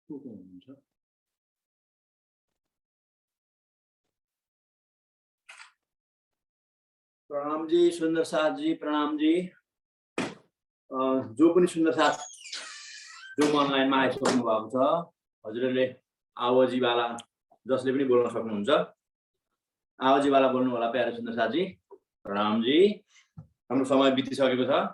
प्रणाम जी सुंदर साथ जी, प्रणाम जी। जो पनि सुन्दर साथ जो अनलाइनमा आइसक्नु भएको छ, हजुरहरूले आवाजीवाला जसले पनि बोल्न सक्नुहुन्छ, आवाजीवाला बोल्नु होला। प्यारे सुन्दर साथ जी, प्रणाम जी। हाम्रो समय बितिसकेको छ।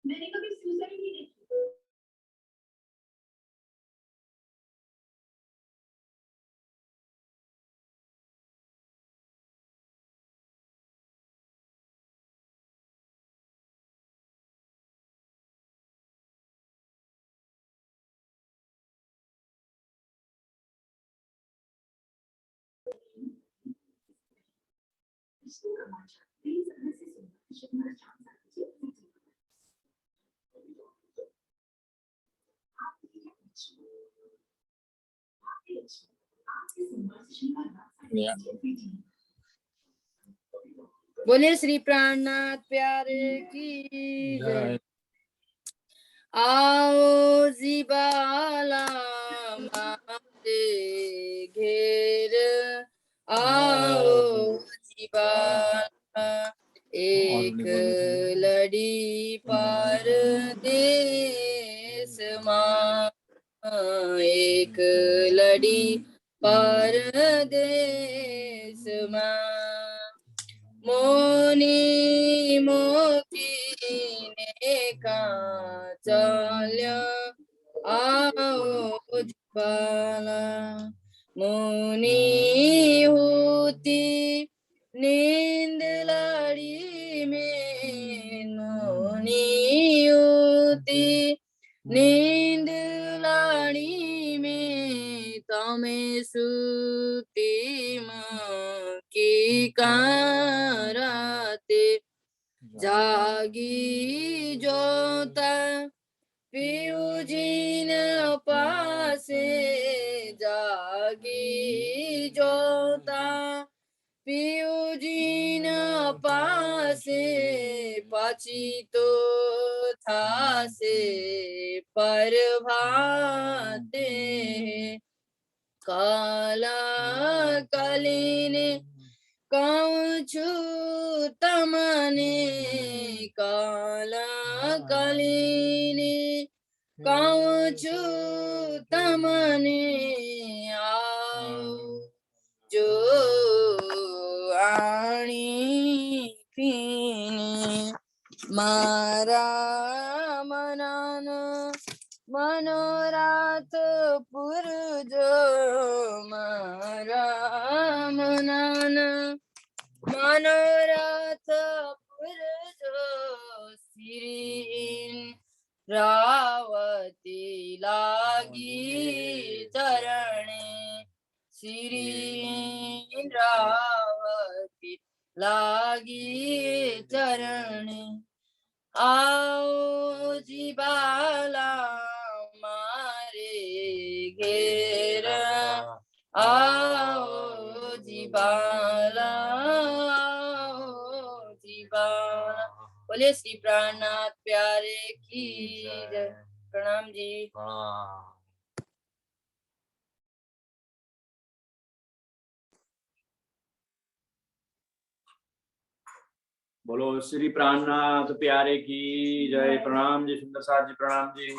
मैंने कभी सुसाइड नहीं देखी। बोले श्री प्राणनाथ प्यारे की जय। आओ जीवाला मारे घेर, आओ जीवाला एक लड़ी पार देश माँ, एक लड़ी पार देश माँ। मोनी मोकीने का चल्या, आओ ज्वाला मुनि होती नींद लाड़ी में, मुनि होती नींद लाड़ी में, तमें सूती माँ की काराते जागी जोता पियूजीन पासे, जागी जोता पियूजीन पासे, पचितो था से पर भाते काला कलीने काउछु तमने, काला कलीने काउछु तमने, पुरुज राम नाना मनोरथ पुरुज श्री रावती लागी चरणे श्री रावती लागी चरणे आओ जी बाला मारे घेर आओ जी बाला बोले श्री प्राणनाथ प्यारे की जय। प्रणाम जी। बोलो श्री प्राणनाथ प्यारे की जय। प्रणाम जी सुंदर साथ जी। प्रणाम जी।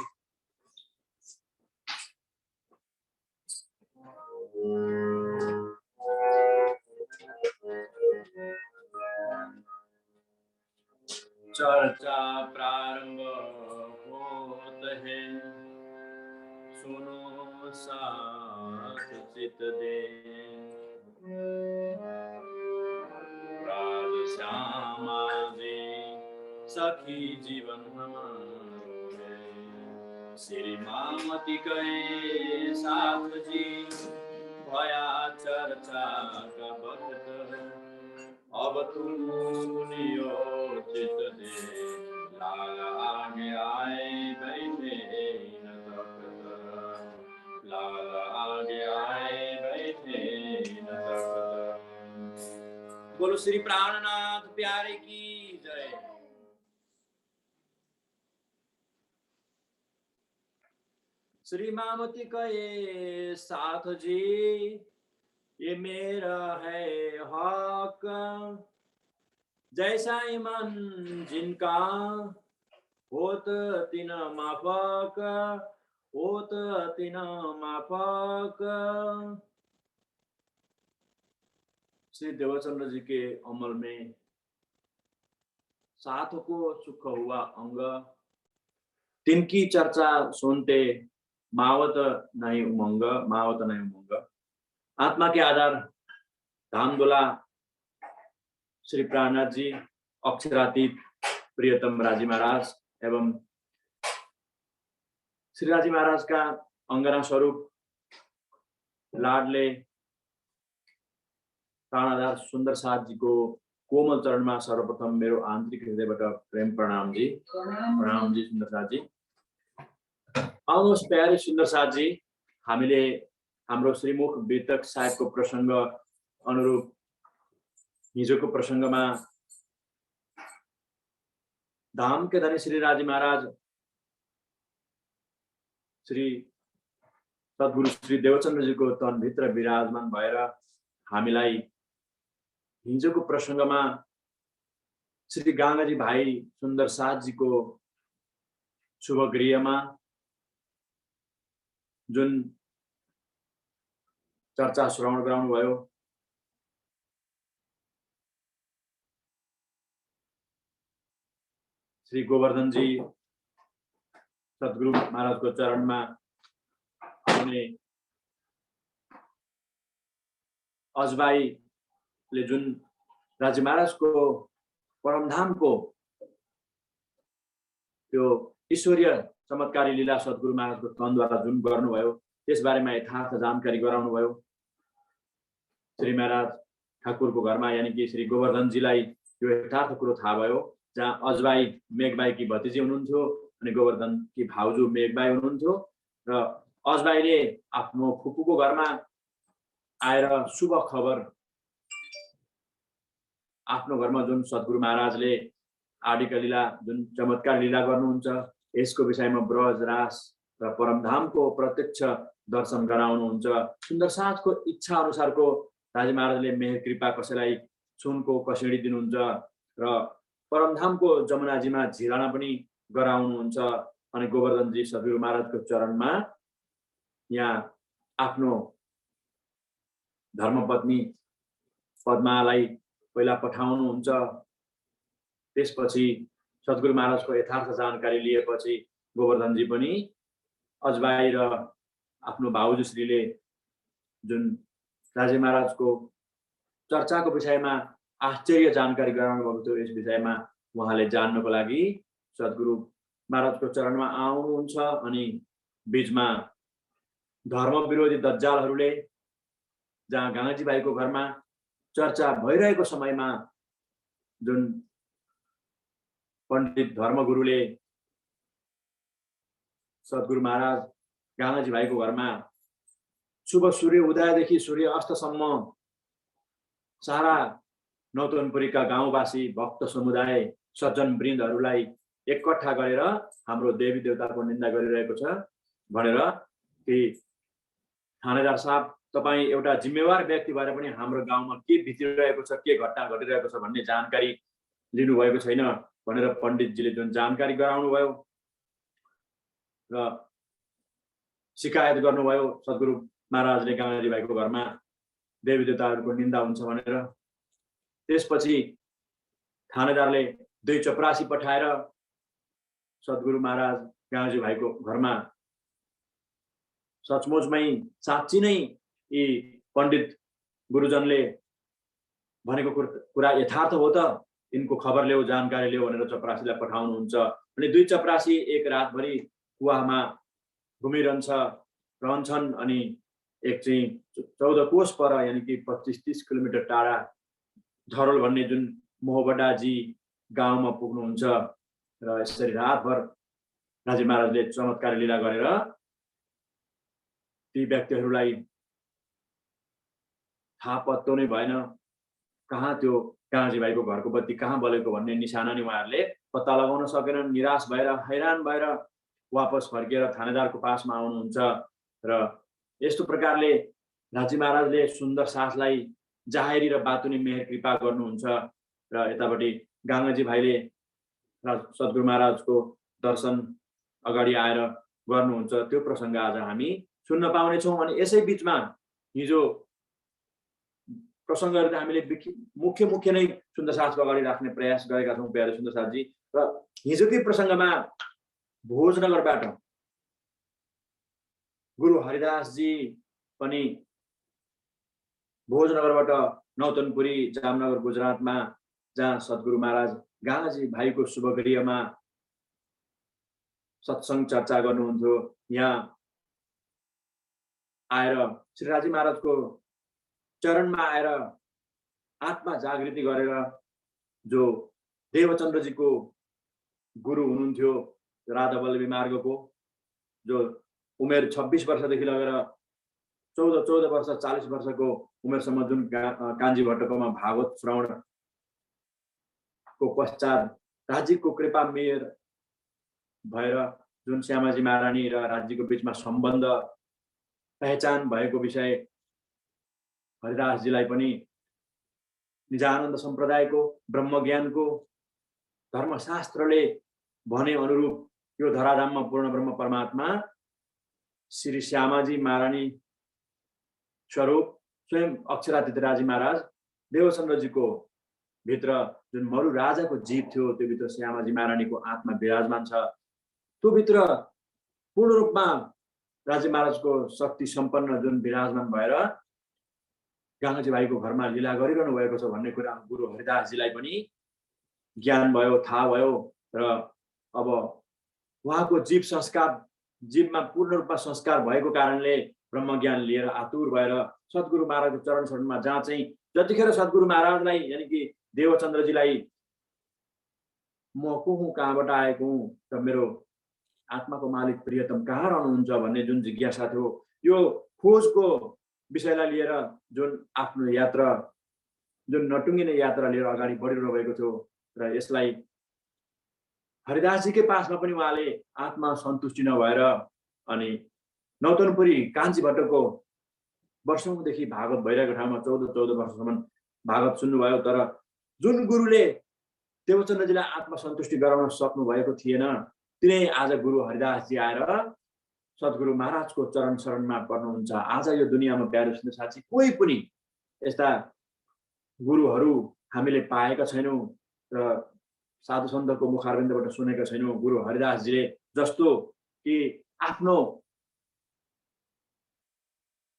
चर्चा प्रारंभ होत है, सुनो साथ चित दे। राज श्यामा जी सखी जीवन हमारो है, श्री मामती कहे साथ जी भया चर्चा का वक्त। अब तुम सुनियो चित दे, लाल आगे आए बैठे न तख्त। लाल आगे आए बैठे न तख्त। बोलो श्री प्राणनाथ प्यारे की जय। श्री मामती कहे साथ जी ये मेरा है हक, जैसा ईमान जिनका होत तिन माफक, होत तिन माफक। श्री देवचंद्र जी के अमल में साथ को सुख हुआ अंग, तिनकी चर्चा सुनते मावत नहीं उमंग, मावत नहीं उमंग। आत्मा के आधार धामदोला श्री प्राणनाथ जी, अक्षरातीत प्रियतम राजी महाराज एवं श्री राजी महाराज का अंगना स्वरूप लाडले प्राणाधार सुंदर साथ जी को कोमल चरण में सर्वप्रथम मेरो आंतरिक हृदयबाट प्रेम प्रणाम जी। प्रणाम जी सुंदर साथ जी। आउनुहोस् प्यारे सुंदर साथ जी, हामीले हाम्रो श्रीमुख वितक साहेबको प्रसंग अनुरूप हिजोको प्रसंगमा धाम के धनी श्री राजी महाराज श्री सद्गुरु श्री देवचंद्र जी को तनभित्र विराजमान भएर हामीलाई हिजोको प्रसंगमा श्री गांगाजी भाई सुंदर साथ जी को शुभ गृहमा जुन चर्चा श्रवण गराउनु भयो, श्री गोवर्धन जी सद्गुरु महाराज को चरण में आउने अजबाई ले जुन राजी महाराज को परमधाम को त्यो ईश्वरीय चमत्कारी लीला सद्गुरु महाराज को तनद्वारा जुन गर्नुभयो त्यस बारेमा यथार्थ जानकारी गराउनु भयो। श्री महाराज ठाकुर को घर में यानी कि श्री गोवर्धन जीलाई यो यथार्थ कुरो थाहा भयो, जहाँ अजबाई मेघबाई की भतिजी हुनुहुन्थ्यो अनि गोवर्धन की भाउजू मेघबाई हुनुहुन्थ्यो र अजबाईले आफ्नो फुपूको घरमा आएर शुभ खबर आफ्नो घरमा जुन सद्गुरु महाराजले आदिका लीला जुन चमत्कार लीला गर्नुहुन्छ यसको विषयमा ब्रज रास र परमधामको प्रत्यक्ष दर्शन गराउनुहुन्छ। सुन्दर साथको इच्छा अनुसारको राजी महाराजले मेहर कृपा कसैलाई सुनको कसिडी दिनुहुन्छ र परमधामको जमुनाजीमा झिराना पनि गराउनुहुन्छ। अनि गोवर्धनजी सद्गुरु महाराजको चरणमा यहाँ आफ्नो धर्मपत्नी पद्मालाई पहिला पठाउनुहुन्छ। त्यसपछि सद्गुरु महाराजको यथार्थ जानकारी लिएपछि गोवर्धनजी पनि अजबाई र आफ्नो भाउजूश्रीले जुन राजे महाराजको चर्चाको विषयमा आश्चर्य जानकारी गराउनु भएको थियो, यस विषयमा उहाँले जान्नको लागि सद्गुरु महाराजको चरणमा आउनुहुन्छ। अनि बीचमा धर्म विरोधी दज्जालहरूले जहाँ गाँगाजी भाइको घरमा चर्चा भइरहेको समयमा जुन पण्डित धर्मगुरुले सद्गुरु महाराज गाँगाजी भाइको घरमा शुभ सूर्य उदयदेखि सूर्य अस्तसम्म सारा नौतनपुरीका गाउँवासी भक्त समुदाय सज्जन वृन्दहरूलाई एकट्ठा गरेर हाम्रो देवी देवताको निन्दा गरिरहेको छ भनेर कि थानेदार साहब तपाईँ एउटा जिम्मेवार व्यक्ति भएर पनि हाम्रो गाउँमा के बितिरहेको छ, के घटना घटिरहेको छ भन्ने जानकारी लिनुभएको छैन भनेर पण्डितजीले जुन जानकारी गराउनु भयो र शिकायत गर्नुभयो सद्गुरु महाराजले गाँगाजी भाइको घरमा देवी देवताहरूको निन्दा हुन्छ भनेर। त्यसपछि थानेदारले 2 चपरासी पठाएर सद्गुरु महाराज गाँगाजी भाइको घरमा सचमुचमै साँच्ची नै यी पण्डित गुरुजनले भनेको कुरा यथार्थ हो त, यिनको खबर ल्याऊ, जानकारी ल्याऊ भनेर चपरासीलाई पठाउनुहुन्छ। अनि 2 चपरासी एक रातभरि कुवामा रहन्छन् अनि एक चाहिँ 14 कोस पर यानि कि 25-30 किलोमिटर टाढा धरोल भन्ने जुन मोहबडाजी गाउँमा पुग्नुहुन्छ र यसरी रातभर राजे महाराजले चमत्कारी लीला गरेर ती व्यक्तिहरूलाई थाहा पत्तो नै भएन कहाँ त्यो गाँगाजी भाइको घरको बत्ती कहाँ बलेको भन्ने निशाना नि उहाँहरूले पत्ता लगाउन सकेनन्। निराश भएर हैरान भएर वापस फर्केर थानेदारको पासमा आउनुहुन्छ र यस्तो प्रकारले राजे महाराजले सुन्दर सासलाई जाहेरी र बातुनी मेहर कृपा गर्नुहुन्छ र यतापट्टि गाँगाजी भाइले सद्गुरु महाराजको दर्शन अगाडि आएर गर्नुहुन्छ। त्यो प्रसङ्ग आज हामी सुन्न पाउनेछौँ। अनि यसै बिचमा हिजो प्रसङ्गहरू त हामीले मुख्य नै सुन्दर सासको अगाडि राख्ने प्रयास गरेका छौँ प्यारे सुन्दर सासजी। र हिजोकै प्रसङ्गमा भोजनगरबाट गुरु हरिदासजी पनि भोजनगरबाट नौतनपुरी जामनगर गुजरातमा जहाँ सद्गुरु महाराज गाँगाजी भाइको शुभगृहमा सत्सङ्ग चर्चा गर्नुहुन्थ्यो, यहाँ आएर श्री राजी महाराजको चरणमा आएर आत्मा जागृति गरेर जो देवचन्द्रजीको गुरु हुनुहुन्थ्यो राधा वल्लभी मार्गको, जो उमेर 26 वर्षदेखि लगेर 14 वर्ष 40 वर्षको उमेरसम्म जुन कान्छी भट्टकोमा भागवत श्रवणको पश्चात राज्यको कृपा मेयर भएर जुन श्यामाजी महारानी र राज्यको बीचमा सम्बन्ध पहचान भएको विषय हरिदासजीलाई पनि निजानन्द सम्प्रदायको ब्रह्मज्ञानको धर्मशास्त्रले भने अनुरूप यो धराधाममा पूर्ण ब्रह्म परमात्मा श्री श्यामाजी महारानी स्वरूप स्वयं अक्षरातीत राजी महाराज देवचन्द्रजीको भित्र जुन मरु राजाको जीव थियो त्यो भित्र श्यामाजी महारानीको आत्मा विराजमान छ। त्यो भित्र पूर्ण रूपमा राजी महाराजको शक्ति सम्पन्न जुन विराजमान भएर गाँगाजी भाइको घरमा लीला गरिरहनु भएको छ भन्ने कुरा गुरु हरिदासजीलाई पनि ज्ञान भयो, थाहा भयो र अब उहाँको जीव संस्कार जीवमा पूर्ण रूपमा संस्कार भएको कारणले ब्रह्मज्ञान लिएर आतुर भएर सद्गुरु महाराजको चरण शरणमा जहाँ चाहिँ जतिखेर सद्गुरु महाराजलाई यानि कि देवचन्द्रजीलाई म को हुँ, कहाँबाट आएको हुँ र मेरो आत्माको मालिक प्रियतम कहाँ रहनुहुन्छ भन्ने जुन जिज्ञासा थियो, यो खोजको विषयलाई लिएर जुन आफ्नो यात्रा जुन नटुङ्गिने यात्रा लिएर अगाडि बढिरहनु भएको थियो र यसलाई हरिदासजीकै पासमा पनि उहाँले आत्मा सन्तुष्टि नभएर अनि नौतनपुरी कान्छी भट्टको वर्षौंदेखि भागवत भइरहेको ठाउँमा 14 वर्षसम्म भागवत सुन्नुभयो, तर जुन गुरुले देवचन्द्रजीलाई आत्मा सन्तुष्टि गराउन सक्नु भएको थिएन तिनै आज गुरु हरिदासजी आएर सद्गुरु महाराजको चरण शरणमा पर्नुहुन्छ। आज यो दुनियाँमा प्यारो सुन्दर साथी कोही पनि यस्ता गुरुहरू हामीले पाएका छैनौँ र साधु सन्तको मुखारविन्दबाट सुनेका छैनौँ। गुरु हरिदासजीले जस्तो कि आफ्नो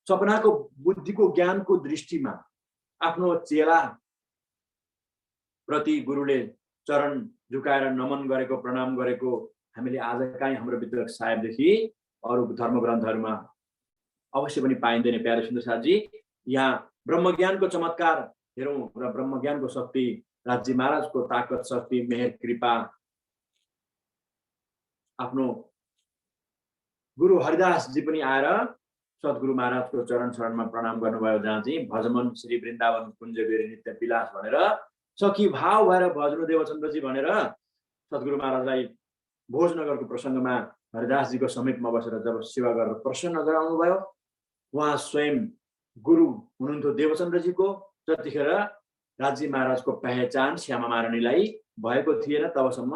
सपनाको बुद्धिको ज्ञानको दृष्टिमा आफ्नो चेला प्रति गुरुले चरण झुकाएर नमन गरेको, प्रणाम गरेको हामीले आज काहीँ हाम्रो विद्रोह साहेबदेखि अरू धर्मग्रन्थहरूमा अवश्य पनि पाइँदैन। प्यारे सुन्दर साथजी, यहाँ ब्रह्मज्ञानको चमत्कार हेरौँ र ब्रह्मज्ञानको शक्ति, राज्य महाराजको ताकत, शक्ति, मेहर, कृपा, आफ्नो गुरु हरिदासजी पनि आएर सद्गुरु महाराजको चरण शरणमा प्रणाम गर्नुभयो, जहाँ चाहिँ भजमन श्री वृन्दावन कुञ्ज बेरी नित्य विलास भनेर सखी भाव भएर भजनु देवचन्द्रजी भनेर सद्गुरु महाराजलाई भोजनगरको प्रसङ्गमा हरिदासजीको समीपमा बसेर जब सेवा गरेर प्रसन्न गराउनु भयो। उहाँ स्वयं गुरु हुनुहुन्थ्यो देवचन्द्रजीको। जतिखेर राज्य महाराजको पहिचान श्यामा महारानीलाई भएको थिएन, तबसम्म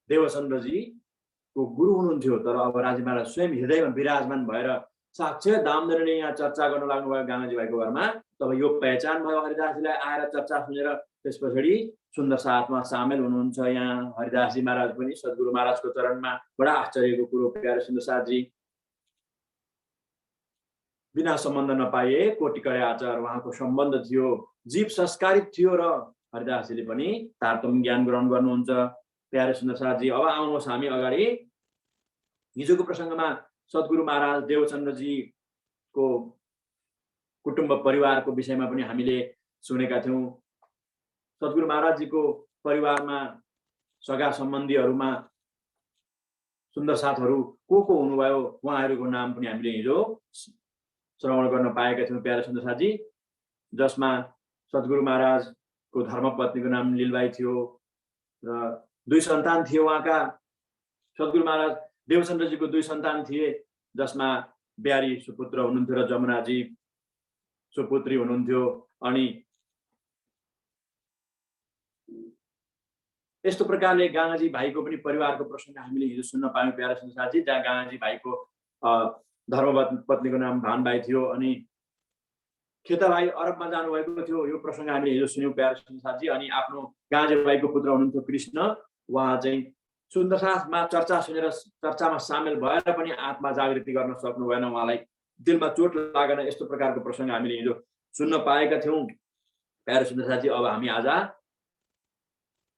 देवचन्द्रजीको गुरु हुनुहुन्थ्यो। तर अब राज्य महाराज स्वयं हृदयमा विराजमान भएर साक्षात दामदरले यहाँ चर्चा गर्न लाग्नुभयो गाँगाजी भाइको घरमा। तब यो पहिचान भयो हरिदासजीलाई, आएर चर्चा सुनेर त्यस पछाडि सुन्दर साथमा सामेल हुनुहुन्छ यहाँ हरिदासजी महाराज पनि सद्गुरु महाराजको चरणमा। बडा आश्चर्यको कुरो प्यारे सुन्दर साथजी, बिना सम्बन्ध नपाए कोटि करे आचार उहाँको सम्बन्ध थियो, जीव संस्कारित थियो र हरिदासजीले पनि तारतम्य ज्ञान ग्रहण गर्नुहुन्छ। प्यारे सुन्दर साथजी, अब आउनुहोस् हामी अगाडि हिजोको प्रसङ्गमा सद्गुरु महाराज देवचन्द्रजीको कुटुम्ब परिवारको विषयमा पनि हामीले सुनेका थियौँ। सद्गुरु महाराजजीको परिवारमा सगा सम्बन्धीहरूमा सुन्दर साथहरू को हुनुभयो, उहाँहरूको नाम पनि हामीले हिजो श्रवण गर्न पाएका थियौँ प्यारे सुन्दर साथजी। जसमा सद्गुरु महाराजको धर्मपत्नीको नाम लीलबाई थियो र 2 सन्तान थिए उहाँका। सद्गुरु महाराज देवचन्द्रजीको 2 सन्तान थिए, जसमा ब्यारी सुपुत्र हुनुहुन्थ्यो र जमुनाजी सुपुत्री हुनुहुन्थ्यो। अनि यस्तो प्रकारले गाँगाजी भाइको पनि परिवारको प्रसङ्ग हामीले हिजो सुन्न पायौँ प्यारे सुन्दर साथजी, जहाँ गाँगाजी भाइको धर्मपत्नीको नाम भानबाई थियो अनि खेता भाइ अरबमा जानुभएको थियो। यो प्रसङ्ग हामीले हिजो सुन्यौँ प्यारे सुन्दर साथजी। अनि आफ्नो गाँगाजी भाइको पुत्र हुनुहुन्थ्यो कृष्ण, उहाँ चाहिँ सुन्दर साथमा चर्चा सुनेर चर्चामा सामेल भएर पनि आत्मा जागृति गर्न सक्नु भएन, उहाँलाई दिलमा चोट लागेन। यस्तो प्रकारको प्रसङ्ग हामीले हिजो सुन्न पाएका थियौँ प्यारे सुन्दर साथजी। अब हामी आज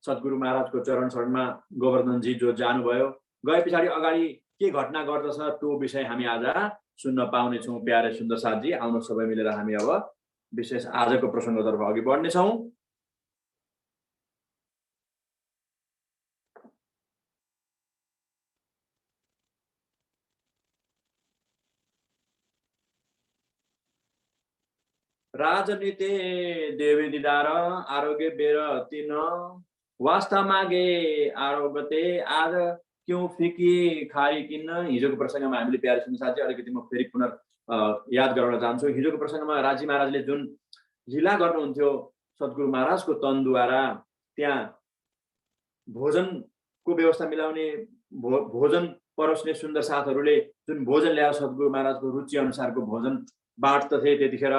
सद्गुरु महाराजको चरण शरणमा गोवर्धनजी जो जानुभयो, गए पछाडि अगाडि के घटना गर्दछ त्यो विषय हामी आज सुन्न पाउनेछौँ प्यारे सुन्दर साथजी। आउनु सबै मिलेर हामी अब विशेष आजको प्रसङ्गतर्फ अघि बढ्नेछौँ। राजनीति देवी दिदार आरोग्य बेर तीन वास्ता मागे आरोग्यते आज क्यों फिकी खारी किन्न। हिजोको प्रसङ्गमा हामीले प्यारे सुन्दर साथजी अलिकति म फेरि पुनः याद गराउन चाहन्छु। हिजोको प्रसङ्गमा राज्य महाराजले जुन लीला गर्नुहुन्थ्यो सद्गुरु महाराजको तनद्वारा, त्यहाँ भोजनको व्यवस्था मिलाउने, भोजन परोस्ने सुन्दर साथहरूले जुन भोजन ल्याएर सद्गुरु महाराजको रुचि अनुसारको भोजन बाँड्दथे। त्यतिखेर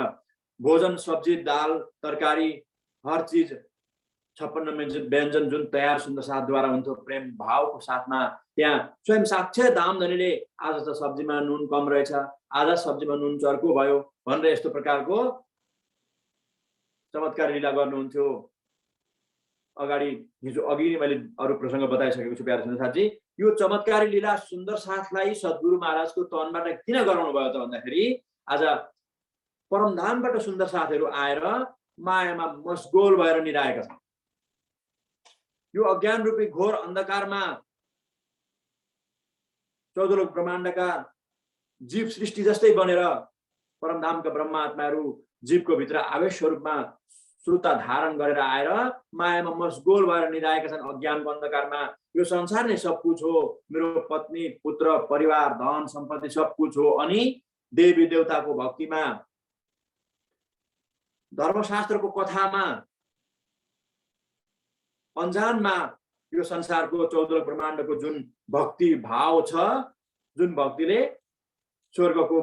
भोजन, सब्जी, दाल, तरकारी, हर चिज 56 व्यञ्जन जुन तयार सुन्दर साथद्वारा हुन्थ्यो प्रेम भावको साथमा, त्यहाँ स्वयं साक्षात दामधनीले आज त सब्जीमा नुन कम रहेछ, आज सब्जीमा नुन चर्को भयो भनेर यस्तो प्रकारको चमत्कार लीला गर्नुहुन्थ्यो। अगाडि हिजो अघि मैले अरू प्रसङ्ग बताइसकेको छु प्यारे सुन्दर साथजी। यो चमत्कारी लीला सुन्दर साथलाई सद्गुरु महाराजको तनबाट किन गराउनु भयो त भन्दाखेरि आज परमधामबाट सुन्दर साथहरू आएर मायामा मसगोल भएर निराएका छन्। यो अज्ञान रूपी घोर अन्धकारमा चौधलोक ब्रह्माण्डका जीव सृष्टि जस्तै बनेर परमधामका ब्रह्मात्माहरू जीवको भित्र आवेश स्वरूपमा श्रुता धारण गरेर आएर मायामा मसगोल भएर निराएका छन्। अज्ञानको अन्धकारमा यो संसार नै सब कुछ हो, मेरो पत्नी, पुत्र, परिवार, धन सम्पत्ति सब कुछ हो। अनि देवी देवताको भक्तिमा, धर्मशास्त्रको कथामा, अन्जानमा यो संसारको चौधलोक ब्रह्माण्डको जुन भक्ति भाव छ, जुन भक्तिले स्वर्गको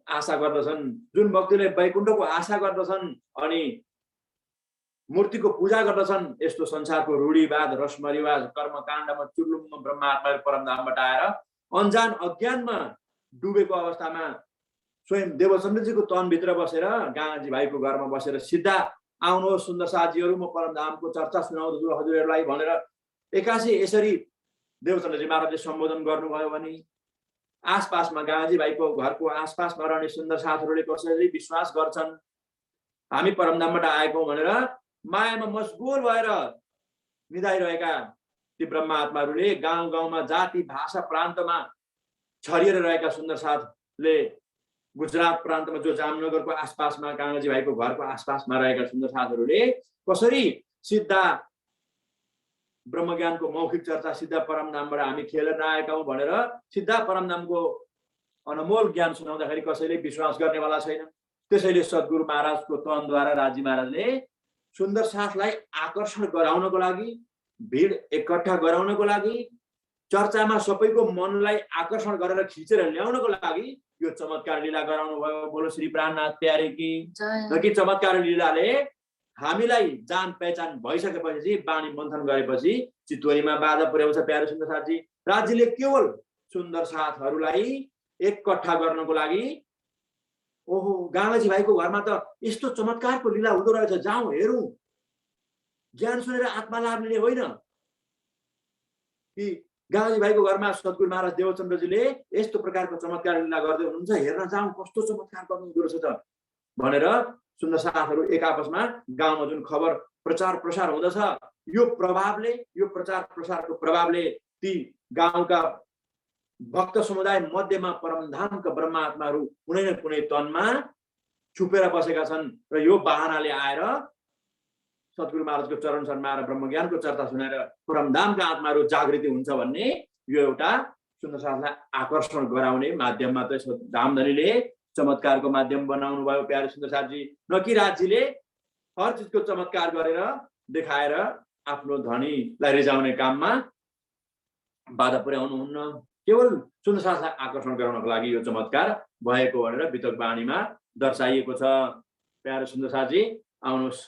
आशा गर्दछन्, जुन भक्तिले वैकुण्ठको आशा गर्दछन् अनि मूर्तिको पूजा गर्दछन्, यस्तो संसारको रूढिवाद, रस्मरिवाज, कर्मकाण्डमा चुर्लुम्म ब्रह्मात्मा परमधामबाट आएर अन्जान अज्ञानमा डुबेको अवस्थामा स्वयं देवचन्द्रजीको तनभित्र बसेर गाँजी भाइको घरमा बसेर सिधा आउनुहोस् सुन्दर साथीहरू, म परमधामको चर्चा सुनाउँदछु हजुरहरूलाई भनेर एक्कासी यसरी देवचन्द्रजी महाराजले सम्बोधन गर्नुभयो भने आसपासमा गाँजी भाइको घरको आसपासमा रहने सुन्दर साथीहरूले कसरी विश्वास गर्छन् हामी परमधामबाट आएकौँ भनेर मायामा मसगुल भएर निधाइरहेका ती ब्रह्म आत्माहरूले गाउँ गाउँमा जाति भाषा प्रान्तमा छरिएर रहेका सुन्दर साथले गुजरात प्रान्तमा जो जामनगरको आसपासमा गाँजी भाइको घरको आसपासमा रहेका सुन्दर साथीहरूले कसरी सिद्धा ब्रह्मज्ञानको मौखिक चर्चा सिद्धा परमधामबाट हामी खेलेर आएका हौँ भनेर सिद्धा परमधामको अनमोल ज्ञान सुनाउँदाखेरि कसैले विश्वास गर्नेवाला छैन। त्यसैले सद्गुरु महाराजको तनद्वारा राजी महाराजले सुन्दर साथलाई आकर्षण गराउनको लागि, भिड एकट्ठा गराउनको लागि, चर्चामा सबैको मनलाई आकर्षण गरेर खिचेर ल्याउनको लागि यो चमत्कार लीला गराउनु भयो। बोलो श्री प्राणनाथ प्यारे की जय। कि चमत्कार लीलाले हामीलाई जान पहिचान भइसकेपछि बाणी मन्थन गरेपछि चितवनीमा बाधा पुर्याउँछ प्यारे सुन्दर साथजी। राज्यले केवल सुन्दर साथहरूलाई एकट्ठा गर्नको लागि ओहो गाँजी भाइको घरमा त यस्तो चमत्कारको लीला हुँदो रहेछ, जाउँ हेरौँ, ज्ञान सुनेर आत्मा लाभ लिने होइन कि गाँजी भाइको घरमा सद्गुरु महाराज देवचन्द्रजीले यस्तो प्रकारको चमत्कार लीला गर्दै हुनुहुन्छ, हेर्न जाउँ कस्तो चमत्कार गर्नुहुँदो रहेछ त भनेर सुन्दर साथहरू एक आपसमा गाउँमा जुन खबर प्रचार प्रसार हुँदछ यो प्रभावले, यो प्रचार प्रसारको प्रभावले ती गाउँका भक्त समुदाय मध्येमा परमधामका ब्रह्म आत्माहरू कुनै न कुनै तनमा छुपेर बसेका छन् र यो बहानाले आएर सद्गुरु महाराजको चरण सन्माएर ब्रह्मज्ञानको चर्चा सुनाएर परमधामका आत्माहरू जागृति हुन्छ भन्ने यो एउटा सुन्दर साथलाई आकर्षण गराउने माध्यम मात्रै धामधनीले चमत्कारको माध्यम बनाउनु भयो प्यारे सुन्दर साथजी। न कि राज्यले हर चिजको चमत्कार गरेर देखाएर आफ्नो धनीलाई रिजाउने काममा बाधा पुर्याउनुहुन्न, केवल सुन्दर साथलाई आकर्षण गराउनको लागि यो चमत्कार भएको भनेर वितक बाणीमा दर्शाइएको छ। प्यारे सुन्दर साथजी आउनुहोस्।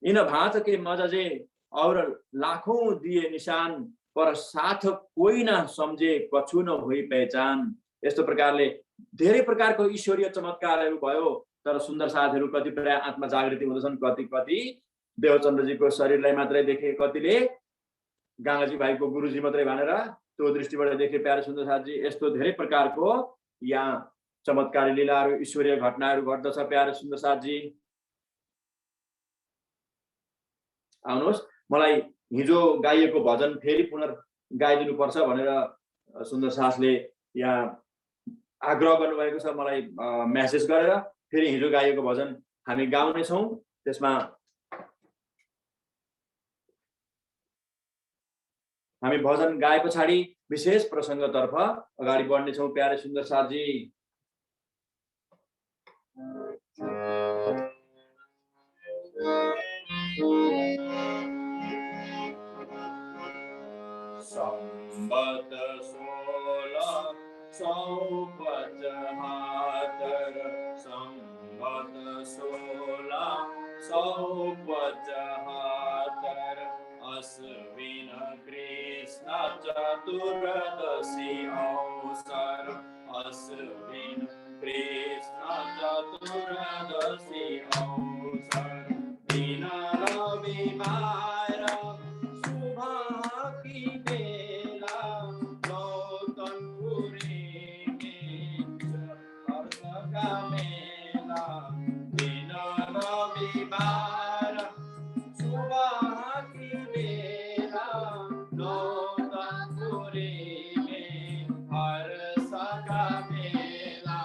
इन भात के मजजे और लाखों दिए निशान पर साथ कोही न सम्झे कछु न हुई पहिचान। यस्तो प्रकारले धेरै प्रकारको ईश्वरीय चमत्कारहरू भयो तर सुन्दर साथहरू कतिपय आत्मा जागृति हुँदछन्, कति देवचन्द्रजीको शरीरलाई मात्रै देखे, कतिले गाँजी भाइको गुरुजी मात्रै भनेर त्यो दृष्टिबाट देखे प्यारे सुन्दर साथजी। यस्तो धेरै प्रकारको यहाँ चमत्कारी लीलाहरू ईश्वरीय घटनाहरू घट्दछ प्यारे सुन्दर साथजी। आउनुहोस्, मलाई हिजो गाइएको भजन फेरि पुनः गाइदिनु पर्छ भनेर सुन्दर साथले यहाँ आग्रह गर्नुभएको छ। मलाई मेसेज गरेर फेरि हिजो गाइएको भजन हामी गाउनेछौँ। त्यसमा हामी भजन गाए पछाडि विशेष प्रसङ्गतर्फ अगाडि बढ्नेछौँ प्यारे सुन्दर साथजी। संबत 1675 संबत 1675 अश्विन कृष्ण चतुर्दशी अवसर अश्विन कृष्ण चतुर्दशी अवसर दिन रविवार शुभ की बेला गौतमपुरी का मेला दिन रविवार शुभ की बेला गौतमपुरी में हर सका मेला।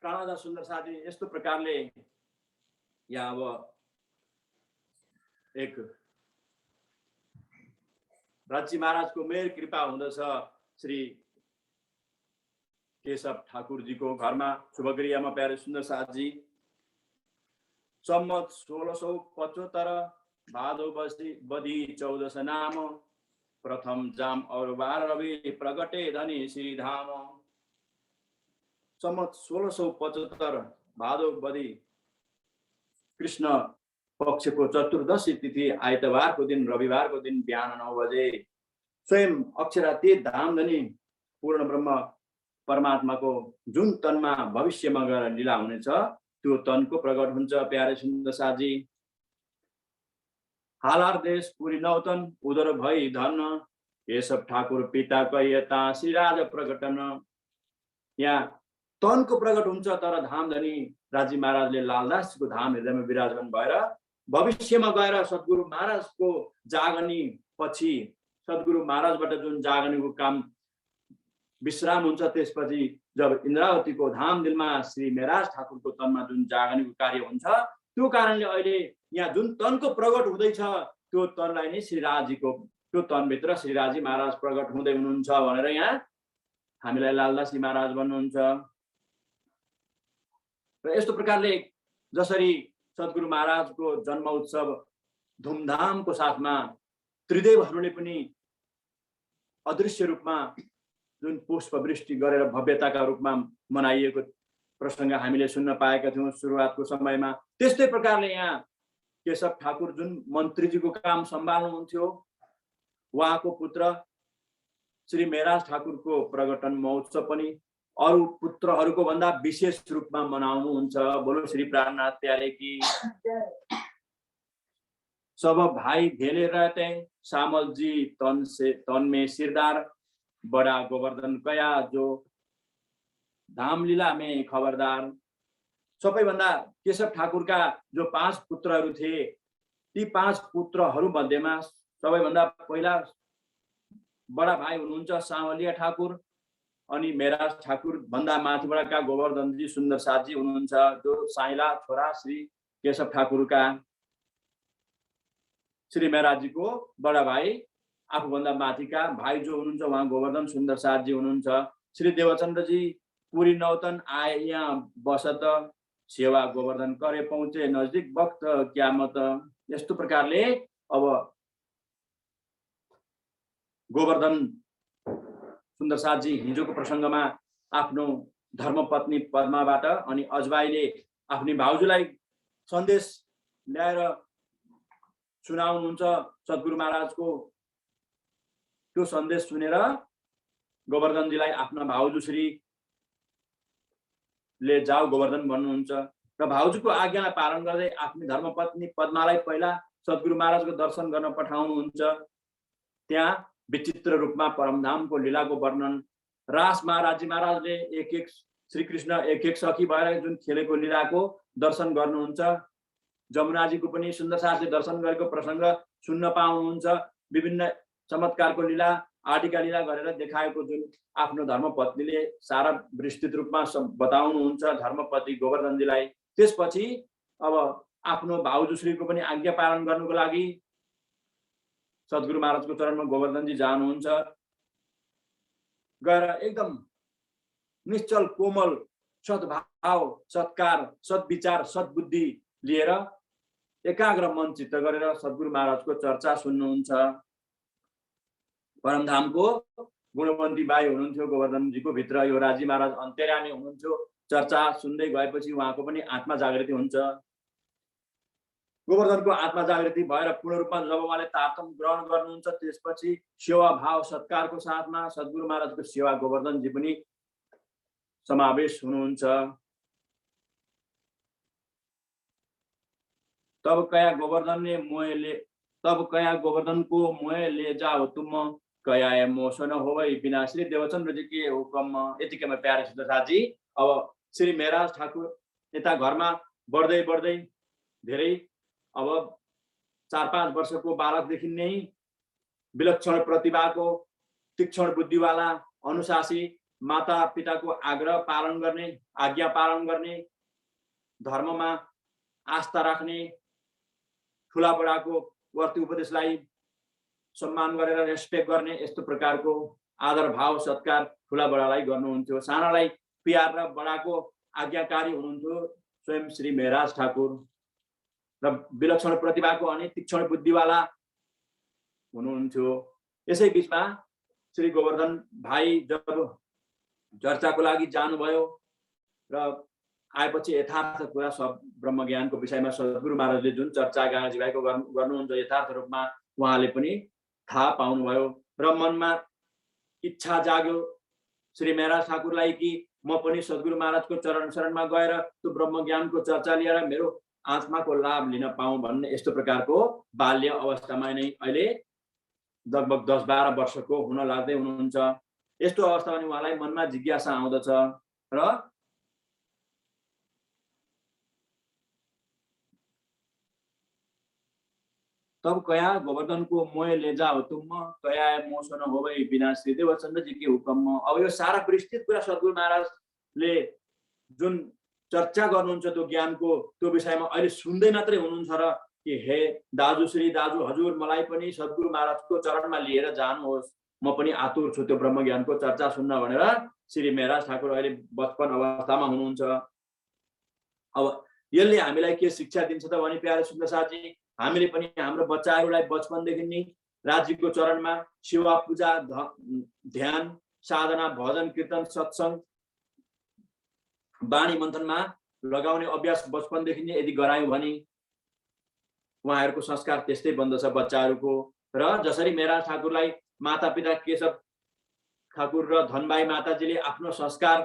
प्राणदास सुन्दर साथी यस्तो प्रकारले यहाँ अब एक राज्य महाराजको मेयर कृपा हुँदछ श्री केशव ठाकुरजीको घरमा शुभक्रियामा प्यारे सुन्दर साथजी सम्मत 1675 भादो बधी 14 नाम प्रथम जाम और 12 रवि प्रगटे धनी श्री धाम सम्मत 1675 भादो बधी कृष्ण पक्षको चतुर्दशी तिथि आइतबारको दिन रविवारको दिन बिहान 9 बजे स्वयं अक्षरातीत धामधनी पूर्ण ब्रह्म परमात्माको जुन तनमा भविष्यमा गएर लीला हुनेछ त्यो तनको प्रकट हुन्छ प्यारे सुन्दर साथजी हालार देश पुरी नौतन उदर भई धन केशव ठाकुर पिता कैयता श्रीराज प्रकटन यहाँ तनको प्रकट हुन्छ तर धामधनी राजी महाराजले लालदासको धाम हृदयमा विराजमान भएर भविष्यमा गएर सद्गुरु महाराजको जागनी पछि सद्गुरु महाराजबाट जुन जागनीको काम विश्राम हुन्छ त्यसपछि जब इन्द्रावतीको धाम दिलमा श्री मेराज ठाकुरको तनमा जुन जागनीको कार्य हुन्छ त्यो कारणले अहिले यहाँ जुन तनको प्रकट हुँदैछ त्यो तनलाई नै श्रीराजीको त्यो तनभित्र श्रीराजी महाराज प्रकट हुँदै हुनुहुन्छ भनेर यहाँ हामीलाई लालदासी महाराज भन्नुहुन्छ र यस्तो प्रकारले जसरी सद्गुरु महाराजको जन्म उत्सव धुमधामको साथमा त्रिदेवहरूले पनि अदृश्य रूपमा जुन पुष्पवृष्टि गरेर भव्यताका रूपमा मनाइएको प्रसङ्ग हामीले सुन्न पाएका थियौँ सुरुवातको समयमा त्यस्तै प्रकारले यहाँ केशव ठाकुर जुन मन्त्रीजीको काम सम्हाल्नुहुन्थ्यो उहाँको पुत्र श्री मेराज ठाकुरको प्रकटन महोत्सव पनि अरू पुत्रहरूको भन्दा विशेष रूपमा मनाउनुहुन्छ बोलो श्री प्राणनाथ प्यारे की सब भाई धेले रहते सामल जी तन में सिरदार बड़ा गोवर्धन कया जो धाम लीला में खबरदार सबैभन्दा केशव ठाकुरका जो 5 पुत्रहरू थिए ती 5 पुत्रहरू मध्येमा सबैभन्दा पहिला बडा भाइ हुनुहुन्छ सावलिया ठाकुर अनि मेराज ठाकुर भन्दा माथिबाटका गोवर्धनजी सुन्दर साथजी हुनुहुन्छ, जो साइला छोरा श्री केशव ठाकुरका श्री मेराजजीको बडा भाइ, आफूभन्दा माथिका भाइ जो हुनुहुन्छ उहाँ गोवर्धन सुन्दर साथजी हुनुहुन्छ। श्री देवचन्द्रजी पुरी नौतन आए यहाँ बसत, सेवा गोवर्धन करे पहुँचे नजदिक वक्त क्यामत। यस्तो प्रकारले अब गोवर्धन सुन्दर साथजी हिजोको प्रसङ्गमा आफ्नो धर्मपत्नी पद्माबाट अनि अजबाईले आफ्नी भाउजूलाई सन्देश ल्याएर सुनाउनुहुन्छ सद्गुरु महाराजको। त्यो सन्देश सुनेर गोवर्धनजीलाई आफ्ना भाउजू श्रीले जाऊ गोवर्धन भन्नुहुन्छ र भाउजूको आज्ञालाई पालन गर्दै आफ्नी धर्मपत्नी पद्मालाई पहिला सद्गुरु महाराजको दर्शन गर्न पठाउनुहुन्छ। त्यहाँ विचित्र रूपमा परमधामको लीलाको वर्णन, रास महाराजी महाराजले एक एक श्रीकृष्ण एक एक सखी भएर जुन खेलेको लीलाको दर्शन गर्नुहुन्छ। जमुनाजीको पनि सुन्दर साथले दर्शन गरेको प्रसङ्ग सुन्न पाउनुहुन्छ। विभिन्न चमत्कारको लीला आदिका लीला गरेर देखाएको जुन आफ्नो धर्मपत्नीले सारा विस्तृत रूपमा बताउनुहुन्छ धर्मपति गोवर्धनजीलाई। त्यसपछि अब आफ्नो भाउजूश्रीको पनि आज्ञा पालन गर्नुको लागि सद्गुरु महाराजको चरणमा गोवर्धनजी जानुहुन्छ। गएर एकदम निश्चल कोमल सद्भाव सत्कार सद्विचार सद्बुद्धि लिएर एकाग्र मन चित्त गरेर सद्गुरु महाराजको चर्चा सुन्नुहुन्छ। परमधामको गुणवन्ती बाई हुनुहुन्थ्यो गोवर्धनजीको भित्र, यो राजी महाराज अन्तर्यामी हुनुहुन्थ्यो। चर्चा सुन्दै गएपछि उहाँको पनि आत्मा जागृति हुन्छ। गोवर्धनको आत्मा जागृति भएर पूर्ण रूपमा जब उहाँले तारतम ग्रहण गर्नुहुन्छ, त्यसपछि सेवा भाव सत्कारको साथमा सद्गुरु महाराजको सेवा गोवर्धनजी पनि समावेश हुनुहुन्छ। तब कया गोवर्धन को मोह ले जाओ तुम, कया मोशन होवै बिना श्री देवचन्द्र जी के हुकम। यतिकैमा प्यारे सुन्दर साथजी, अब श्री मेराज ठाकुर यता घरमा बढ्दै बढ्दै धेरै अब 4-5 वर्षको बालकदेखि नै विलक्षण प्रतिभाको तीक्ष्ण बुद्धिवाला अनुशासी, माता पिताको आग्रह पालन गर्ने, आज्ञा पालन गर्ने, धर्ममा आस्था राख्ने, ठुला बडाको वर्ती उपदेशलाई सम्मान गरेर रेस्पेक्ट गर्ने, यस्तो प्रकारको आदर भाव सत्कार ठुला बडालाई गर्नुहुन्थ्यो। सानालाई प्यार र बडाको आज्ञाकारी हुनुहुन्थ्यो स्वयं श्री मेराज ठाकुर र विलक्षण प्रतिभाको अनि तीक्ष्ण बुद्धिवाला हुनुहुन्थ्यो। यसै बीचमा श्री गोवर्धन भाइ जब चर्चाको लागि जानुभयो र आएपछि यथार्थ कुरा सब ब्रह्मज्ञानको विषयमा सद्गुरु महाराजले जुन चर्चा गाजी भाइको गर्नुहुन्छ, यथार्थ रूपमा उहाँले पनि थाहा पाउनुभयो र मनमा इच्छा जाग्यो श्री मेराज ठाकुरलाई कि म पनि सद्गुरु महाराजको चरण शरणमा गएर त्यो ब्रह्मज्ञानको चर्चा लिएर मेरो आत्माको लाभ लिन पाऊँ भन्ने यस्तो प्रकारको बाल्य अवस्थामा नै अहिले लगभग 10-12 वर्षको हुन लाग्दै हुनुहुन्छ। यस्तो अवस्थामा नि उहाँलाई मनमा जिज्ञासा आउँदछ र तब कया गोवर्धन को मोह ले जाओ तुम, कया मोशन होवै बिना श्री देवचन्द्र जी के हुकम। अब यो सारा विस्तृत कुरा सद्गुरु महाराजले जुन चर्चा गर्नुहुन्छ त्यो ज्ञानको, त्यो विषयमा अहिले सुन्दै मात्रै हुनुहुन्छ र कि हे दाजु श्री दाजु हजुर मलाई पनि सद्गुरु महाराजको चरणमा लिएर जानुहोस्, म पनि आतुर छु त्यो ब्रह्मज्ञानको चर्चा सुन्न भनेर श्री मेराज ठाकुर अहिले बचपन अवस्थामा हुनुहुन्छ। अब यसले हामीलाई के शिक्षा दिन्छ त भने प्यारे सुन्दर साथजी, हामीले पनि हाम्रो बच्चाहरूलाई बचपनदेखि नै राज्यको चरणमा सेवा पूजा ध्यान साधना भजन कीर्तन सत्संग बाणी मन्थनमा लगाउने अभ्यास बचपनदेखि नै यदि गरायौँ भने उहाँहरूको संस्कार त्यस्तै बन्दछ बच्चाहरूको। र जसरी मेराज ठाकुरलाई माता पिता केशव ठाकुर र धनबाई माताजीले आफ्नो संस्कार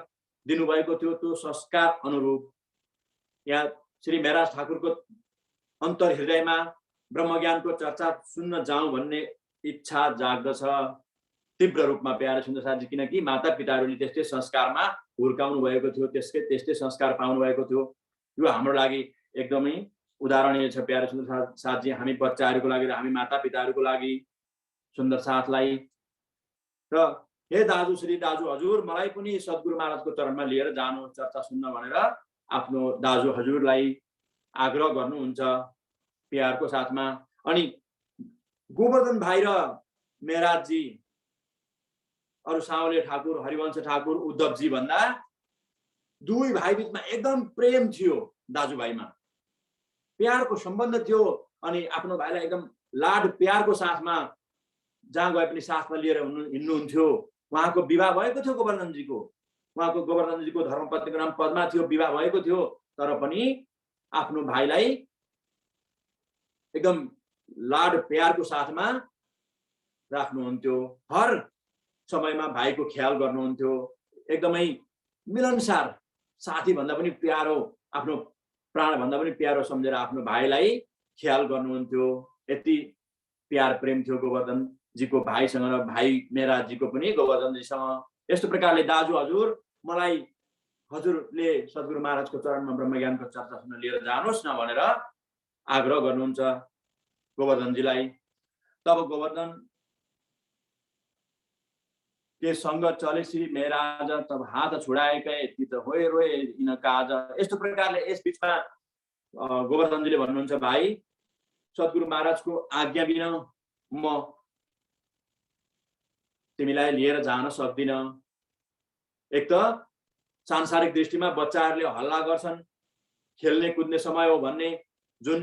दिनुभएको थियो, त्यो संस्कार अनुरूप यहाँ श्री मेराज ठाकुरको अन्तर हृदयमा ब्रह्मज्ञानको चर्चा सुन्न जाउँ भन्ने इच्छा जाग्दछ तीव्र रूपमा प्यारे सुन्दर साथजी, किनकि माता पिताहरूले त्यस्तै संस्कारमा हुर्काउनु भएको थियो, त्यस्तै संस्कार पाउनु भएको थियो। यो हाम्रो लागि एकदमै उदाहरणीय छ प्यारे सुन्दर साथजी, हामी बच्चाहरूको लागि र हामी माता पिताहरूको लागि सुन्दर साथलाई। र हे दाजु श्री दाजु हजुर मलाई पनि सद्गुरु महाराजको चरणमा लिएर जानुहोस् चर्चा सुन्न भनेर आफ्नो दाजु हजुरलाई आग्रह गर्नुहुन्छ प्यारको साथमा। अनि गोवर्धन भाइ र मेहराजजी अरू साउले ठाकुर हरिवंश ठाकुर उद्धवजी भन्दा दुई भाइ बीचमा एकदम प्रेम थियो, दाजुभाइमा प्यारको सम्बन्ध थियो। अनि आफ्नो भाइलाई एकदम लाड प्यारको साथमा जहाँ गए पनि साथमा लिएर हिँड्नुहुन्थ्यो। उहाँको विवाह भएको थियो गोवर्धनजीको, उहाँको गोवर्धनजीको धर्मपत्नीको नाम पद्मा थियो, विवाह भएको थियो, तर पनि आफ्नो भाइलाई एकदम लाड प्यारको साथमा राख्नुहुन्थ्यो। हर समयमा भाइको ख्याल गर्नुहुन्थ्यो। एकदमै मिलनसार, साथी भन्दा पनि प्यारो, आफ्नो प्राण भन्दा पनि प्यारो सम्झेर आफ्नो भाइलाई ख्याल गर्नुहुन्थ्यो। यति प्यार प्रेम थियो गोवर्धनजीको भाइसँग र भाइ मेहराजजीको पनि गोवर्धनजीसँग। यस्तो प्रकारले दाजु हजुर मलाई हजुरले सद्गुरु महाराजको चरणमा ब्रह्मज्ञानको चर्चा सुन्न लिएर जानुहोस् न भनेर आग्रह गर्नुहुन्छ गोवर्धनजीलाई। तब गोवर्धन के संग चले श्री मेहराज तब हात छुडाएकै ती त होए रोए इन काज। यस्तो प्रकारले यस बीचमा गोवर्धनजीले भन्नुहुन्छ भाइ सद्गुरु महाराजको आज्ञा बिना म तिमीलाई लिएर जान सक्दिन। एक त सांसारिक दृष्टिमा बच्चाहरूले हल्ला गर्छन्, खेल्ने कुद्ने समय हो भन्ने जुन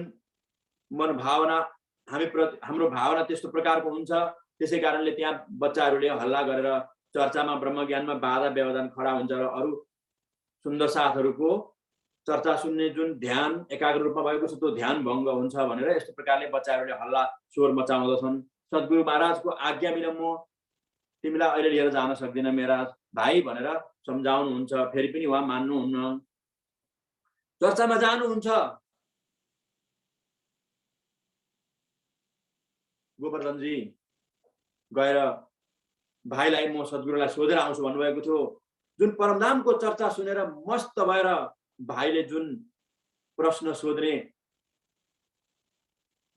मन भावना हाम्रो भावना त्यस्तो प्रकारको हुन्छ। त्यसै कारणले त्यहाँ बच्चाहरूले हल्ला गरेर चर्चामा ब्रह्मज्ञानमा बाधा व्यवधान खडा हुन्छ र अरू सुन्दर साथहरूको चर्चा सुन्ने जुन ध्यान एकाग्र रूपमा भएको छ त्यो ध्यान भङ्ग हुन्छ भनेर यस्तो प्रकारले बच्चाहरूले हल्ला स्वर मचाउँदछन्। सद्गुरु महाराजको आज्ञा बिना म तिमीलाई अहिले लिएर जान सक्दिन मेहराज भाइ भनेर सम्झाउनुहुन्छ। फेरि पनि उहाँ मान्नुहुन्न, चर्चामा जानुहुन्छ। गोवर्धनजी गएर भाइलाई म सद्गुरुलाई सोधेर आउँछु भन्नुभएको थियो। जुन परमधामको चर्चा सुनेर मस्त भएर भाइले जुन प्रश्न सोध्ने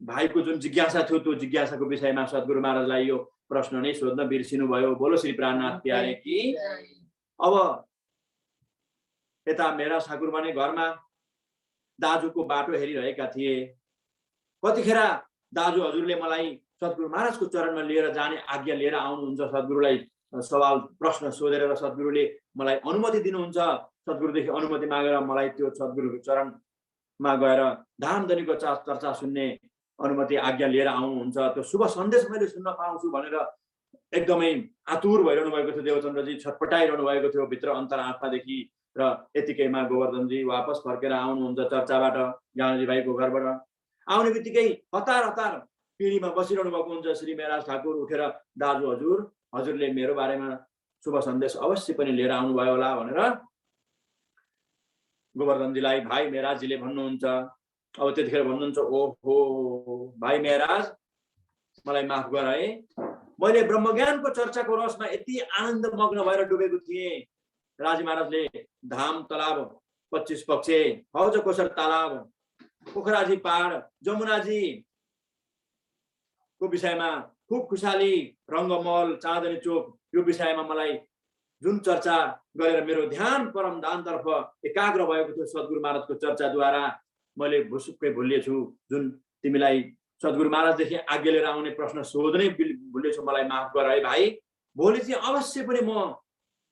भाइको जुन जिज्ञासा थियो त्यो जिज्ञासाको विषयमा सद्गुरु महाराजलाई यो प्रश्न नै सोध्न बिर्सिनु भयो। बोलो श्री प्राणनाथ प्यारे की। अब यता मेरा ठाकुर भने घरमा दाजुको बाटो हेरिरहेका थिए। कतिखेर दाजु हजुरले मलाई सद्गुरु महाराजको चरणमा लिएर जाने आज्ञा लिएर आउनुहुन्छ, सद्गुरुलाई सवाल प्रश्न सोधेर र सद्गुरुले मलाई अनुमति दिनुहुन्छ। सद्गुरुदेखि अनुमति मागेर मलाई त्यो सद्गुरुको चरणमा गएर धामधनीको चर्चा सुन्ने अनुमति आज्ञा लिएर आउनुहुन्छ। त्यो शुभ सन्देश मैले सुन्न पाउँछु भनेर एकदमै आतुर भइरहनु भएको थियो। देवचन्द्रजी छटपटाइरहनु भएको थियो भित्र अन्तरात्मादेखि। र यतिकैमा गोवर्धनजी वापस फर्केर आउनुहुन्छ चर्चाबाट, गाँधी भाइको घरबाट। आउने बित्तिकै हतार हतार पिँढीमा बसिरहनु भएको हुन्छ। श्री मेहराज ठाकुर उठेर दाजु हजुरले मेरो बारेमा शुभ सन्देश अवश्य पनि लिएर आउनुभयो होला भनेर गोवर्धनजीलाई भाइ मेहराजजीले भन्नुहुन्छ। अब त्यतिखेर भन्नुहुन्छ ओहो भाइ मेहराज मलाई माफ गर है, मैले ब्रह्मज्ञानको चर्चाको रसमा यति आनन्द मग्न भएर डुबेको थिएँ। राजी महाराजले धाम तलाब 25 पक्षे हौज कोसर तालाब पोखराजी पहाड जमुनाजी को विषयमा खुब खुशाली रङ्गमहल चाँदनी चोक यो विषयमा मलाई जुन चर्चा गरेर मेरो ध्यान परमधामतर्फ एकाग्र भएको थियो सद्गुरु महाराजको चर्चाद्वारा मैले भुसुक्कै भुलिएछु। जुन तिमीलाई सद्गुरु महाराजदेखि आज्ञा लिएर आउने प्रश्न सोध्नै भुलेछु, मलाई माफ गर है भाइ। भोलि चाहिँ अवश्य पनि म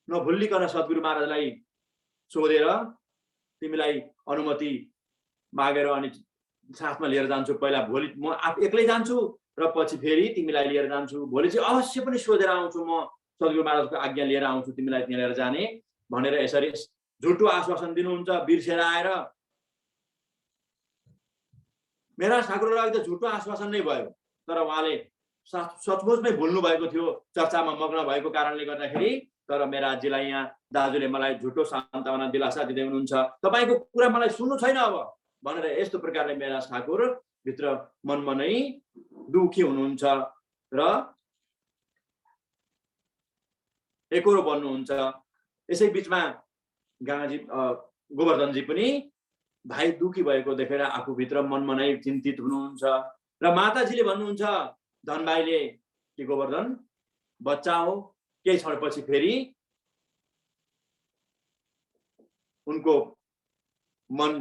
नभुल्लिकन सद्गुरु महाराजलाई सोधेर तिमीलाई अनुमति मागेर अनि साथमा लिएर जान्छु। पहिला भोलि म एक्लै जान्छु र पछि फेरि तिमीलाई लिएर जान्छु। भोलि चाहिँ अवश्य पनि सोधेर आउँछु, म सद्गुरु महाराजको आज्ञा लिएर आउँछु तिमीलाई त्यहाँ लिएर जाने भनेर यसरी झुटो आश्वासन दिनुहुन्छ। बिर्सेर आएर मेरा ठाकुरलाई त झुटो आश्वासन नै भयो, तर उहाँले सचमुचमै भुल्नु भएको थियो चर्चामा मग्न भएको कारणले गर्दाखेरि। तर मेराजीलाई यहाँ दाजुले मलाई झुटो सान्त्वना दिलासा दिँदै हुनुहुन्छ, तपाईँको कुरा मलाई सुन्नु छैन अब भनेर यस्तो प्रकारले मेरा ठाकुर भित्र मनमा नै दुखी हुनुहुन्छ र एकोरो बन्नुहुन्छ। यसै बिचमा गाँजी गोवर्धनजी पनि भाइ दुखी भएको देखेर आफूभित्र मनमा नै चिन्तित हुनुहुन्छ। र माताजीले भन्नुहुन्छ धनभाइले कि गोवर्धन बच्चा हो केही क्षणपछि फेरि उनको मन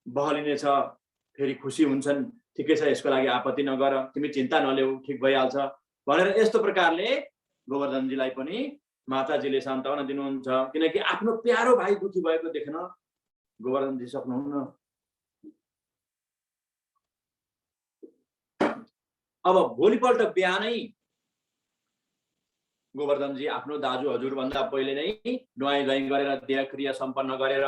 बहलिनेछ, फेरि खुसी हुन्छन्। ठिकै छ, यसको लागि आपत्ति नगर, तिमी चिन्ता नलेऊ, ठिक भइहाल्छ भनेर यस्तो प्रकारले गोवर्धनजीलाई पनि माताजीले सान्त्वना दिनुहुन्छ। किनकि आफ्नो प्यारो भाइ दुखी भएको देख्न गोवर्धनजी सक्नुहुन्न। अब भोलिपल्ट बिहानै गोवर्धनजी आफ्नो दाजु हजुर भन्दा पहिले नै नुहाई धुवाई गरेर देह क्रिया सम्पन्न गरेर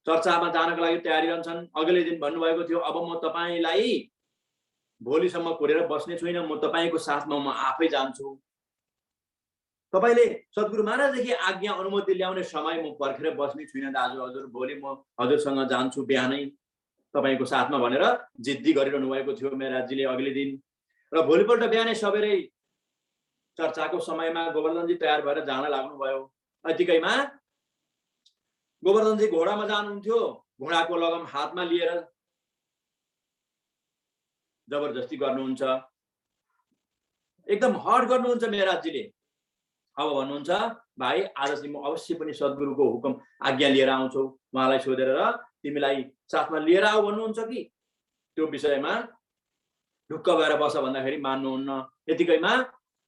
चर्चामा जानको लागि तयारी रहन्छन्। अघिल्लो दिन भन्नुभएको थियो, अब म तपाईलाई भोलिसम्म कोरेर बस्ने छुइनँ, म तपाईको साथमा म आफै जान्छु। तपाईले सद्गुरु महाराजदेखि आज्ञा अनुमति ल्याउने समय म पर्खेर बस्ने छुइनँ दाजु हजुर, भोलि म हजुरसँग जान्छु बिहानै तपाईको साथमा भनेर जिद्दी गरिरहनु भएको थियो महाराजजीले अघिल्लो दिन। र भोलिपल्ट बिहानै सबेरै चर्चाको समयमा गोवर्धनजी तयार भएर जान लाग्नुभयो। यतिकैमा गोवर्धनजी घोडामा जानुहुन्थ्यो, घोडाको लगम हातमा लिएर जबरजस्ती गर्नुहुन्छ, एकदम हट गर्नुहुन्छ महाराजजीले। अब भन्नुहुन्छ, भाइ आज चाहिँ म अवश्य पनि सद्गुरुको हुकुम आज्ञा लिएर आउँछु, उहाँलाई सोधेर र तिमीलाई साथमा लिएर आऊ भन्नुहुन्छ कि त्यो विषयमा ढुक्क भएर बस भन्दाखेरि मान्नुहुन्न। यतिकैमा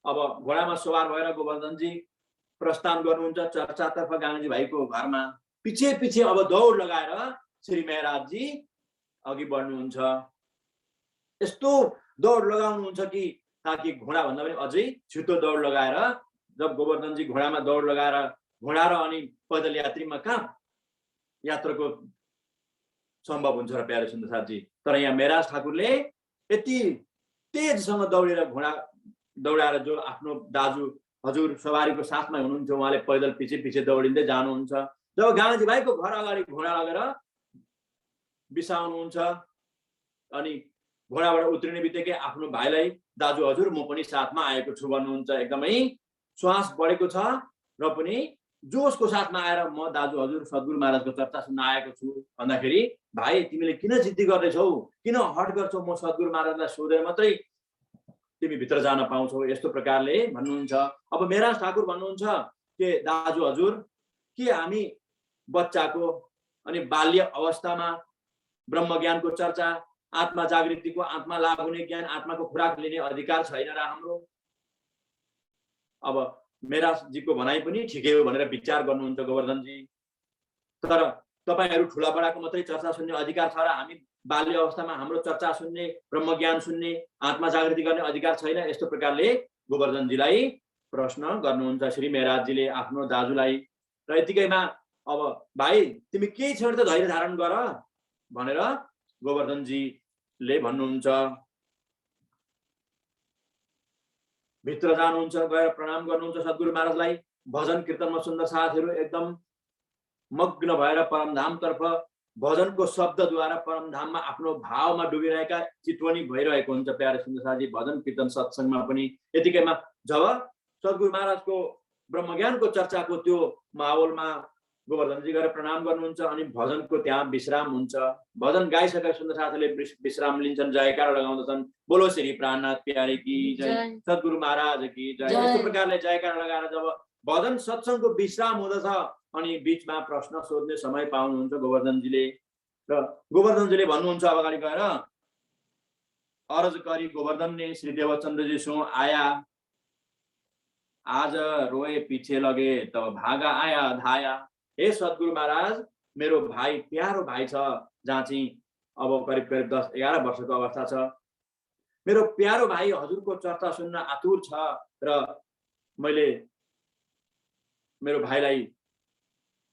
अब घोडामा सवार भएर गोवर्धनजी प्रस्थान गर्नुहुन्छ चर्चातर्फ गाङ्गी भाइको घरमा। पछि पछि अब दौड लगाएर श्री महाराजजी अघि बढ्नुहुन्छ। यस्तो दौड लगाउनुहुन्छ कि ताकि घोडा भन्दा पनि अझै छिटो दौड लगाएर जब गोवर्धनजी घोडामा दौड लगाएर घोडा र अनि पैदल यात्रीमा कहाँ यात्राको सम्भव हुन्छ र प्यारे सुन्दर साथजी। तर यहाँ महाराज ठाकुरले यति तेजसँग दौडेर घोडा दौडाएर जो आफ्नो दाजु हजुर सवारीको साथमा हुनुहुन्थ्यो उहाँले पैदल पछि पछि दौडिँदै जानुहुन्छ। जब गाँधी भाइको घर अगाडि घोडा लगेर बिसाउनुहुन्छ अनि घोडाबाट उत्रिने बित्तिकै आफ्नो भाइलाई दाजु हजुर म पनि साथमा आएको छु भन्नुहुन्छ। एकदमै श्वास बढेको छ र पनि जोसको साथमा आएर म दाजु हजुर सद्गुरु महाराजको चर्चा सुन्न आएको छु भन्दाखेरि भाइ तिमीले किन जिद्दी गर्दैछौ, किन हट गर्छौ, म सद्गुरु महाराजलाई सोधेर मात्रै तिमी भित्र जान पाउँछौ, यस्तो प्रकारले भन्नुहुन्छ। अब महाराज ठाकुर भन्नुहुन्छ के दाजु हजुर के हामी बच्चाको अनि बाल्य अवस्थामा ब्रह्म ज्ञानको चर्चा, आत्मा जागृतिको, आत्मा लाभ हुने ज्ञान, आत्माको खुराक लिने अधिकार छैन र हाम्रो? अब महाराजजीको भनाइ पनि ठिकै हो भनेर विचार गर्नुहुन्छ गोवर्धनजी। तर तपाईहरू ठुला बडाको मात्रै चर्चा सुन्ने अधिकार छ र हामी बाल्य अवस्थामा हाम्रो चर्चा सुन्ने, ब्रह्म ज्ञान सुन्ने, आत्मा जागृति गर्ने अधिकार छैन? यस्तो प्रकारले गोवर्धनजीलाई प्रश्न गर्नुहुन्छ श्री महाराजजीले आफ्नो दाजुलाई। र यतिकैमा अब भाइ तिमी केही क्षण त धैर्य धारण गर भनेर गोवर्धनजीले भन्नुहुन्छ। भित्र जानुहुन्छ, गएर प्रणाम गर्नुहुन्छ सद्गुरु महाराजलाई। भजन कीर्तनमा सुन्दर साथीहरू एकदम मग्न भएर परमधामतर्फ भजनको शब्दद्वारा परमधाममा आफ्नो भावमा डुबिरहेका चितवनी भइरहेको हुन्छ प्यारे सुन्दर साथी। भजन कीर्तन सत्सङ्गमा पनि यतिकैमा जब सद्गुरु महाराजको ब्रह्मज्ञानको चर्चाको त्यो माहौलमा गोवर्धनजी गएर प्रणाम गर्नुहुन्छ अनि भजनको त्यहाँ विश्राम हुन्छ। भजन गाइसकेका सुन्दर साथीले विश्राम लिन्छन्, जयकार लगाउँदछन्, बोलो श्री प्राणनाथ प्यारे की जय, सद्गुरु महाराज की जय। यस्तो प्रकारले जयकार लगाएर जब भजन सत्सङ्गको विश्राम हुँदछ अनि बीचमा प्रश्न सोध्ने समय पाउनुहुन्छ गोवर्धनजीले। र गोवर्धनजीले भन्नुहुन्छ अगाडि गएर, अर्ज गरी गोवर्धन ने श्री देवचन्द्र जी सो आया, आज रोए पीछे लगे तब भागा आया धाया। हे सद्गुरु महाराज मेरो भाइ प्यारो भाइ छ, जहाँ चाहिँ अब करिब करिब 10-11 वर्षको अवस्था छ। मेरो प्यारो भाइ हजुरको चर्चा सुन्न आतुर छ र मैले मेरो भाइलाई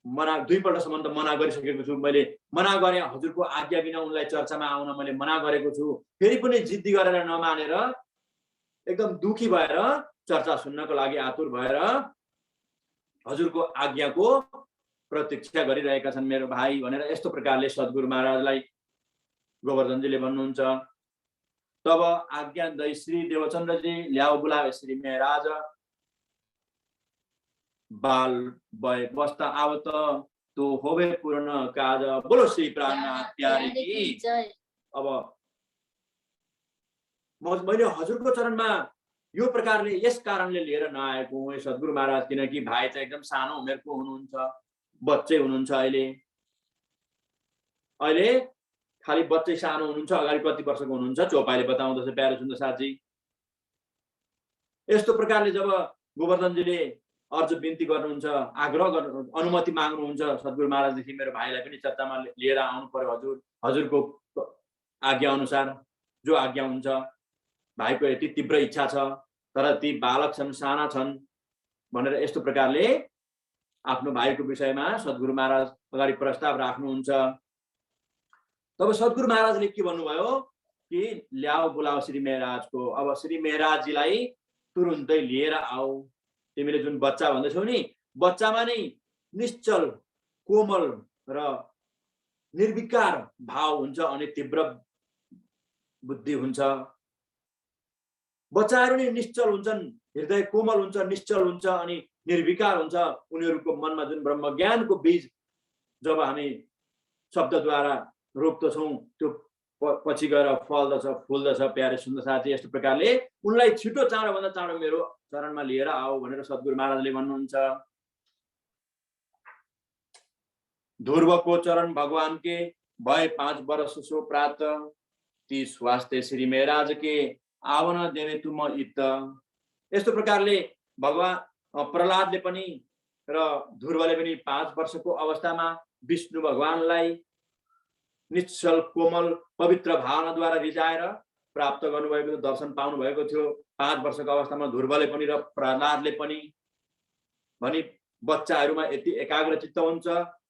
मना 2 पल्टसम्म त मना गरिसकेको छु। मैले मना गरे, हजुरको आज्ञा बिना उनलाई चर्चामा आउन मैले मना गरेको छु। फेरि पनि जिद्दी गरेर नमानेर एकदम दुखी भएर चर्चा सुन्नको लागि आतुर भएर हजुरको आज्ञाको प्रतीक्षा गरिरहेका छन् मेरो भाइ भनेर यस्तो प्रकारले सद्गुरु महाराजलाई गोवर्धनजीले भन्नुहुन्छ। तब आज्ञा दै श्री देवचन्द्रजी ल्याओ बुलाए श्री महाराज, बाल भय बस्ता आवत तो होवे पूर्ण काज, बोलो श्री प्राणनाथ प्यारे की। अब मैले हजुरको चरणमा यो प्रकारले यस कारणले लिएर नआएको हुँ सद्गुरु महाराज, किनकि भाइ चाहिँ एकदम सानो उमेरको हुनुहुन्छ, बच्चै हुनुहुन्छ। अहिले खालि बच्चै सानो हुनुहुन्छ। अगाडि कति वर्षको हुनुहुन्छ चौपाईले बताउँदछ प्यारे सुन्दर साथजी। यस्तो प्रकारले जब गोवर्धनजीले अर्ज बिन्ती गर्नुहुन्छ, आग्रह गर्नु, अनुमति माग्नुहुन्छ सद्गुरु महाराजदेखि, मेरो भाइलाई पनि चर्चामा लिएर आउनु पर्यो हजुरको आज्ञा अनुसार, जो आज्ञा हुन्छ। भाइको यति तीव्र इच्छा छ, तर ती बालक छन्, साना छन् भनेर यस्तो प्रकारले आफ्नो भाइको विषयमा सद्गुरु महाराज अगाडि प्रस्ताव राख्नुहुन्छ। तब सद्गुरु महाराजले के भन्नुभयो कि ल्याऊ बोलाओ श्री मेहराजको। अब श्री मेहराजजीलाई तुरुन्तै लिएर आऊ। तिमीले जुन बच्चा भन्दैछौ नि, बच्चामा नै निश्चल, कोमल र निर्विकार भाव हुन्छ अनि तीव्र बुद्धि हुन्छ। बच्चाहरू नै निश्चल हुन्छन्, हृदय कोमल हुन्छ, निश्चल हुन्छ अनि निर्विकार हुन्छ। उनीहरूको मनमा जुन ब्रह्मज्ञानको बीज जब हामी शब्दद्वारा रोप्दछौँ, त्यो पछि गएर फल्दछ, फुल्दछ। प्यारे सुन्दर साथी, यस्तो प्रकारले उनलाई छिटो चाँडोभन्दा चाँडो मेरो चरणमा लिएर आओ भनेर सद्गुरु महाराजले भन्नुहुन्छ। ध्रुवको चरण भगवान के भए 5 वर्ष सो प्रात, ती स्वास्थ्य श्री मेहराज के आवन देवे तुम इत। यस्तो प्रकारले भगवान प्रहलादले पनि र ध्रुवले पनि 5 वर्षको अवस्थामा विष्णु भगवानलाई निश्चल, कोमल, पवित्र भावनाद्वारा रिझाएर प्राप्त गर्नुभएको थियो, दर्शन पाउनु भएको थियो। 5 वर्षको अवस्थामा ध्रुवले पनि र प्रहलादले पनि। भनी बच्चाहरूमा यति एकाग्र चित्त हुन्छ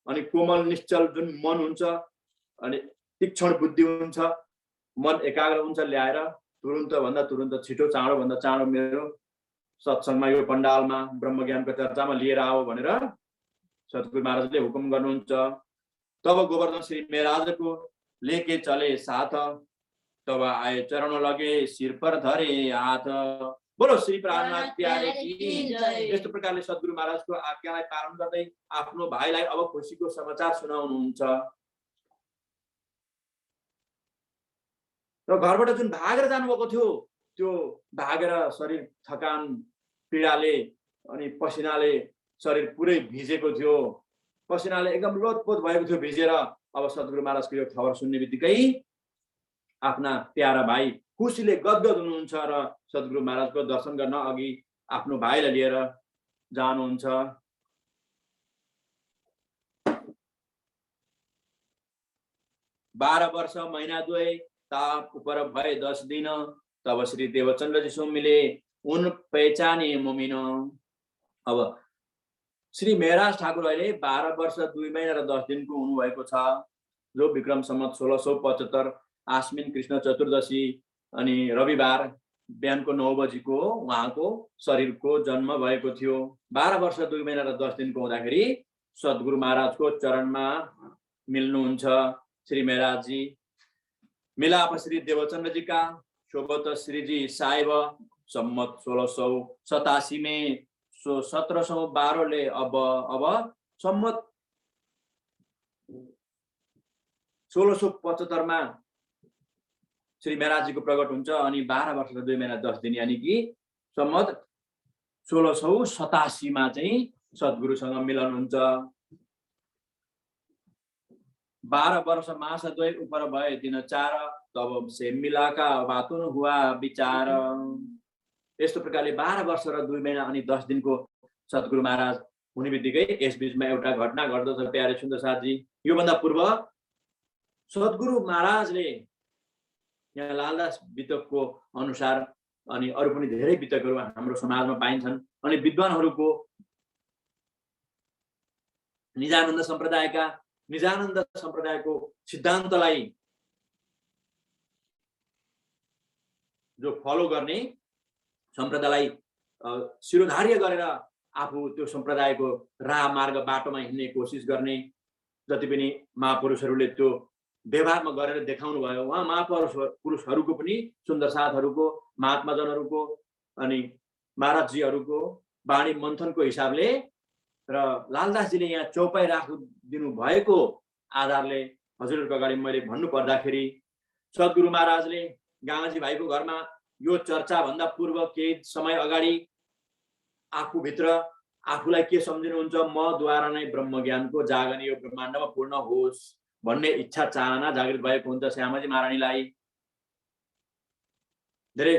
अनि कोमल निश्चल जुन मन हुन्छ अनि तीक्ष्ण बुद्धि हुन्छ, मन एकाग्र हुन्छ, ल्याएर तुरुन्त भन्दा तुरुन्त, छिटो चाँडो भन्दा चाँडो मेरो सत्सङ्गमा, यो पण्डालमा ब्रह्मज्ञानको चर्चामा लिएर आओ भनेर सद्गुरु महाराजले हुकुम गर्नुहुन्छ। तब गोवर्धन श्री मेहराजको लेके चले साथ, तब आए चरण लगे सिर पर धरे हात। बोलो श्री प्राणनाथ प्यारे की जय। यस्तो प्रकारले सद्गुरु महाराजको आज्ञालाई पालन गर्दै आफ्नो भाइलाई अब खुसीको समाचार सुनाउनुहुन्छ। र घरबाट जुन भागेर जानुभएको थियो, त्यो भागेर शरीर थकान, पीडाले अनि पसिनाले शरीर पुरै भिजेको थियो, पसिनाले एकदम लोतपोत भएको थियो भिजेर। अब सद्गुरु महाराजको यो खबर सुन्ने बित्तिकै आफ्ना प्यारा भाइ खुसीले गदगद हुनुहुन्छ र सद्गुरु महाराजको दर्शन गर्न अघि आफ्नो भाइलाई लिएर जानुहुन्छ। 12 वर्ष महिना 2 ताप ऊपर भए 10 दिन, तब श्री देवचंद्र जी सो मिले उन पहचाने मुमिन। अब श्री मेहराज ठाकुर अहिले 12 वर्ष 2 महिना र 10 दिनको हुनुभएको छ, जो विक्रम सम्वत 1675 आश्विन कृष्ण चतुर्दशी अनि रविबार बिहानको 9 बजीको उहाँको शरीरको जन्म भएको थियो। 12 वर्ष 2 महिना र 10 दिनको हुँदाखेरि सद्गुरु महाराजको चरणमा मिल्नुहुन्छ श्री मेहराज जी। मिलाप श्री देवचंद्र जी का शोभत श्री जी साहिब सम्मत 1687 में 1712 ले अब सम्मत 1675 मा श्री मेहराज जी को प्रकट हुन्छ अनि 12 वर्ष 2 महिना 10 दिन यानी कि सम्मत 1687 मा चाहिँ सद्गुरुसँग मिलन हुन्छ। 12 वर्ष मास 2 ऊपर भए दिन 4, तब से मिलाका बातुन हुआ विचार। यस्तो प्रकारले 12 वर्ष र 2 महिना अनि 10 दिनको सद्गुरु महाराज हुने बित्तिकै यस बीचमा एउटा घटना घट्दछ प्यारे सुन्दर साथजी। यो भन्दा पूर्व सद्गुरु महाराजले यहाँ लालदास वितकको अनुसार अनि अरु पनि धेरै वितकहरू हाम्रो समाजमा पाइन्छन् अनि विद्वानहरूको निजानन्द सम्प्रदायको सिद्धान्तलाई जो फलो गर्ने सम्प्रदायलाई शिरोधार्य गरेर आफू त्यो सम्प्रदायको राह मार्ग बाटोमा हिँड्ने कोसिस गर्ने जति पनि महापुरुषहरूले त्यो व्यवहारमा गरेर देखाउनु भयो। उहाँ महापुरुषहरूको पनि सुन्दर साथहरूको महात्माजनहरूको अनि महाराजजीहरूको वाणी मन्थनको हिसाबले र लालदासजीले यहाँ चौपाई राखिदिनु भएको आधारले हजुरहरूको अगाडि मैले भन्नु पर्दाखेरि सद्गुरु महाराजले गाँगाजी भाइको घरमा यो चर्चा भन्दा पूर्व केही समय अगाडि आफूभित्र आफूलाई के सम्झिनुहुन्छ, मद्वारा नै ब्रह्मज्ञानको जागरण यो ब्रह्माण्डमा पूर्ण होस् भन्ने इच्छा चाहना जागृत भएको हुन्छ श्यामाजी महारानीलाई। धेरै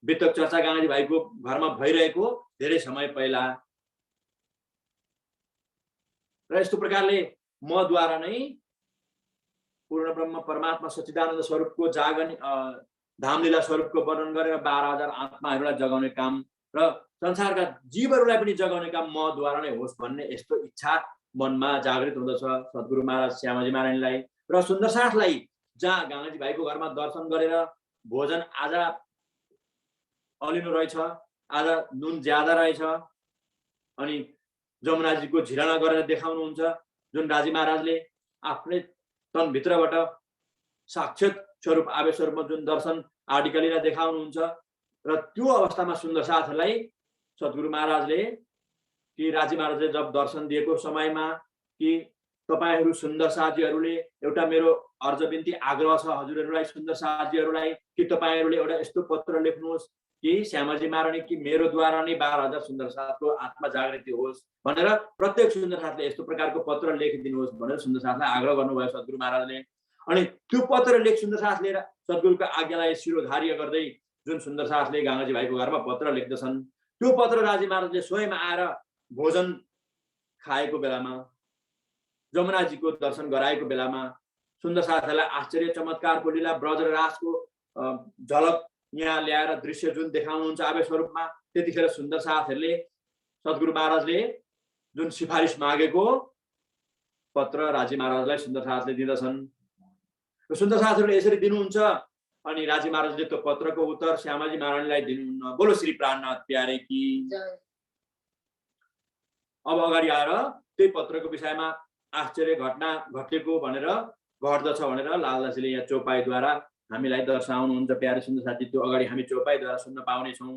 वितक चर्चा गाँधी भाइको घरमा भइरहेको धेरै समय पहिला र यस्तो प्रकारले मद्वारा नै पूर्ण ब्रह्म परमात्मा सच्चिदानन्द स्वरूपको जागरण धामलीला स्वरूपको वर्णन गरेर 12,000 आत्माहरूलाई जगाउने काम र संसारका जीवहरूलाई पनि जगाउने काम मद्वारा नै होस् भन्ने यस्तो इच्छा मनमा जागृत हुँदछ सद्गुरु महाराज श्यामाजी महारानीलाई। र सुन्दर साथलाई जहाँ गाँधी भाइको घरमा दर्शन गरेर भोजन आज अलिनु रहेछ, आज नुन ज्यादा रहेछ, अनि जमुनाजीको झिराना गरेर देखाउनुहुन्छ जुन राजी महाराजले आफ्नै तनभित्रबाट साक्षात स्वरूप आवेश स्वरूपमा जुन दर्शन आर्टिकलीलाई देखाउनुहुन्छ। र त्यो अवस्थामा सुन्दर साथलाई सद्गुरु महाराजले कि राजी महाराजले जब दर्शन दिएको समयमा कि तपाईहरू सुन्दर साथीहरूले एउटा मेरो अर्ज बिन्ती आग्रह छ हजुरहरूलाई सुन्दर साथीहरूलाई कि तपाईहरूले एउटा यस्तो पत्र लेख्नुहोस् कि श्यामाजी महारानी कि मेरो द्वारा नै 12,000 सुन्दर साथको आत्मा जागृति होस् भनेर प्रत्येक सुन्दर साथले यस्तो प्रकारको पत्र लेखिदिनुहोस् भनेर सुन्दर साथलाई आग्रह गर्नुभयो सद्गुरु महाराजले। अनि त्यो पत्र लेख सुन्दर साथले सद्गुरुको आज्ञालाई शिरोधार्य गर्दै जुन सुन्दर साथले गाँधी भाइको घरमा पत्र लेख्दछन् त्यो पत्र राजी महाराजले स्वयं आएर भोजन खाएको बेलामा जमुनाजीको दर्शन गराएको बेलामा सुन्दर साथलाई आश्चर्य चमत्कारको लीला ब्रज र रासको झलक यहाँ ल्याएर दृश्य जुन देखाउनुहुन्छ आवेश स्वरूपमा त्यतिखेर सुन्दर साथहरूले सद्गुरु महाराजले जुन सिफारिस मागेको पत्र राजी महाराजलाई सुन्दर साथले दिँदछन् र सुन्दर साथहरूले यसरी दिनुहुन्छ। अनि राजी महाराजले त्यो पत्रको उत्तर श्यामाजी महारानीलाई दिनुहुन्न। बोलो श्री प्राणनाथ प्यारे की। अब अगाडि आएर त्यही पत्रको विषयमा आश्चर्य घटना घटेको भनेर घट्दछ भनेर लालदासजीले यहाँ चौपाईद्वारा हामीलाई दर्शाउनुहुन्छ प्यारे सुन्दर साथी। त्यो अगाडि हामी चौपाईद्वारा सुन्न पाउनेछौँ।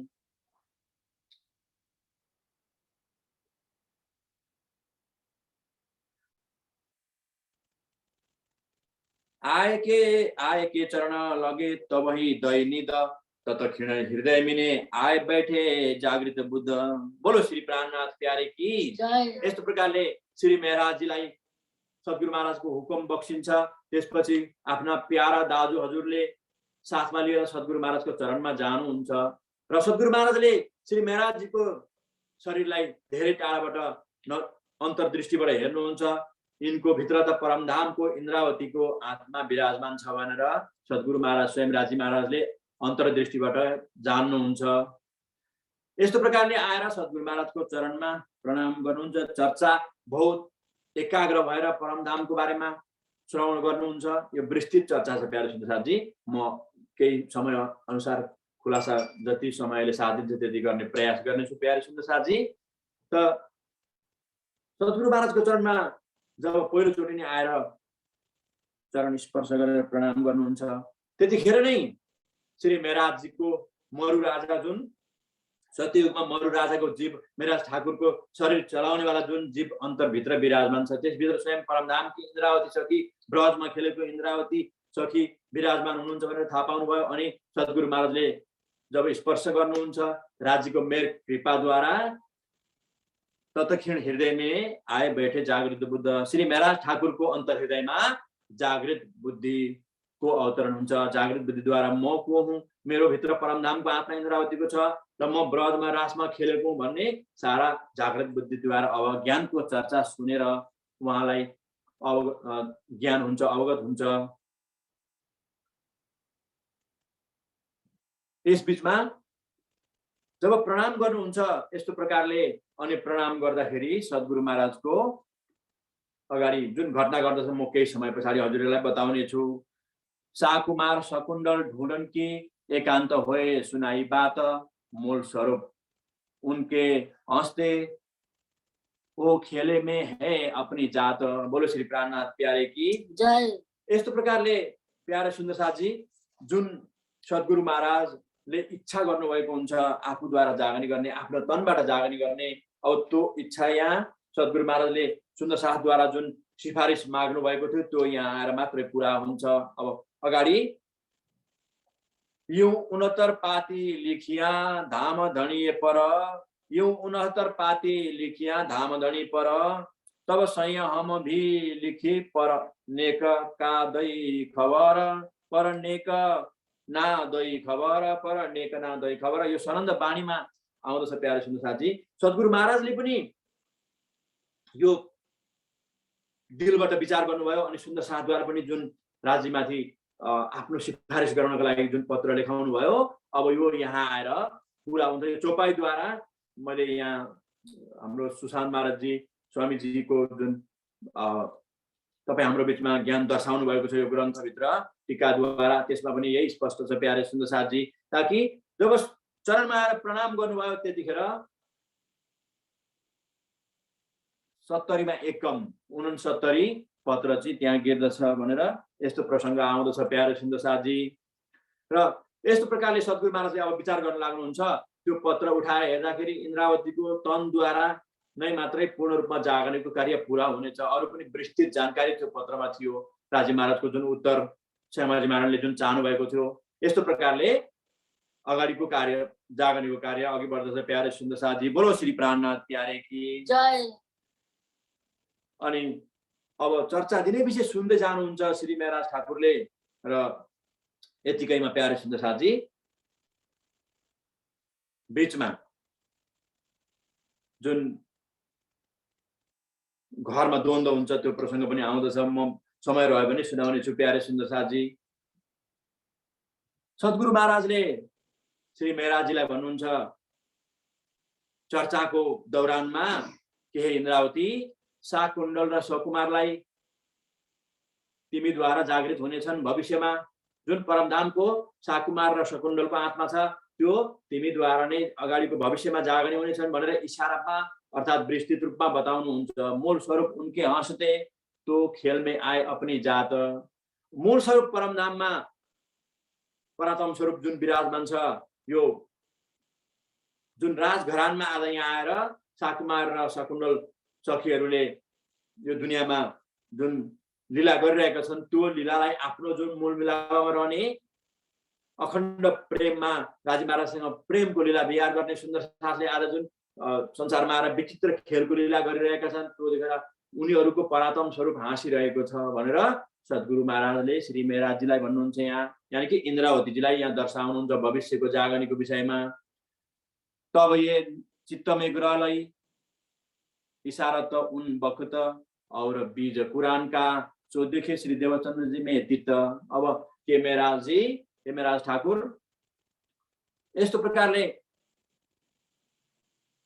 आए के चरण लगे तबही दैनिद तत क्षीण हृदय मिने आए बैठे जागृत बुद्ध। बोलो श्री प्राणनाथ प्यारे की। यस्तो प्रकारले श्री मेहराजजीलाई सद्गुरु महाराजको हुकुम बक्सिन्छ। त्यसपछि आफ्ना प्यारा दाजु हजुरले साथमा लिएर सद्गुरु महाराजको चरणमा जानुहुन्छ र सद्गुरु महाराजले श्री मेहराजजीको शरीरलाई धेरै टाढाबाट अन्तर्दृष्टिबाट हेर्नुहुन्छ। यिनको भित्र त परमधामको इन्द्रावतीको आत्मा विराजमान छ भनेर सद्गुरु महाराज स्वयं राजी महाराजले अन्तर्दृष्टिबाट जान्नुहुन्छ। यस्तो प्रकारले आएर सद्गुरु महाराजको चरणमा प्रणाम गर्नुहुन्छ। चर्चा बहुत एकाग्र भएर परमधामको बारेमा श्रवण गर्नुहुन्छ। यो विस्तृत चर्चा छ प्यारे सुन्दर साथी। म केही समय अनुसार खुलासा जति समयले साथ दिन्छ त्यति गर्ने प्रयास गर्नेछु प्यारे सुन्दर साथी। त सद्गुरु महाराजको चरणमा जब पहिलोचोटि नै आएर चरण स्पर्श गरेर प्रणाम गर्नुहुन्छ त्यतिखेर नै श्री मेहराजजीको मरु राजा जुन सत्ययुगमा मरु राजाको जीव मेहराज ठाकुरको शरीर चलाउनेवाला जुन जीव अन्तरभित्र विराजमान छ त्यसभित्र स्वयं परमधामकी इन्द्रावती सखी ब्रजमा खेलेको इन्द्रावती सखी विराजमान हुनुहुन्छ भनेर थाहा पाउनुभयो। अनि सद्गुरु महाराजले जब स्पर्श गर्नुहुन्छ राज्यको मेर कृपाद्वारा तत्क्षण हृदय में आए बैठे जागृत बुद्ध। श्री मेहराज ठाकुरको अन्तर्हृदयमा जागृत बुद्धिको अवतरण हुन्छ। जागृत बुद्धिद्वारा म को हुँ, मेरो भित्र परमधामको आत्मा इन्द्रावतीको छ र म ब्रजमा रासमा खेलेको भन्ने सारा जागृत बुद्धिद्वारा अब ज्ञानको चर्चा सुनेर उहाँलाई ज्ञान हुन्छ, अवगत हुन्छ। यस बीचमा जब प्रणाम गर्नुहुन्छ यस्तो प्रकारले अनि प्रणाम गर्दाखेरि सद्गुरु महाराजको अगाडि जुन घटना गर्दछ म केही समय पछाडि हजुरहरूलाई बताउने छु। साकुमार सकुण्डल ढूंढन की एकांत होए सुनाई बात मूल स्वरूप उनके हंसते वो खेले में है अपनी जात। बोलो श्री प्राणनाथ प्यारे की जय। यस्तो प्रकारले प्यारे सुन्दर साथी जुन सद्गुरु महाराजले इच्छा गर्नुभएको हुन्छ आफूद्वारा जागनी गर्ने, आफ्नो तनबाट जागनी गर्ने, अब त्यो इच्छा यहाँ सद्गुरु महाराजले सुन्दर साथद्वारा जुन सिफारिस माग्नु भएको थियो त्यो यहाँ आएर मात्रै पुरा हुन्छ। अब अगाडि यूं 69 पाती लिखिया धाम धनिए पर, यूं 69 पाती लिखिया धाम धनी पर, तब सही हम भी लिखी पर नेक का दई खबर, पर नेक ना दई खबर, पर नेक ना दई खबर। यो सनन्द बाणीमा आउँदछ प्यारे सुन्नु साथी। सद्गुरु महाराजले पनि यो दिलबाट विचार गर्नुभयो अनि सुन्दर साथद्वारा पनि जुन राज्यमाथि आफ्नो सिफारिस गर्नको लागि जुन पत्र लेखाउनु भयो, अब यो यहाँ आएर पुरा हुन्छ। चौपाईद्वारा मैले यहाँ हाम्रो सुशान्त महाराजजी स्वामीजीको जुन तपाईँ हाम्रो बिचमा ज्ञान दर्शाउनु भएको छ यो ग्रन्थभित्र टीकाद्वारा, त्यसमा पनि यही स्पष्ट छ प्यारे सुन्दर साथजी। ताकि जब चरणमा आएर प्रणाम गर्नुभयो त्यतिखेर 70 मा एकम 69 पत्र चाहिँ त्यहाँ गिर्दछ भनेर यस्तो प्रसङ्ग आउँदछ प्यारे सुन्दर साथजी। र यस्तो प्रकारले सद्गुरु महाराजले अब विचार गर्न लाग्नुहुन्छ। त्यो पत्र उठाएर हेर्दाखेरि इन्द्रावतीको तनद्वारा नै मात्रै पूर्ण रूपमा जागरणको कार्य पुरा हुनेछ। अरू पनि विस्तृत जानकारी त्यो पत्रमा थियो। राजी महाराजको जुन उत्तर श्यामाजी महाराजले जुन चाहनु भएको थियो, यस्तो प्रकारले अगाडिको कार्य जागरणको कार्य अघि बढ्दछ प्यारे सुन्दर साथजी। बोलो श्री प्राणनाथ प्यारे की जय। अनि अब चर्चा दिनै विषय सुन्दै जानुहुन्छ श्री महाराज ठाकुरले। र यतिकैमा प्यारे सुन्दर साथजी बीचमा जुन घरमा द्वन्द्व हुन्छ त्यो प्रसङ्ग पनि आउँदछ। म समय रह्यो भने सुनाउने छु प्यारे सुन्दर साथजी। सद्गुरु महाराजले श्री मेहराजजीलाई भन्नुहुन्छ चर्चाको दौरानमा के हे इन्द्रावती, शाकुण्डल र सकुमारलाई तिमीद्वारा जागृत हुनेछन् भविष्यमा। जुन परमधामको शाकुमार र सकुण्डलको आत्मा छ त्यो तिमीद्वारा नै अगाडिको भविष्यमा जागने हुनेछन् भनेर इशारामा अर्थात् विस्तृत रूपमा बताउनुहुन्छ। मूल स्वरूप उनके हँसते तो खेल में आए अपनी जात। मूल स्वरूप परमधाममा परातम स्वरूप जुन विराजमान छ, यो जुन राजघरानमा आज यहाँ आएर शाकुमार र सकुण्डल सखीहरूले यो दुनियाँमा जुन लीला गरिरहेका छन् त्यो लीलालाई आफ्नो जुन मूल मिलापमा रहने अखण्ड प्रेममा राजी महाराजसँग प्रेमको लीला विहार गर्ने सुन्दर साथले आज जुन संसारमा आएर विचित्र खेलको लीला गरिरहेका छन् त्यो देखेर उनीहरूको परातम स्वरूप हाँसिरहेको छ भनेर सद्गुरु महाराजले श्री मेहराजजीलाई भन्नुहुन्छ। यहाँ यानि कि इन्द्रावतीजीलाई यहाँ दर्शाउनुहुन्छ भविष्यको जागरणीको विषयमा। तब ये चित्त में ग्रहलाई इशारत उन वक्त और बीज कुरान का जो देखे श्री देवचंद्र जी में तीत। अब के मेहराज जी, के मेहराज ठाकुर यस्तो प्रकारले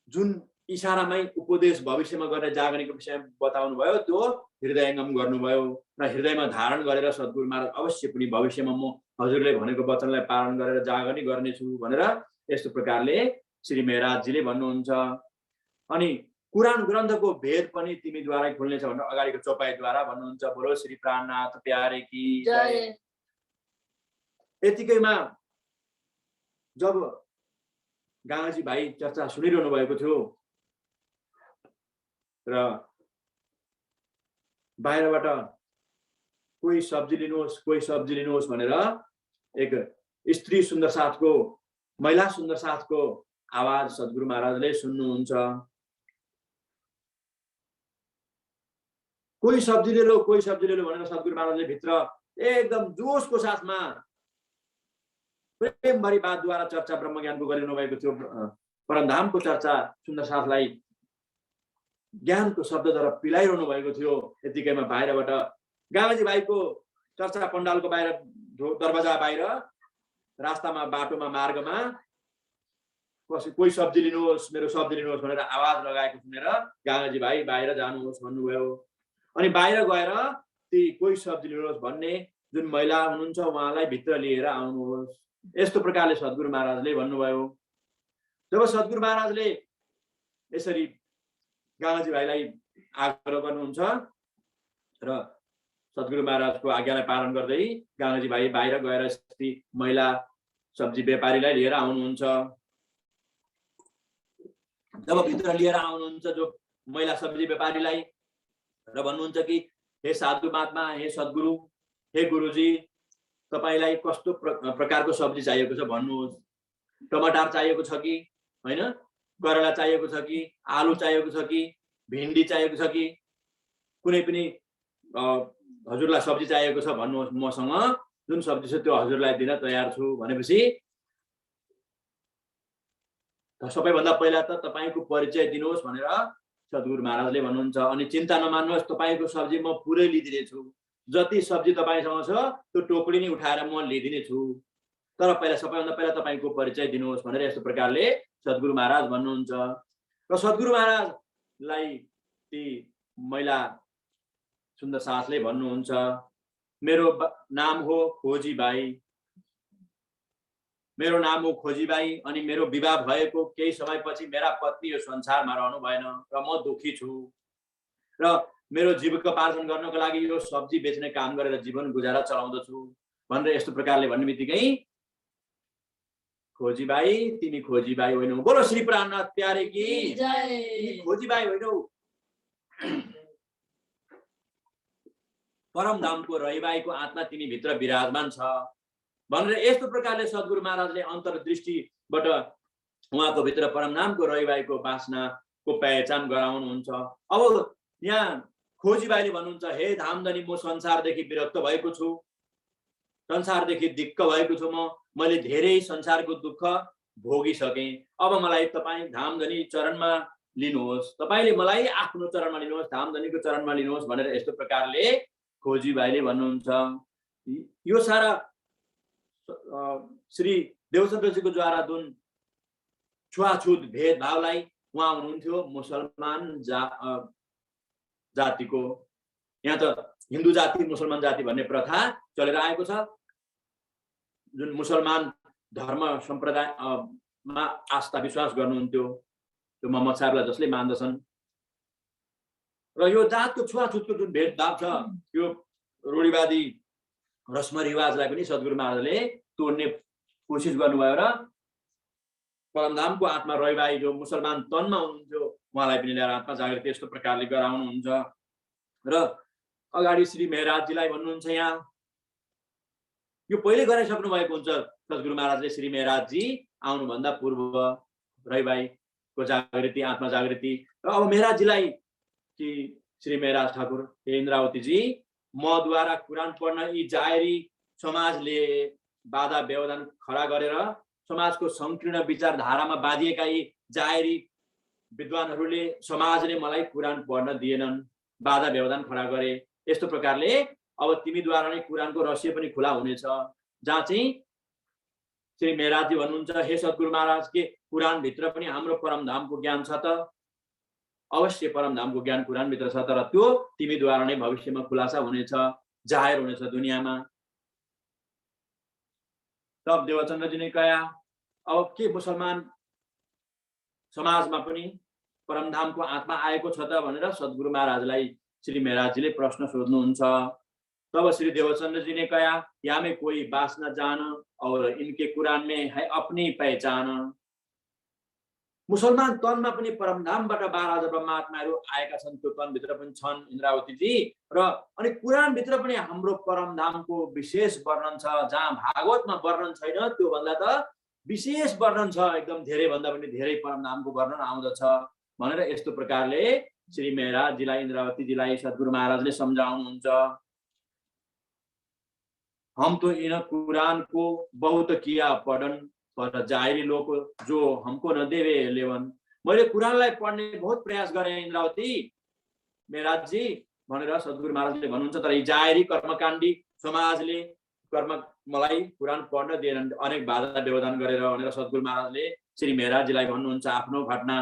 जुन इशारामै उपदेश भविष्यमा गर्ने जागरणीको विषय बताउनु भयो त्यो हृदयङ्गम गर्नुभयो र हृदयमा धारण गरेर सद्गुरु महाराज अवश्य पनि भविष्यमा म हजुरले भनेको वचनलाई पालन गरेर जागरणी गर्नेछु भनेर यस्तो प्रकारले श्री मेहराजजीले भन्नुहुन्छ। अनि कुरान ग्रन्थको भेद पनि तिमीद्वारै खुल्नेछ भनेर अगाडिको चौपाईद्वारा भन्नुहुन्छ। बोलो श्री प्राणनाथ प्यारे की जय। यतिकैमा जब गाँजी भाइ चर्चा सुनिरहनु भएको थियो र बाहिरबाट कोही सब्जी लिनुहोस्, कोही सब्जी लिनुहोस् भनेर एक स्त्री सुन्दर साथको, महिला सुन्दर साथको आवाज सद्गुरु महाराजले सुन्नुहुन्छ। कोही सब्जी ले लो, कोही सब्जी ले लो भनेर सद्गुरु महाराजले भित्र एकदम जोसको साथमा प्रेमभरि बातद्वारा चर्चा ब्रह्मज्ञानको गरिरहनु भएको थियो। परमधामको चर्चा सुन्दर साथलाई ज्ञानको शब्दद्वारा पिलाइरहनु भएको थियो। यतिकैमा बाहिरबाट गाँजी भाइको चर्चा पण्डालको बाहिर दरवाजा बाहिर रास्तामा बाटोमा मार्गमा कोही सब्जी लिनुहोस्, मेरो सब्जी लिनुहोस् भनेर आवाज लगाएको सुनेर गाँजी भाइ बाहिर जानुहोस् भन्नुभयो। अनि बाहिर गएर ती कोही सब्जी लिनुहोस् भन्ने जुन महिला हुनुहुन्छ उहाँलाई भित्र लिएर आउनुहोस्, यस्तो प्रकारले सद्गुरु महाराजले भन्नुभयो। जब सद्गुरु महाराजले यसरी गाँजी भाइलाई आग्रह गर्नुहुन्छ र सद्गुरु महाराजको आज्ञालाई पालन गर्दै गाँजी भाइ बाहिर गएर स्थिति महिला सब्जी व्यापारीलाई लिएर आउनुहुन्छ। जब भित्र लिएर आउनुहुन्छ जो महिला सब्जी व्यापारीलाई र भन्नुहुन्छ कि हे साधु महात्मा, हे सद्गुरु, हे गुरुजी, तपाईलाई कस्तो प्रकारको सब्जी चाहिएको छ भन्नुहोस्। टमाटर चाहिएको छ कि हैन, करेला चाहिएको छ कि, आलु चाहिएको छ कि, भिन्डी चाहिएको छ कि, कुनै पनि हजुरलाई सब्जी चाहिएको छ भन्नुहोस्, मसँग जुन सब्जी छ त्यो हजुरलाई दिन तयार छु भनेपछि सबैभन्दा पहिला त तपाईको परिचय दिनुहोस् भनेर सद्गुरु महाराजले भन्नुहुन्छ। अनि चिन्ता नमान्नुहोस्, तपाईको सब्जी म पुरै लिदिनेछु, जति सब्जी तपाईसँग छ त्यो टोकरी नै उठाएर म लिदिनेछु, तर पहिला सबैभन्दा पहिला तपाईको परिचय दिनुहोस् भनेर यस्तो प्रकारले सद्गुरु महाराज भन्नुहुन्छ। र सद्गुरु महाराजलाई ती महिला सुन्दर साथले भन्नुहुन्छ, मेरो नाम हो खोजी बाई, मेरो नाम हो खोजी बाई, अनि मेरो विवाह भएको केही समयपछि मेरा पत्नी यो संसारमा रहनु भएन र म दुखी छु र मेरो जीविकोपार्जन गर्नको लागि यो सब्जी बेच्ने काम गरेर जीवन गुजारा चलाउँदछु भनेर यस्तो प्रकारले भन्ने बित्तिकै खोजी बाई तिमी खोजी बाई होइनौ। बोलो श्री प्राणनाथ प्यारे की जय। खोजी बाई होइनौ, परम धामको रहिबाईको आत्मा तिमी भित्र विराजमान छ भनेर यस्तो प्रकारले सद्गुरु महाराजले अन्तर्दृष्टिबाट उहाँको भित्र परम नामको रहिबाईको वासनाको पहिचान गराउनुहुन्छ। अब यहाँ खोजी बाईले भन्नुहुन्छ, हे धामधनी म संसारदेखि विरक्त भएको छु, संसारदेखि दिक्क भएको छु, मैले धेरै संसारको दुःख भोगिसकेँ, अब मलाई तपाईँ धामधनी चरणमा लिनुहोस्, तपाईले मलाई आफ्नो चरणमा लिनुहोस्, धामधनीको चरणमा लिनुहोस् भनेर यस्तो प्रकारले खोजी बाईले भन्नुहुन्छ। यो सारा श्री देवचन्द्रजीको द्वारा जुन छुवाछुत भेदभावलाई उहाँ हुनुहुन्थ्यो मुसलमान जातिको, यहाँ त हिन्दू जाति मुसलमान जाति भन्ने प्रथा चलेर आएको छ। जुन मुसलमान धर्म सम्प्रदायमा आस्था विश्वास गर्नुहुन्थ्यो त्यो मोहम्मद साहबलाई जसले मान्दछन्, र यो जातको छुवाछुतको जुन भेदभाव छ यो रूढिवादी रस्म रिवाजलाई पनि सद्गुरु महाराजले तोड्ने कोसिस गर्नुभयो र परमधामको आत्मा रहिबाई जो मुसलमान तनमा हुनुहुन्थ्यो उहाँलाई पनि ल्याएर आत्मा जागृति यस्तो प्रकारले गराउनुहुन्छ। र अगाडि श्री मेहराजजीलाई भन्नुहुन्छ, यहाँ यो पहिले गराइसक्नु भएको हुन्छ सद्गुरु महाराजले। श्री मेहराजजी आउनुभन्दा पूर्व रहिबाईको जागृति आत्मा जागृति, र अब मेहराजजीलाई कि श्री मेहराज ठाकुर हे इन्द्रावतीजी, मद्वारा कुरान पढ्न यी जाहेरी समाजले बाधा व्यवधान खडा गरेर समाजको संकीर्ण विचारधारामा बाँधिएका यी जाहेरी विद्वानहरूले समाजले मलाई कुरान पढ्न दिएनन्, बाधा व्यवधान खडा गरे। यस्तो प्रकारले अब तिमीद्वारा नै कुरानको रहस्य पनि खुला हुनेछ, जहाँ चाहिँ श्री मेहराजजी भन्नुहुन्छ, हे सद्गुरु महाराज के कुरानभित्र पनि हाम्रो परमधामको ज्ञान छ त? अवश्य परमधामको ज्ञान कुरानभित्र छ, तर त्यो तिमीद्वारा नै भविष्यमा खुलासा हुनेछ, जाहेर हुनेछ दुनियाँमा। तब देवचन्द्रजी ने कहा, अब के मुसलमान समाजमा पनि परमधामको आत्मा आएको छ त भनेर सद्गुरु महाराजलाई श्री मेहराजजीले प्रश्न सोध्नुहुन्छ। तब श्री देवचन्द्रजी ने कहा, यहाँ में कोई बास न जान और इनके कुरान में है अपनी पहचान। मुसलमान तनमा पनि परमधामबाट 12,000 ब्रह्मात्माहरू आएका छन्, त्यो तनभित्र पनि छन् इन्द्रावतीजी, र अनि कुरानभित्र पनि हाम्रो परमधामको विशेष वर्णन छ, जहाँ भागवतमा वर्णन छैन त्यो भन्दा त विशेष वर्णन छ, एकदम धेरै भन्दा पनि धेरै परमधामको वर्णन आउँदछ भनेर यस्तो प्रकारले श्री मेहराजजीलाई इन्द्रावतीजीलाई सद्गुरु महाराजले सम्झाउनुहुन्छ। हम तो इन कुरान को बहुत किया पढ़न पर जाहिरी लोग जो हमको न देवे लेवन। मैले कुरानलाई पढ्ने बहुत प्रयास गरेँ इन्द्रावती मेहराजजी भनेर सद्गुरु महाराजले भन्नुहुन्छ, तर जाहेरी कर्मकाण्डी समाजले मलाई कुरान पढ्न दिएनन्, अनेक बाधा व्यवधान गरेर भनेर सद्गुरु महाराजले श्री मेहराजजीलाई भन्नुहुन्छ आफ्नो घटना।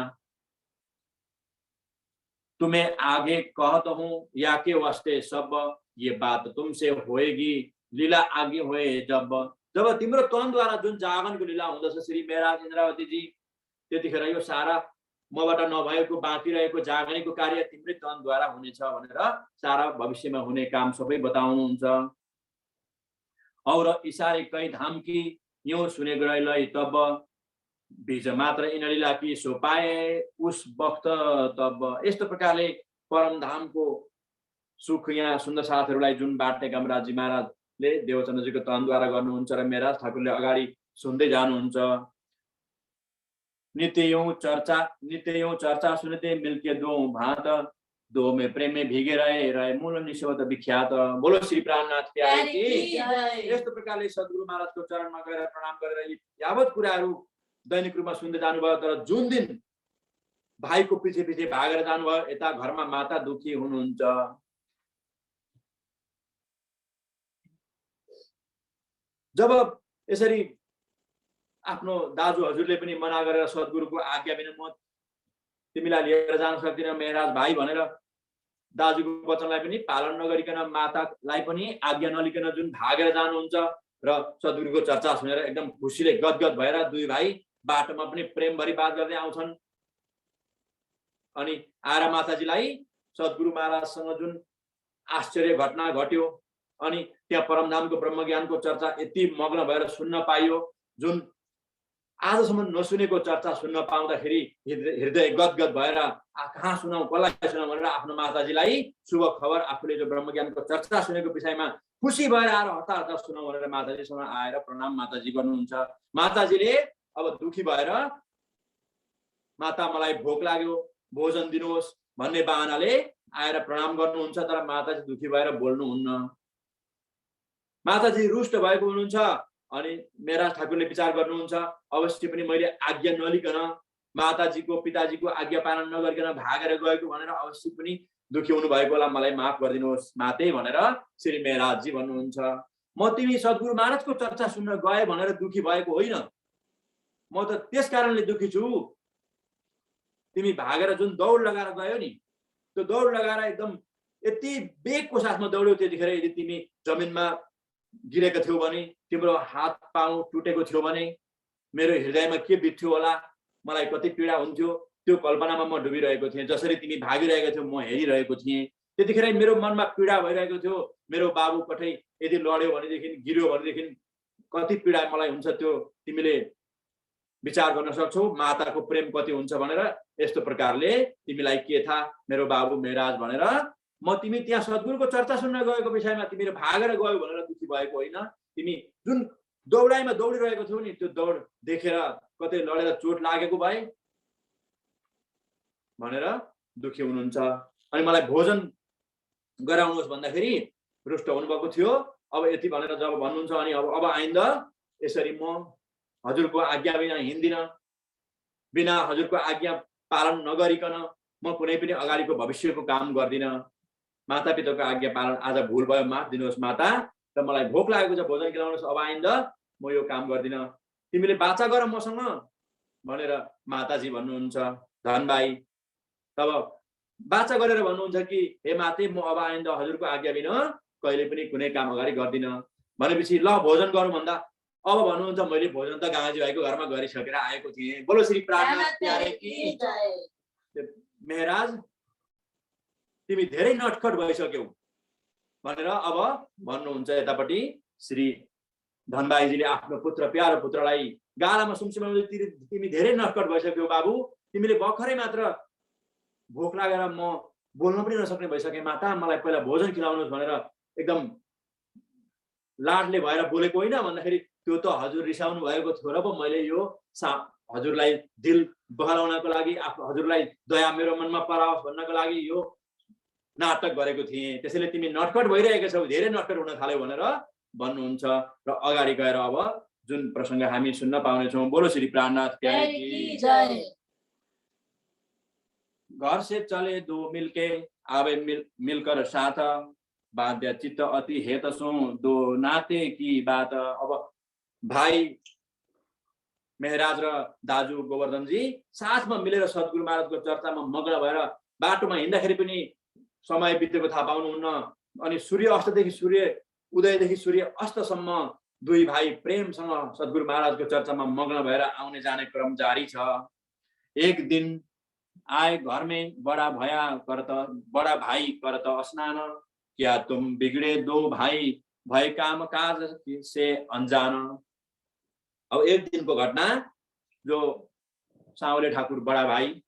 तुम्हें आगे कहता हूँ या के वास्ते सब ये बात तुमसे होएगी, लीला आगे होए जब तिम्रो तनद्वारा जुन जागनको लीला हुँदछ श्री मेहराज इन्द्रावतीजी, त्यतिखेर यो सारा मबाट नभएको बाँकी रहेको जागनीको कार्य तिम्रै तनद्वारा हुनेछ भनेर सारा भविष्यमा हुने काम सबै बताउनुहुन्छ। और इशारे कई धाम की यूं सुने गए तब बीज मात्र इनलीला की सो पाए उस वक्त तब। यस्तो प्रकारले परमधामको सुख यहाँ सुन्दर साथहरूलाई जुन बाटे गमराजी महाराज ठाकुरले देवचन्द्रजीको तहनद्वारा गर्नुहुन्छ र मेहराज ठाकुरले अगाडि सुन्दै जानुहुन्छ। नित्य यूं चर्चा सुनते मिलके दो भात, दो में प्रेम में भीगे रहे मूल निशोध विख्यात। बोलो श्री प्राणनाथ प्यारे की जय। यस्तो प्रकारले सद्गुरु महाराजको चरणमा गएर प्रणाम गरेर यावत कुराहरू दैनिक रूपमा सुन्दै जानुभयो। तर जुन दिन भाइको पछि पछि भागेर जानुभयो, यता घरमा माता दुखी हुनुहुन्छ। जब यसरी आफ्नो दाजु हजुरले पनि मना गरेर सद्गुरुको आज्ञा बिना म तिमीलाई लिएर जान सक्दिन मेहराज भाइ भनेर दाजुको वचनलाई पनि पालन नगरिकन मातालाई पनि आज्ञा नलिकन जुन भागेर जानुहुन्छ र सद्गुरुको चर्चा सुनेर एकदम खुसीले गदगद भएर दुई भाइ बाटोमा पनि प्रेमभरि बात गर्दै आउँछन्। अनि आएर माताजीलाई सद्गुरु महाराजसँग जुन आश्चर्य घटना घट्यो अनि त्यहाँ परमधामको ब्रह्मज्ञानको चर्चा यति मग्न भएर सुन्न पाइयो, जुन आजसम्म नसुनेको चर्चा सुन्न पाउँदाखेरि हृदय गदगद भएर कहाँ सुनाऊ कसलाई सुनाऊ भनेर आफ्नो माताजीलाई शुभ खबर आफूले जो ब्रह्मज्ञानको चर्चा सुनेको विषयमा खुसी भएर आएर हतार हतार सुनाऊ भनेर माताजीसँग आएर प्रणाम माताजी गर्नुहुन्छ। माताजीले अब दुखी भएर माता मलाई भोक लाग्यो भोजन दिनुहोस् भन्ने बहानाले आएर प्रणाम गर्नुहुन्छ। तर माताजी दुखी भएर बोल्नुहुन्न। माताजी रुष्ट भएको हुनुहुन्छ। अनि मेहराज ठाकुरले विचार गर्नुहुन्छ, अवश्य पनि मैले आज्ञा नलिकन माताजीको पिताजीको आज्ञा पालन नगरिकन भागेर गएको भनेर अवश्य पनि दुखी हुनु भएको होला, मलाई माफ गरिदिनुहोस् माते भनेर श्री मेहराजजी भन्नुहुन्छ। म तिमी सद्गुरु महाराजको चर्चा सुन्न गए भनेर दुखी भएको होइन, म त त्यस कारणले दुखी छु तिमी भागेर जुन दौड लगाएर गयो नि, त्यो दौड लगाएर एकदम यति बेगको साथमा दौड्यौ, त्यतिखेर यदि तिमी जमिनमा गिरेको थियौ भने, तिम्रो हात पाउ टुटेको थियो भने मेरो हृदयमा के बित्थ्यो होला, मलाई कति पीडा हुन्थ्यो, त्यो कल्पनामा म डुबिरहेको थिएँ। जसरी तिमी भागिरहेको थियौ म हेरिरहेको थिएँ, त्यतिखेर मेरो मनमा पीडा भइरहेको थियो। मेरो बाबु कतै यदि लड्यो भनेदेखि गिर्यो भनेदेखि कति पीडा मलाई हुन्छ, त्यो तिमीले विचार गर्न सक्छौ माताको प्रेम कति हुन्छ भनेर। यस्तो प्रकारले तिमीलाई के थाहा मेरो बाबु मेहराज भनेर म तिमी त्यहाँ सद्गुरुको चर्चा सुन्न गएको विषयमा तिमीले भागेर गयो भनेर दुखी भएको होइन, तिमी जुन दौडाइमा दौडिरहेको थियौ नि त्यो दौड देखेर कतै लडेर चोट लागेको भए भनेर दुखी हुनुहुन्छ। अनि मलाई भोजन गराउनुहोस् भन्दाखेरि रुष्ट हुनुभएको थियो। अब यति भनेर जब भन्नुहुन्छ अनि अब आइन्दा यसरी म हजुरको आज्ञा बिना हिँड्दिन, बिना हजुरको आज्ञा पालन नगरिकन म कुनै पनि अगाडिको भविष्यको काम गर्दिन। माता पिताको आज्ञा पालन आज भुल भयो, माफ दिनुहोस् माता, र मलाई भोक लागेको छ भोजन खिलाउनुहोस्, अब आइन्दा म यो काम गर्दिन, तिमीले बाचा गर मसँग भनेर माताजी भन्नुहुन्छ। धनभाइ तब बाचा गरेर भन्नुहुन्छ कि हे माते म अब आइन्दा हजुरको आज्ञा बिना कहिले पनि कुनै काम अगाडि गर्दिन भनेपछि ल भोजन गरौँ भन्दा अब भन्नुहुन्छ मैले भोजन त गाँजी भाइको घरमा गरिसकेर आएको थिएँ। बोलो श्री प्राणनाथ प्यारे की जय। मेहराज तिमी धेरै नटखट भइसक्यौ भनेर अब भन्नुहुन्छ। यतापट्टि श्री धनभाइजीले आफ्नो पुत्र प्यारो पुत्रलाई गालामा सुमसुमाउँदै तिमी धेरै नटखट भइसक्यौ बाबु, तिमीले भर्खरै मात्र भोक लागेर म बोल्न पनि नसक्ने भइसके, माता मलाई पहिला भोजन खिलाउनुहोस् भनेर एकदम लाडले भएर बोलेको होइन भन्दाखेरि त्यो त हजुर रिसाउनु भएको थियो र पो मैले यो हजुरलाई दिल बहलाउनको लागि हजुरलाई दया मेरो मनमा पराओस् भन्नको लागि यो नाटक गरेको थिएँ, त्यसैले तिमी नटखट भइरहेका छौ, धेरै नटखट हुन थाल्यौ भनेर भन्नुहुन्छ। र अगाडि गएर अब जुन प्रसङ्ग हामी सुन्न पाउनेछौँ। बोलो श्री प्राणनाथ प्यारे की जय। घर से चले दो मिलके आवे मिलकर साथ, बाध्य चित्त अति हेतसों दो नाते की बात। अब भाइ मेहराज र दाजु गोवर्धनजी साथमा मिलेर सद्गुरु महाराजको चर्चामा मग्न भएर बाटोमा हिँड्दाखेरि पनि समय बितेको थाहा पाउनुहुन्न। अनि सूर्य अस्तदेखि सूर्य उदयदेखि सूर्य अस्तसम्म दुई भाइ प्रेमसँग सद्गुरु महाराजको चर्चामा मग्न भएर आउने जाने क्रम जारी छ। एक दिन आए घर में बड़ा भाई करत स्नान, क्या तुम बिगड़े दो भाई भय काम काज से अनजान। अब एक दिन को घटना, जो साउले ठाकुर बड़ा भाइ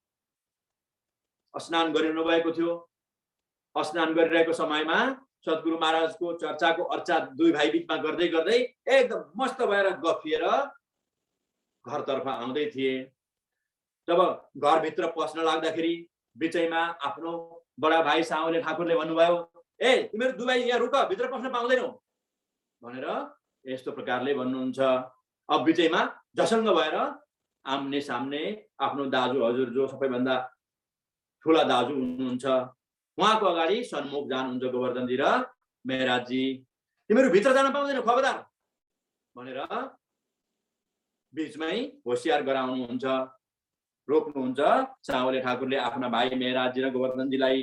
स्नान गरिनु भएको थियो। स्नान गरिरहेको समयमा सद्गुरु महाराजको चर्चाको अर्चा दुई भाइ बिचमा गर्दै गर्दै एकदम मस्त भएर गफिएर घरतर्फ आउँदै थिए। जब घरभित्र पस्न लाग्दाखेरि बिचैमा आफ्नो बडा भाइ साउले ठाकुरले भन्नुभयो, ए तिमीहरू दुई भाइ यहाँ रुक, भित्र पस्न पाउँदैनौ भनेर यस्तो प्रकारले भन्नुहुन्छ। अब बिचैमा झसङ्ग भएर आम्ने सामने आफ्नो दाजु हजुर जो सबैभन्दा ठुला दाजु हुनुहुन्छ उहाँको अगाडि सन्मुख जानुहुन्छ गोवर्धनजी र मेहराजजी। तिमीहरू भित्र जान पाउँदैनौ, खबरदार भनेर बिचमै होसियार गराउनुहुन्छ, रोक्नुहुन्छ साउले ठाकुरले आफ्ना भाइ मेहराजजी र गोवर्धनजीलाई।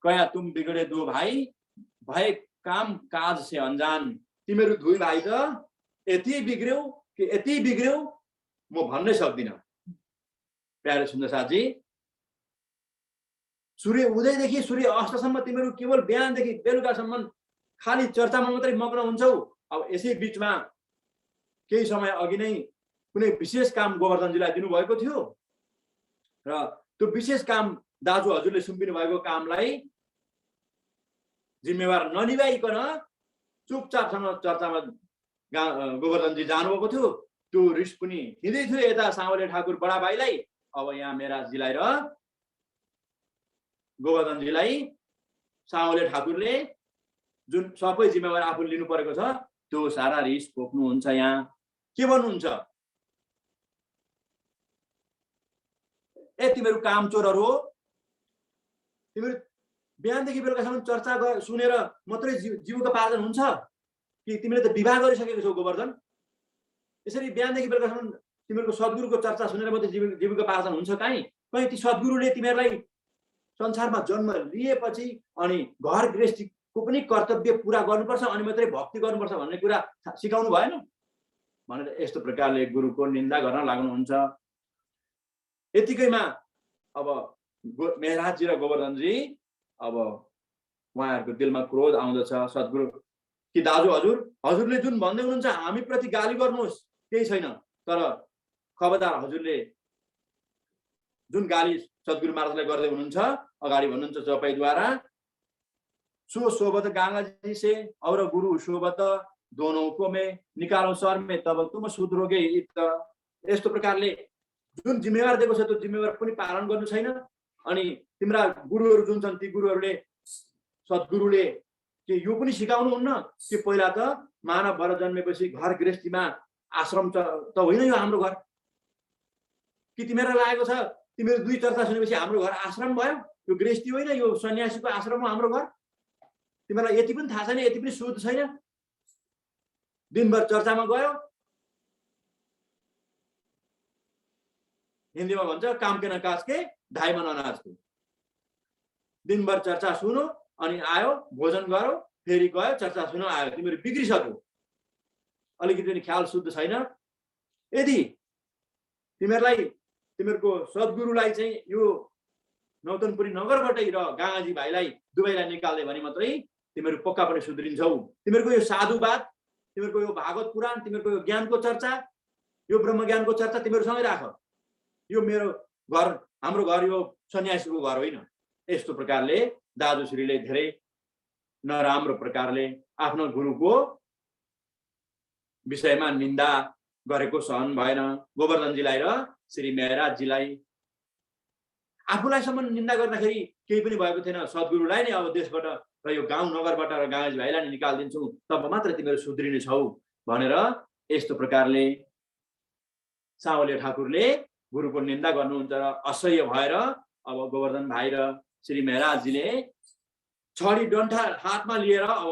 कया तुम बिगड़े दो भाइ, भए काम काज से अनजान। तिमीहरू दुई भाइ त यति बिग्र्यौ कि यति बिग्र्यौ म भन्नै सक्दिन। प्यारे सुन्दर साथी, सूर्य उदयदेखि सूर्य अस्तसम्म तिमीहरू केवल बिहानदेखि बेलुकासम्म खाली चर्चामा मात्रै मग्न हुन्छौ। अब यसै बिचमा केही समय अघि नै कुनै विशेष काम गोवर्धनजीलाई दिनुभएको थियो र त्यो विशेष काम दाजु हजुरले सुम्पिनु भएको कामलाई जिम्मेवार ननिभाइकन चुपचापसँग चर्चामा गोवर्धनजी जानुभएको थियो। त्यो रिस पनि थिँदै थियो यता साउले ठाकुर बडा भाइलाई। अब यहाँ मेहराजजीलाई र गोवर्धनजीलाई साउले ठाकुरले जुन सबै जिम्मेवार आफूले लिनु परेको छ त्यो सारा रिस पोख्नुहुन्छ। यहाँ के भन्नुहुन्छ, ए तिमीहरू कामचोरहरू हो, तिमीहरू बिहानदेखि बेलुकासम्म चर्चा सुनेर मात्रै जीविकोपार्जन हुन्छ कि तिमीले त विवाह गरिसकेको छौ गोवर्धन? यसरी बिहानदेखि बेलुकासम्म तिमीहरूको सद्गुरुको चर्चा सुनेर मात्रै जीविकोपार्जन हुन्छ? कहीँ ती सद्गुरुले तिमीहरूलाई संसारमा जन्म लिएपछि अनि घर गृहस्थीको पनि कर्तव्य पुरा गर्नुपर्छ अनि मात्रै भक्ति गर्नुपर्छ भन्ने कुरा सिकाउनु भएन भनेर यस्तो प्रकारले गुरुको निन्दा गर्न लाग्नुहुन्छ। यतिकैमा अब मेहराजजी र गोवर्धनजी अब उहाँहरूको दिलमा क्रोध आउँदछ। सद्गुरु कि दाजु हजुरले जुन भन्दै हुनुहुन्छ हामी प्रति गाली गर्नुहोस्, केही छैन, तर खबरदार हजुरले जुन गाली सद्गुरु महाराजलाई गर्दै हुनुहुन्छ अगाडि भन्नुहुन्छ चौपाईद्वारा, सो सोबत गंगा जी से और गुरु सोबत दोनों को में निकालो सर में तब तुम सुध्रोगे। यस्तो प्रकारले जुन जिम्मेवार दिएको छ त्यो जिम्मेवार पनि पालन गर्नु छैन अनि तिम्रा गुरुहरू जुन छन् ती गुरुहरूले सद्गुरुले के यो पनि सिकाउनुहुन्न कि पहिला त मानव भएर जन्मेपछि घर गृहस्थीमा आश्रम त होइन यो हाम्रो घर कि तिमीलाई लागेको छ तिमीहरू दुई चर्चा सुनेपछि हाम्रो घर आश्रम भयो? यो गृहस्थी होइन, यो सन्यासीको आश्रम हो हाम्रो घर। तिमीलाई यति पनि थाहा छैन, यति पनि सुध छैन? दिनभर चर्चामा गयो, हिन्दीमा भन्छ काम के न काज के ढाई मन अनाज को। दिनभर चर्चा सुनो अनि आयो, भोजन गयो, फेरि गयो, चर्चा सुनो, आयो। तिमीहरू बिग्रिसक्यो, अलिकति पनि ख्याल शुद्ध छैन। यदि तिमीहरूको सद्गुरुलाई चाहिँ यो नौतनपुरी नगरबाटै र गाँगाजी भाइलाई दुवैलाई निकाल्दै भने मात्रै तिमीहरू पक्का पनि सुध्रिन्छौ। तिमीहरूको यो साधुवाद, तिमीहरूको यो भागवत पुराण, तिमीहरूको यो ज्ञानको चर्चा, यो ब्रह्म ज्ञानको चर्चा तिमीहरूसँगै राख। यो मेरो घर, हाम्रो घर यो सन्यासीको घर होइन। यस्तो प्रकारले दाजुश्रीले धेरै नराम्रो प्रकारले आफ्नो गुरुको विषयमा निन्दा गरेको सहन भएन गोवर्धनजीलाई र श्री मेहराजजीलाई। आफूलाईसम्म निन्दा गर्दाखेरि केही पनि भएको थिएन, सद्गुरुलाई नै अब देशबाट र यो गाउँ नगरबाट र गाँगाजी भाइलाई नै निकालिदिन्छु, तब मात्र तिमीहरू सुध्रिने छौ भनेर यस्तो प्रकारले साउले ठाकुरले गुरुको निन्दा गर्नुहुन्छ र असह्य भएर अब गोवर्धन भाइ र श्री मेहराजजीले छडी डन्ठा हातमा लिएर अब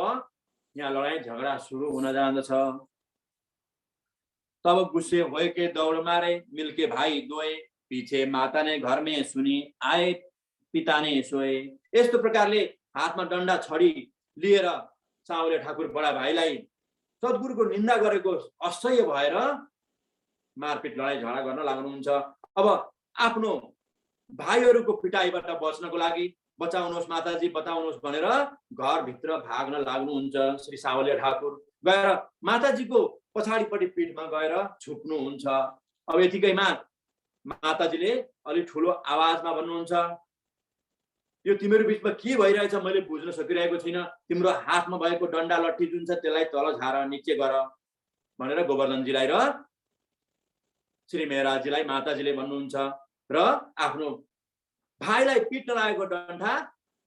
यहाँ लडाई झगडा सुरु हुन जाँदछ। तब गुस्से होए के दौड़ मारे मिलके भाई दोए, पीछे माता ने घर में सुनी आए पिता ने सोए। यस्तो प्रकारले हातमा डन्डा छडी लिएर साउले ठाकुर बडा भाइलाई सद्गुरुको निन्दा गरेको असह्य भएर मारपिट लडाई झगडा गर्न लाग्नुहुन्छ। अब आफ्नो भाइहरूको पिटाइबाट बच्नको लागि बचाउनुहोस् माताजी बचाउनुहोस् भनेर घरभित्र भाग्न लाग्नुहुन्छ श्री साउले ठाकुर। गएर माताजीको पछाडिपट्टि पीठमा गएर छुप्नुहुन्छ। अब यतिकैमा माताजीले अलि ठुलो आवाजमा भन्नुहुन्छ, यो तिम्रो बिचमा के भइरहेछ मैले बुझ्न सकिरहेको छैन, तिम्रो हातमा भएको डन्डा लट्ठी जुन छ त्यसलाई तल झार निचे गर भनेर गोवर्धनजीलाई र श्री मेहराजीलाई माताजीले भन्नुहुन्छ र आफ्नो भाइलाई पिट्न लागेको डन्डा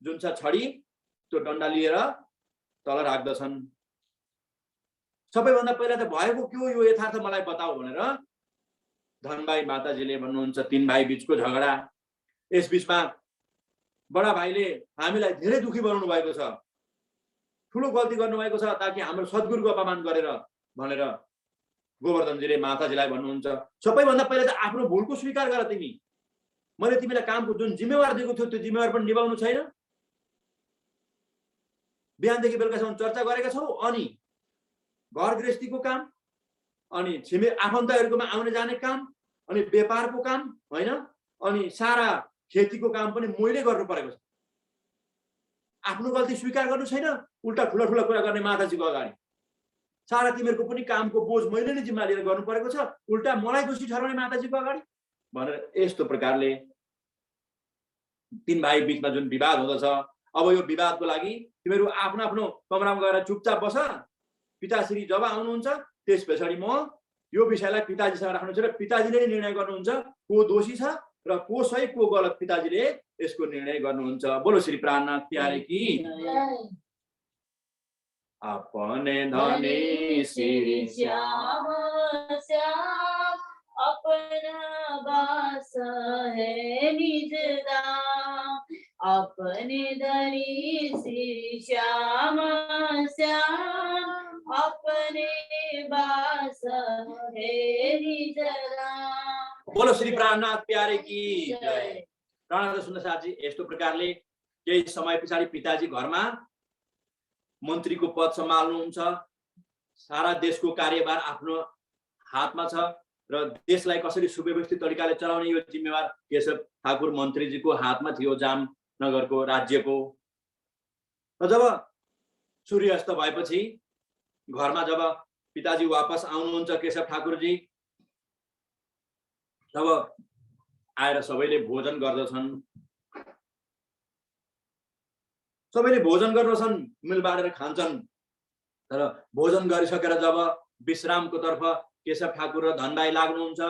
जुन छ छडी त्यो डन्डा लिएर तल राख्दछन्। सबैभन्दा पहिला त भएको के हो यो यथार्थ मलाई बताऊ भनेर धनभाइ माताजीले भन्नुहुन्छ, तीन भाइ बीचको झगडा, यस बीचमा बडा भाइले हामीलाई धेरै दुखी बनाउनु भएको छ, ठुलो गल्ती गर्नुभएको छ ताकि हाम्रो सद्गुरुको अपमान गरेर भनेर गोवर्धनजीले माताजीलाई भन्नुहुन्छ, सबैभन्दा पहिला त आफ्नो भुलको स्वीकार गर, तिमी मैले तिमीलाई कामको जुन जिम्मेवार दिएको थियो त्यो जिम्मेवार पनि निभाउनु छैन, बिहानदेखि बेलुकासम्म चर्चा गरेका छौ, अनि घर गृहस्थीको काम, अनि छिमेकी आफन्तहरूकोमा आउने जाने काम, अनि व्यापारको काम हैन, अनि सारा खेतीको काम पनि मैले गर्नु परेको छ। आफ्नो गल्ती स्वीकार गर्नु छैन, उल्टा ठुला ठुला कुरा गर्ने माताजीको अगाडि, सारा तिमीहरूको पनि कामको बोझ मैले नै जिम्मा लिएर गर्नु परेको छ, उल्टा मलाई दोषी ठहराउने माताजीको अगाडि भनेर यस्तो प्रकारले तीन भाइ बीचमा जुन विवाद हुँदछ, अब यो विवादको लागि तिमीहरू आफ्नो आफ्नो कमरामा गएर चुपचाप बस, पिताश्री जब आउनुहुन्छ त्यस पछाडि म यो विषयलाई पिताजीसँग राख्नुहुन्छ र पिताजीले नै निर्णय गर्नुहुन्छ को दोषी छ र को सही को गलत, पिताजीले यसको निर्णय गर्नुहुन्छ। बोलो श्री प्राणनाथ प्यारे की। अपने धनी श्री श्याम श्याम अपना वास है निज धाम, अपने धनी श्री श्याम श्याम अपने वास है निज धाम। बोलो श्री प्राणनाथ प्यारे की जय। प्राणनाथ सुन्न साथी, यस्तो प्रकारले केही समय पछाडि पिताजी घरमा मन्त्रीको पद सम्हाल्नुहुन्छ, सारा देशको कार्यभार आफ्नो हातमा छ र देशलाई कसरी सुव्यवस्थित तरिकाले चलाउने यो जिम्मेवार केशव ठाकुर मन्त्रीजीको हातमा थियो, जामनगरको राज्यको। र जब सूर्यास्त भएपछि घरमा जब पिताजी वापस आउनुहुन्छ केशव ठाकुरजी, तब आएर सबैले भोजन गर्दछन्, सबैले भोजन गर्दछन्, मिल बाँडेर खान्छन्। तर भोजन गरिसकेर जब विश्रामको तर्फ केशव ठाकुर र धनभाइ लाग्नुहुन्छ,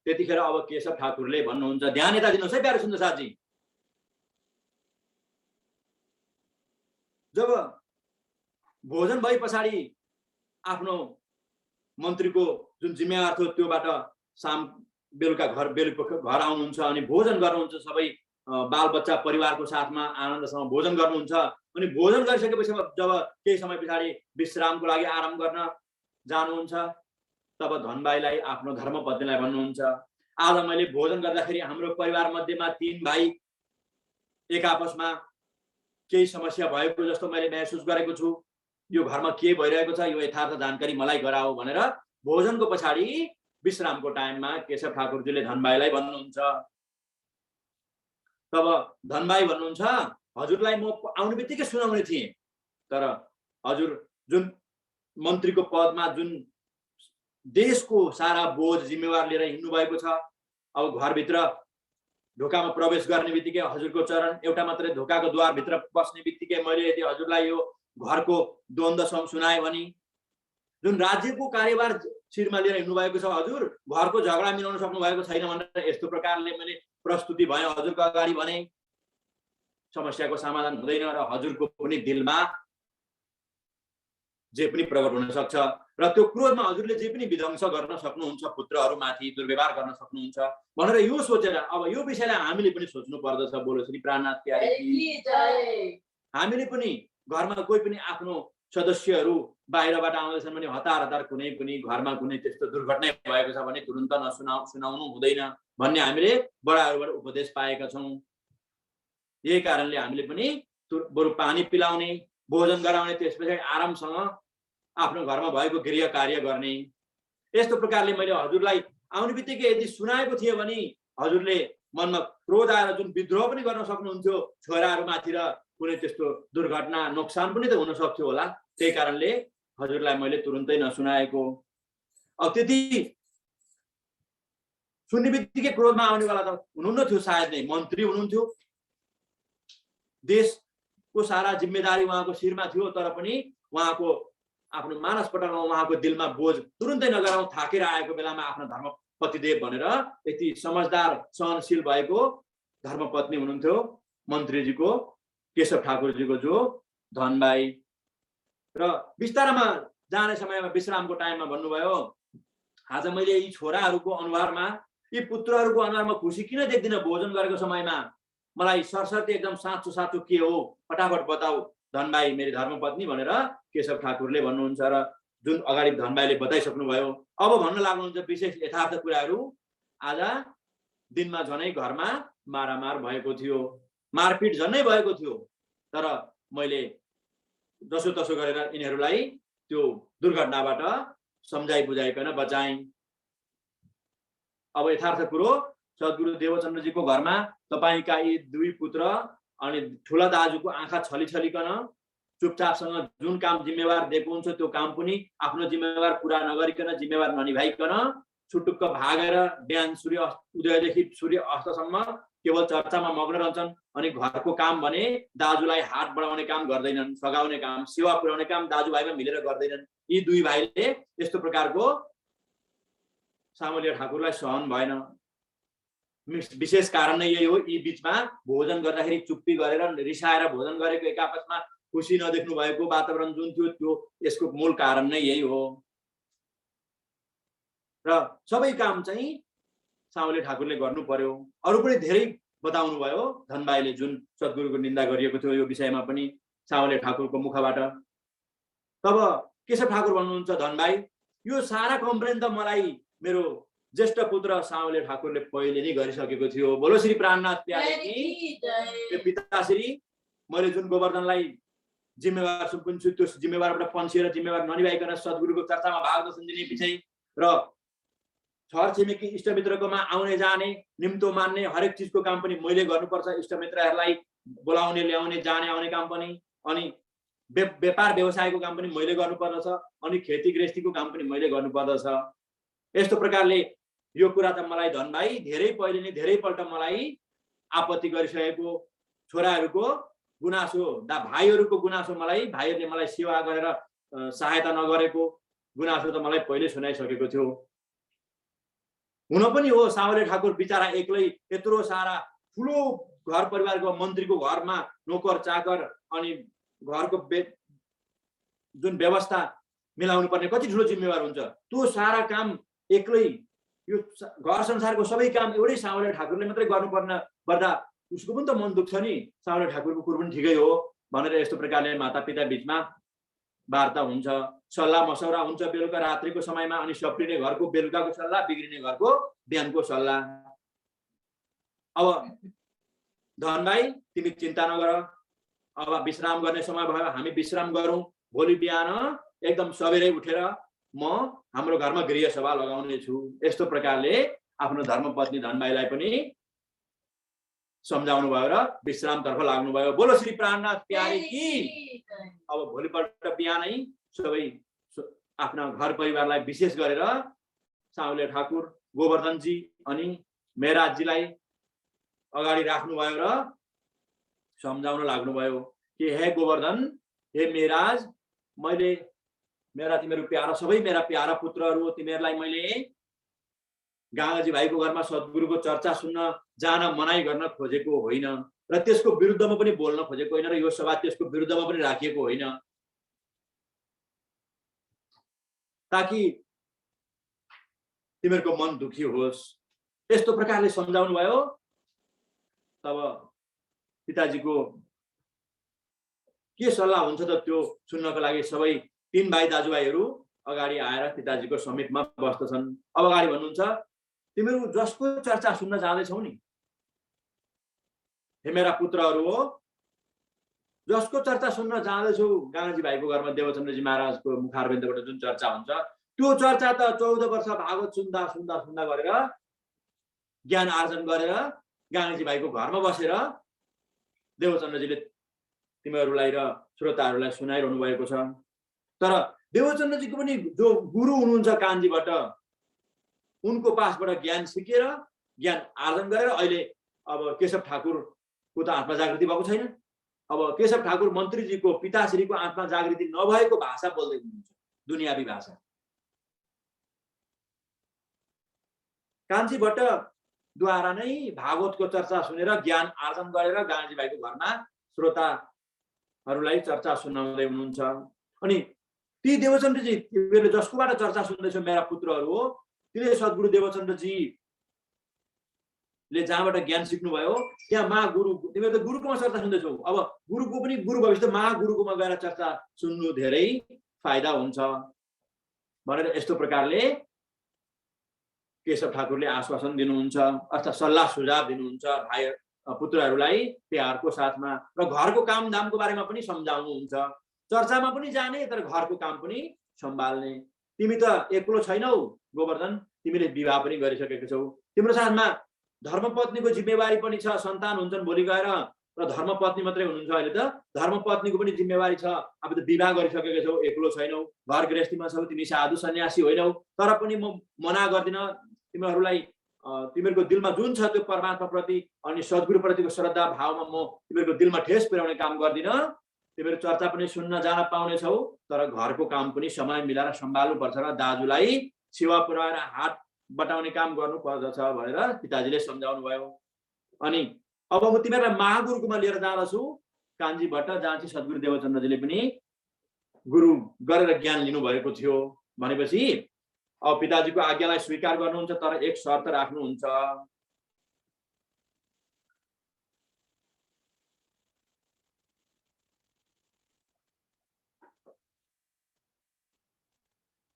त्यतिखेर अब केशव ठाकुरले भन्नुहुन्छ, ध्यान यता दिनुहोस् है प्यारे सुन्दर साथी, जब भोजन भए पछाडि आफ्नो मन्त्रीको जुन जिम्मेवार थियो त्योबाट शाम बेलुका घर आउनुहुन्छ अनि भोजन गर्नुहुन्छ, सबै बालबच्चा परिवारको साथमा आनन्दसँग भोजन गर्नुहुन्छ। अनि भोजन गरिसकेपछि जब केही समय पछाडि विश्रामको लागि आराम गर्न जानुहुन्छ, तब धनभाइलाई आफ्नो धर्मपत्नीलाई भन्नुहुन्छ, आज मैले भोजन गर्दाखेरि हाम्रो परिवार मध्येमा तीन भाइ एक आपसमा केही समस्या भएको जस्तो मैले महसुस गरेको छु, यो घरमा के भइरहेको छ यो यथार्थ जानकारी मलाई गराऊ भनेर भोजनको पछाडि विश्रामको टाइममा केशव ठाकुरजीले धनभाइलाई भन्नुहुन्छ। तब धनभाइ भन्नुहुन्छ, हजुरलाई म आउने बित्तिकै सुनाउने थिएँ, तर हजुर जुन मन्त्रीको पदमा जुन देशको सारा बोझ जिम्मेवार लिएर हिँड्नु भएको छ, अब घरभित्र ढोकामा प्रवेश गर्ने बित्तिकै हजुरको चरण एउटा मात्रै ढोकाको द्वारभित्र बस्ने बित्तिकै मैले यदि हजुरलाई यो घरको द्वन्द्व सुनाएँ भने, जुन राज्यको कार्यभार शिरमा लिएर हिँड्नु भएको छ, हजुर घरको झगडा मिलाउन सक्नु भएको छैन भनेर यस्तो प्रकारले मैले प्रस्तुति भयो हजुरको अगाडि भने समस्याको समाधान हुँदैन र हजुरको पनि दिलमा जे पनि प्रकट हुन सक्छ र त्यो क्रोधमा हजुरले जे पनि विध्वंस गर्न सक्नुहुन्छ, पुत्रहरूमाथि दुर्व्यवहार गर्न सक्नुहुन्छ भनेर यो सोचेर अब यो विषयलाई हामीले पनि सोच्नु पर्दछ। बोलो श्री प्राणनाथ प्यारे की जय। हामीले पनि घरमा कोही पनि आफ्नो सदस्यहरू बाहिरबाट आउँदैछन् भने हतार कुनै पनि घरमा कुनै त्यस्तो दुर्घटना भएको छ भने तुरुन्त सुनाउनु हुँदैन भन्ने हामीले बडाहरूबाट उपदेश पाएका छौँ। यही कारणले हामीले पनि बरु पानी पिलाउने, भोजन गराउने, त्यसपछि आरामसँग आफ्नो घरमा भएको गृह कार्य गर्ने। यस्तो प्रकारले मैले हजुरलाई आउने बित्तिकै यदि सुनाएको थिएँ भने हजुरले मनमा क्रोध आएर जुन विद्रोह पनि गर्न सक्नुहुन्थ्यो छोराहरूमाथि र कुनै त्यस्तो दुर्घटना नोक्सान पनि त हुन सक्थ्यो होला, त्यही कारणले हजुरलाई मैले तुरुन्तै नसुनाएको। अब त्यति सुन्ने बित्तिकै क्रोधमा आउनेवाला त हुनुहुन्न थियो, सायद नै मन्त्री हुनुहुन्थ्यो, देशको सारा जिम्मेदारी उहाँको शिरमा थियो, तर पनि उहाँको आफ्नो मानसपटलमा उहाँको दिलमा बोझ तुरुन्तै नगराउँ थाकेर आएको बेलामा आफ्नो धर्मपतिदेव भनेर यति समझदार सहनशील भएको धर्मपत्नी हुनुहुन्थ्यो मन्त्रीजीको, केशव ठाकुरजीको, जो धनबाई। र बिस्तारामा जाने समयमा विश्रामको टाइममा भन्नुभयो, आज मैले यी छोराहरूको अनुहारमा, यी पुत्रहरूको अनुहारमा खुसी किन देख्दिनँ भोजन गरेको समयमा? मलाई सरसर्ती एकदम साँचो साँचो के हो फटाफट बताऊ धनबाई, मेरी धर्मपत्नी भनेर केशव ठाकुरले भन्नुहुन्छ। र जुन अगाडि धनबाईले बताइसक्नुभयो, अब भन्न लाग्नुहुन्छ विशेष यथार्थ कुराहरू। आज दिनमा झनै घरमा मारामार भएको थियो, मारपिट झनै भएको थियो, तर मैले जसो तसो गरेर यिनीहरूलाई त्यो दुर्घटनाबाट सम्झाइ बुझाइकन बचाएँ। अब यथार्थ कुरो, सद्गुरु देवचन्द्रजीको घरमा तपाईका यी दुई पुत्र अनि ठुला दाजुको आँखा छलिछलिकन चुपचापसँग जुन काम जिम्मेवार दिएको हुन्छ त्यो काम पनि आफ्नो जिम्मेवार पुरा नगरिकन, जिम्मेवार ननिभाइकन छुटुक्क भागेर बिहान सूर्य उदयदेखि सूर्य अस्तसम्म केवल चर्चामा मग्न रहन्छन्। अनि घरको काम भने दाजुलाई हात बढाउने काम गर्दैनन्, सघाउने काम, सेवा पुर्याउने काम दाजुभाइमा मिलेर गर्दैनन्। यी दुई भाइले यस्तो प्रकारको सामूल्य ठाकुरलाई सहन भएन। विशेष कारण नै यही हो, यी बीचमा भोजन गर्दाखेरि चुप्पी गरेर रिसाएर भोजन गरेको, एक आपसमा खुसी नदेख्नु भएको वातावरण जुन थियो, त्यो यसको मूल कारण नै यही हो। र सबै काम चाहिँ सामूल्य ठाकुरले गर्नु पर्यो। अरू पनि धेरै बताउनु भयो धनबाईले, जुन सद्गुरुको निन्दा गरिएको थियो यो विषयमा पनि सामूल्य ठाकुरको मुखबाट। तब केशव ठाकुर भन्नुहुन्छ, धनबाई यो सारा कम्प्लेन त मलाई मेरो ज्येष्ठ पुत्र सामूल्य ठाकुरले पहिले नै गरिसकेको थियो। बोलो श्री प्राणनाथ प्यारे की। पिताश्री, मैले जुन गोवर्धनलाई जिम्मेवार सुम्पिन्छु त्यो जिम्मेवारबाट पन्सिएर जिम्मेवार ननिभाइकन सद्गुरुको चर्चामा भाग दर्शन दिने विषय र छर छिमेकी इष्टमित्रकोमा आउने जाने, निम्तो मान्ने हरेक चिजको काम पनि मैले गर्नुपर्छ। इष्टमित्रहरूलाई बोलाउने, ल्याउने, जाने आउने काम पनि, अनि व्यापार व्यवसायको काम पनि मैले गर्नुपर्दछ, अनि खेती गृहस्थीको काम पनि मैले गर्नुपर्दछ। यस्तो प्रकारले यो कुरा त मलाई धनबाई धेरै पहिले नै धेरैपल्ट मलाई आपत्ति गरिसकेको, छोराहरूको गुनासो, भाइहरूको गुनासो, मलाई भाइहरूले मलाई सेवा गरेर सहायता नगरेको गुनासो त मलाई पहिले सुनाइसकेको थियो। हुन पनि हो, सामूल्य ठाकुर बिचारा एक्लै यत्रो सारा ठुलो घर परिवारको मन्त्रीको घरमा नोकर चाकर अनि घरको जुन व्यवस्था मिलाउनु पर्ने कति ठुलो जिम्मेवार हुन्छ, त्यो सारा काम एक्लै, यो घर संसारको सबै काम एउटै सामूल्य ठाकुरले मात्रै गर्नुपर्दा उसको पनि त मन दुख्छ नि। सामूल्य ठाकुरको कुरो पनि ठिकै हो भनेर यस्तो प्रकारले मातापिता बीचमा वार्ता हुन्छ, सल्लाह मसौरा हुन्छ बेलुका रात्रिको समयमा। अनि सप्रिने घरको बेलुकाको सल्लाह, बिग्रिने घरको बिहानको सल्लाह। अब धनबाई तिमी चिन्ता नगर, अब विश्राम गर्ने समय भयो, हामी विश्राम गरौँ। भोलि बिहान एकदम सबेरै उठेर म हाम्रो घरमा गृह सभा लगाउने छु। यस्तो प्रकारले आफ्नो धर्मपत्नी धनबाईलाई पनि सम्झाउनु भयो र विश्रामतर्फ लाग्नुभयो। बोलो श्री प्राणनाथ प्यारे की। अब भोलिपल्ट बिहानै सबै आफ्ना घर परिवारलाई विशेष गरेर सामूल्य ठाकुर, गोवर्धनजी अनि मेहराजजीलाई अगाडि राख्नुभयो र सम्झाउन लाग्नुभयो कि हे गोवर्धन, हे मेहराज, मैले मेरा तिमीहरू प्यारा, सबै मेरा प्यारा पुत्रहरू, तिमीहरूलाई मैले गाँगाजी भाइको घरमा सद्गुरुको चर्चा सुन्न जान मनाइ गर्न खोजेको होइन र त्यसको विरुद्धमा पनि बोल्न खोजेको होइन र यो सभा त्यसको विरुद्धमा पनि राखिएको होइन, ताकि तिमीहरूको मन दुखी होस्। यस्तो प्रकारले सम्झाउनु भयो। तब पिताजीको के सल्लाह हुन्छ त त्यो सुन्नको लागि सबै 3 भाइ दाजुभाइहरू अगाडि आएर पिताजीको समीपमा बस्दछन्। अब अगाडि भन्नुहुन्छ, तिमीहरू जसको चर्चा सुन्न जाँदैछौ नि, हे मेरा पुत्रहरू हो, जसको चर्चा सुन्न जाँदैछौ गाँगाजी भाइको घरमा देवचन्द्रजी महाराजको मुखारविन्दबाट जुन चर्चा हुन्छ, त्यो चर्चा त 14 वर्ष भागवत सुन्दा सुन्दा सुन्दा गरेर ज्ञान आर्जन गरेर गाँगाजी भाइको घरमा बसेर देवचन्द्रजीले तिमीहरूलाई र श्रोताहरूलाई सुनाइरहनु भएको छ। तर देवचन्द्रजीको पनि जो गुरु हुनुहुन्छ कानजीबाट, उनको पासबाट ज्ञान सिकेर ज्ञान आर्जन गरेर अहिले अब केशव ठाकुरको त आत्मा जागृति भएको छैन। अब केशव ठाकुर मन्त्रीजीको पिताश्रीको आत्मा जागृति नभएको भाषा बोल्दै हुनुहुन्छ, दुनियावी भाषा। कान्छी भट्टद्वारा नै भागवतको चर्चा सुनेर ज्ञान आर्जन गरेर गान्धी भाइको घरमा श्रोताहरूलाई चर्चा सुनाउँदै हुनुहुन्छ। अनि ती देवचन्द्रजी तिमीहरूले जसकोबाट चर्चा सुन्दैछौ मेरा पुत्रहरू हो, तिनीले सद्गुरु देवचन्द्रजीले जहाँबाट ज्ञान सिक्नुभयो त्यहाँ महागुरु, तिमीहरू त गुरुकोमा चर्चा सुन्दैछौ, अब गुरुको पनि गुरु भविष्य महागुरुकोमा गएर चर्चा सुन्नु धेरै फाइदा हुन्छ भनेर यस्तो प्रकारले केशव ठाकुरले आश्वासन दिनुहुन्छ अर्थात् सल्लाह सुझाव दिनुहुन्छ भाइ पुत्रहरूलाई प्यारको साथमा, र घरको कामदामको बारेमा पनि सम्झाउनुहुन्छ। चर्चामा पनि जाने तर घरको काम पनि सम्हाल्ने। तिमी त एक्लो छैनौ गोवर्धन, तिमीले विवाह पनि गरिसकेको छौ, तिम्रो साथमा धर्मपत्नीको जिम्मेवारी पनि छ, सन्तान हुन्छन् भोलि गएर, र धर्मपत्नी मात्रै हुनुहुन्छ अहिले त, धर्मपत्नीको पनि जिम्मेवारी छ। अब त विवाह गरिसकेको छौ, एक्लो छैनौ, घर गृहस्थीमा छौ, तिमी साधु सन्यासी होइनौ, तर पनि म मना गर्दिन तिमीहरूलाई, तिमीहरूको दिलमा जुन छ त्यो परमात्माप्रति अनि सद्गुरुप्रतिको श्रद्धा भावमा म तिमीहरूको दिलमा ठेस पुर्याउने काम गर्दिन। तिमीहरू चर्चा पनि सुन्न जान पाउने छौ, तर घरको काम पनि समय मिलाएर सम्हाल्नुपर्छ र दाजुलाई सेवा पुर्याएर हात बटाउने काम गर्नु पर्दछ भनेर पिताजीले सम्झाउनु भयो। अनि अब म तिमीहरूलाई महागुरुकोमा लिएर जाँदछु कान्छी भट्ट, जहाँ चाहिँ सद्गुरु देवचन्द्रजीले पनि गुरु गरेर ज्ञान लिनुभएको थियो। भनेपछि अब पिताजीको आज्ञालाई स्वीकार गर्नुहुन्छ, तर एक शर्त राख्नुहुन्छ।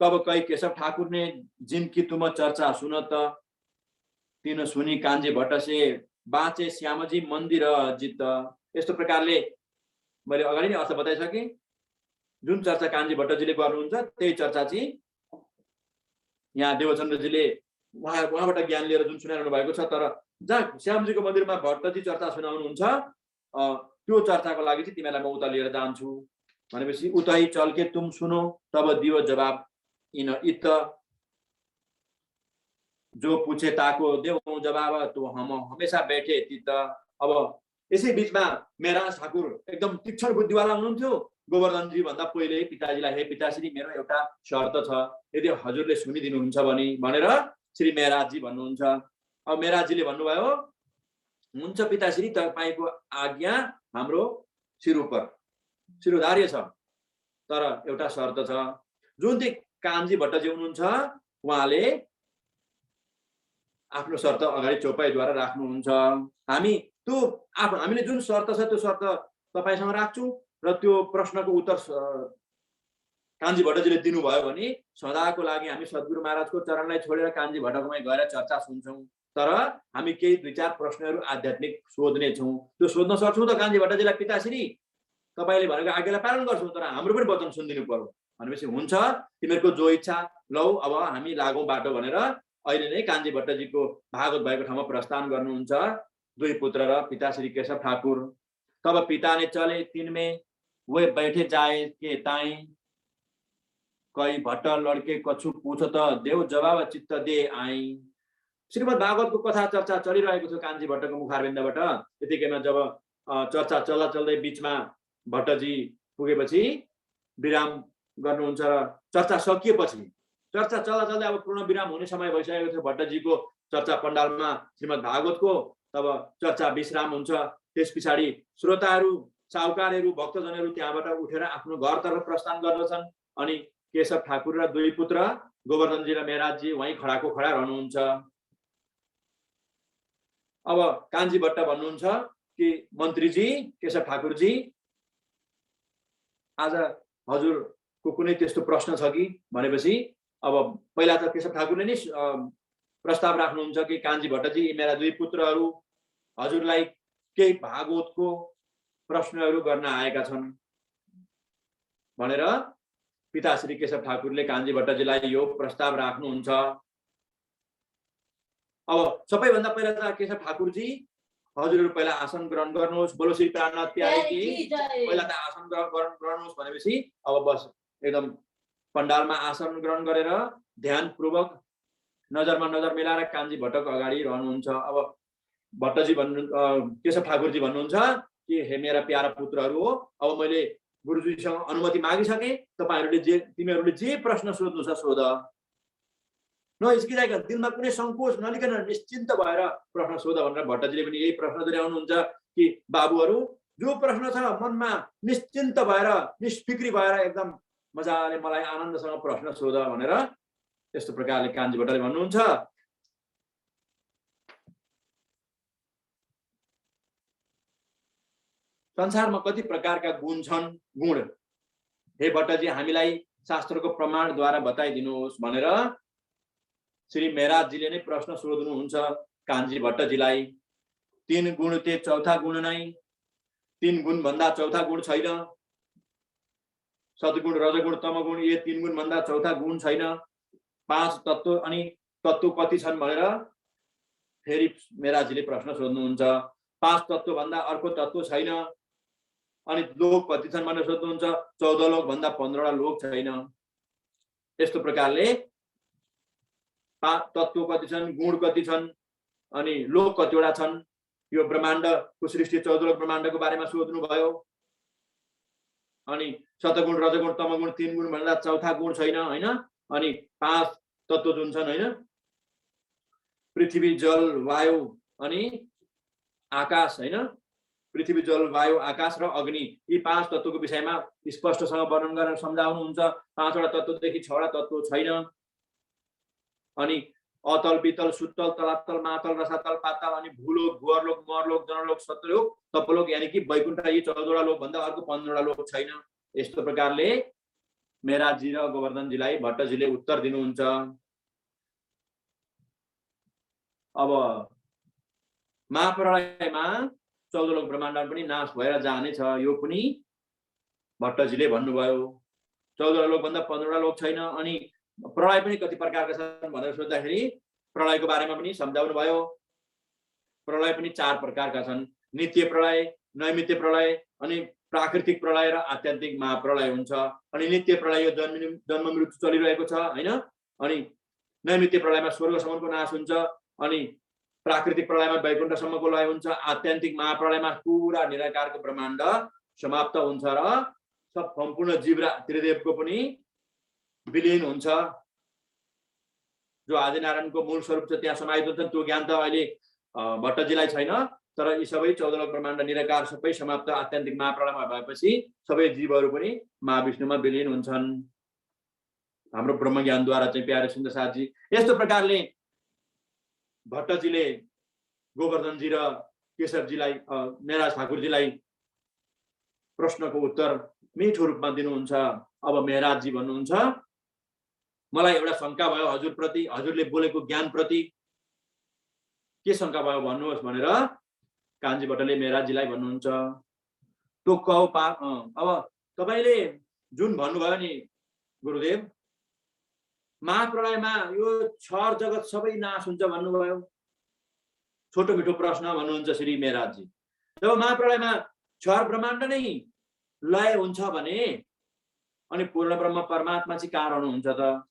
तब कई केशव ठाकुर ने जिनकी तुम चर्चा सुनत, तीन सुनी कान्छी भट्ट से बाँचे श्यामजी मन्दिर जित। यस्तो प्रकारले मैले अगाडि नै अर्थ बताइसकेँ। जुन चर्चा कान्छी भट्टजीले गर्नुहुन्छ त्यही चर्चा चाहिँ यहाँ देवचन्द्रजीले उहाँबाट ज्ञान लिएर जुन सुनाइरहनु भएको छ, तर जहाँ श्यामजीको मन्दिरमा भट्टजी चर्चा सुनाउनुहुन्छ त्यो चर्चाको लागि चाहिँ तिमीलाई म उता लिएर जान्छु भनेपछि उतै चलके तुम सुनो तब दियो जवाब इन इत, जो पूछे ताको देऊ जवाब तो हम हमेशा बैठे तित। अब यसै बीचमा मेरा ठाकुर एकदम तीक्ष्ण बुद्धिवाला हुनुहुन्थ्यो। गोवर्धनजी भन्दा पहिले पिताजीलाई, हे पिताश्री मेरो एउटा शर्त छ, यदि हजुरले सुनिदिनुहुन्छ भनेर श्री मेहराजजी भन्नुहुन्छ। अब मेहराजजीले भन्नुभयो हुन्छ पिताश्री, तपाईँको आज्ञा हाम्रो शिरोधार्य छ, तर एउटा शर्त छ। जुन चाहिँ कान्छी भट्टजी हुनुहुन्छ उहाँले आफ्नो शर्त अगाडि चौपाईद्वारा राख्नुहुन्छ। हामीले जुन शर्त छ त्यो शर्त तपाईँसँग राख्छौँ र त्यो प्रश्नको उत्तर कान्छी भट्टजीले दिनुभयो भने सदाको लागि हामी सद्गुरु महाराजको चरणलाई छोडेर कान्छी भट्टकोमा गएर चर्चा सुन्छौँ, तर हामी केही दुई चार प्रश्नहरू आध्यात्मिक सोध्ने छौँ। त्यो सोध्न सक्छौँ त कान्छी भट्टजीलाई, पिताश्री तपाईँले भनेको आज्ञालाई पालन गर्छौँ, तर हाम्रो पनि वचन सुनिदिनु पर्यो भनेपछि हुन्छ, तिमीहरूको जो इच्छा लौ अब हामी लागौँ बाटो भनेर अहिले नै कान्छी भट्टजीको भागवत भएको ठाउँमा प्रस्थान गर्नुहुन्छ दुई पुत्र र पिता श्री केशव ठाकुर। तब पिता ने चले तीन में वे बैठे जाए के ताई, कई भट्ट लड़के कछु पूछत देव जवाब चित्त दे आई। श्रीमद् भागवतको कथा चर्चा चलिरहेको थियो कान्छी भट्टको मुखारविन्दबाट। त्यतिकैमा जब चर्चा चल्दै बीचमा भट्टजी पुगेपछि विराम गर्नुहुन्छ र चर्चा सकिएपछि, चर्चा चल्दै अब पूर्ण विराम हुने समय भइसकेको थियो भट्टजीको चर्चा पण्डालमा श्रीमद् भागवतको। तब चर्चा विश्राम हुन्छ। त्यस पछाडि श्रोताहरू, साहुकारहरू, भक्तजनहरू त्यहाँबाट उठेर आफ्नो घरतर्फ प्रस्थान गर्दछन्। अनि केशव ठाकुर र दुई पुत्र गोवर्धनजी र मेहराजजी वहीँ खडाको खडा रहनुहुन्छ। अब कान्छी भट्ट भन्नुहुन्छ कि मन्त्रीजी केशव ठाकुरजी, आज हजुरको कुनै त्यस्तो प्रश्न छ कि भनेपछि अब पहिला त केशव ठाकुरले नै प्रस्ताव राख्नुहुन्छ कि कान्छी भट्टजी मेरा दुई पुत्रहरू हजुरलाई केही भागवतको प्रश्नहरू गर्न आएका छन् भनेर पिता श्री केशव ठाकुरले कान्छी भट्टजीलाई यो प्रस्ताव राख्नुहुन्छ। अब सबैभन्दा पहिला त केशव ठाकुरजी हजुरहरू पहिला आसन ग्रहण गर्नुहोस्, बोलो श्री प्राणनाथ प्यारे की। पहिला त आसन ग्रहण गर्नुहोस् भनेपछि अब बस एकदम पण्डालमा आसन ग्रहण गरेर ध्यानपूर्वक नजरमा नजर मिलाएर कान्छी भट्टको अगाडि रहनुहुन्छ। अब भट्टजी भन्नु केशव ठाकुरजी भन्नुहुन्छ कि हे मेरा प्यारा पुत्रहरू हो, अब मैले गुरुजीसँग अनुमति मागिसकेँ, तिमीहरूले जे प्रश्न सोध्नु छ सोध, नहिचकिचाइकन, दिलमा कुनै सङ्कोच नलिकन निश्चिन्त भएर प्रश्न सोध भनेर भट्टजीले पनि यही प्रश्न दोहोऱ्याउनुहुन्छ कि बाबुहरू जो प्रश्न छ मनमा निश्चिन्त भएर निष्फिक्री भएर एकदम मजाले मलाई आनन्दसँग प्रश्न सोध भनेर त्यस्तो प्रकारले कान्छी भट्टले भन्नुहुन्छ। संसारमा कति प्रकारका गुण छन्, गुण हे भट्टजी हामीलाई शास्त्रको प्रमाणद्वारा बताइदिनुहोस् भनेर श्री मेहराजजीले नै प्रश्न सोध्नुहुन्छ कान्छी भट्टजीलाई। 3 गुण ते चौथा गुण नै, 3 गुण भन्दा चौथा गुण छैन। सद्गुण रजगुण तमगुण ये 3 गुण भन्दा चौथा गुण छैन। 5 तत्त्व अनि तत्त्व कति छन् भनेर फेरि मेहराजजीले प्रश्न सोध्नुहुन्छ। 5 तत्त्व भन्दा अर्को तत्त्व छैन। अनि लोक कति छन् भनेर सोध्नुहुन्छ। 14 लोक भन्दा 15वटा लोक छैन। यस्तो प्रकारले तत्त्व कति छन्, गुण कति छन् अनि लोक कतिवटा छन्, यो ब्रह्माण्डको सृष्टि 14 लोक ब्रह्माण्डको बारेमा सोध्नु भयो। अनि सतगुण रजगुण तमगुण 3 गुण भन्दा चौथा गुण छैन हैन। अनि 5 तत्त्व जुन छन् हैन, पृथ्वी जल वायु अनि आकाश हैन, पृथ्वी जल वायु आकाश र अग्नि, यी 5 तत्त्वको विषयमा स्पष्टसँग वर्णन गरेर सम्झाउनुहुन्छ। 5वटा तत्त्वदेखि 6वटा तत्त्व छैन। अनि अतल वितल सुतल तलातल मातल रसातल पाताल अनि भूलोक भुवरलोक मरलोक जनलोक सत्यलोक तपलोक यानी कि वैकुण्ठ, यी 14वटा लोक भन्दा अर्को 15वटा लोक छैन। यस्तो प्रकारले मेहराजजी र गोवर्धनजीलाई भट्टजीले उत्तर दिनुहुन्छ। अब महाप्रलयमा 14 लोक ब्रह्माण्ड पनि नाश भएर जानेछ, यो पनि भट्टजीले भन्नुभयो। 14 लोक भन्दा 15वटा लोक छैन। अनि प्रलय पनि कति प्रकारका छन् भनेर सोध्दाखेरि प्रलयको बारेमा पनि सम्झाउनु भयो। प्रलय पनि 4 प्रकारका छन्। नित्य प्रलय, नैमित्य प्रलय अनि प्राकृतिक प्रलय र आत्यन्तिक महाप्रलय हुन्छ। अनि नित्य प्रलय यो जन्म मृत्यु चलिरहेको छ हैन। अनि नैमित्य प्रलयमा स्वर्गसम्मको नाश हुन्छ। अनि प्राकृतिक प्रलयमा वैकुण्ठसम्मको लय हुन्छ। आत्यन्तिक महाप्रलयमा पुरा निराकारको ब्रह्माण्ड समाप्त हुन्छ र सब सम्पूर्ण जीव र त्रिदेवको पनि विलीन हुन्छ। जो आदिनारायणको मूल स्वरूप छ त्यहाँ समाहित हुन्छ। त्यो ज्ञान त अहिले भट्टजीलाई छैन, तर यी सबै 14 लोक ब्रह्माण्ड निराकार सबै समाप्त आत्यन्तिक महाप्रलयमा भएपछि सबै जीवहरू पनि महाविष्णुमा विलीन हुन्छन्। हाम्रो ब्रह्मज्ञानद्वारा चाहिँ प्यारे सुन्दर साथजी। यस्तो प्रकारले भट्टजीले गोवर्धनजी र केशवजीलाई मेहराज ठाकुरजीलाई प्रश्नको उत्तर मिठो रूपमा दिनुहुन्छ। अब मेहराजजी भन्नुहुन्छ मलाई एउटा शंका भयो हजुरप्रति, हजुरले बोलेको ज्ञानप्रति के शंका भयो भन्नुहोस् भनेर कान्छी भट्टले मेहराजजीलाई भन्नुहुन्छ। तो कहो पाप, अब तपाईले जुन भन्नुभयो नि गुरुदेव, महाप्रलयमा यो छर जगत सबै नाश हुन्छ भन्नुभयो। छोटो मिठो प्रश्न भन्नुहुन्छ श्री मेहराजजी। जब महाप्रलयमा छर ब्रह्माण्ड नै लय हुन्छ भने अनि पूर्ण ब्रह्म परमात्मा चाहिँ कहाँ रहनुहुन्छ त?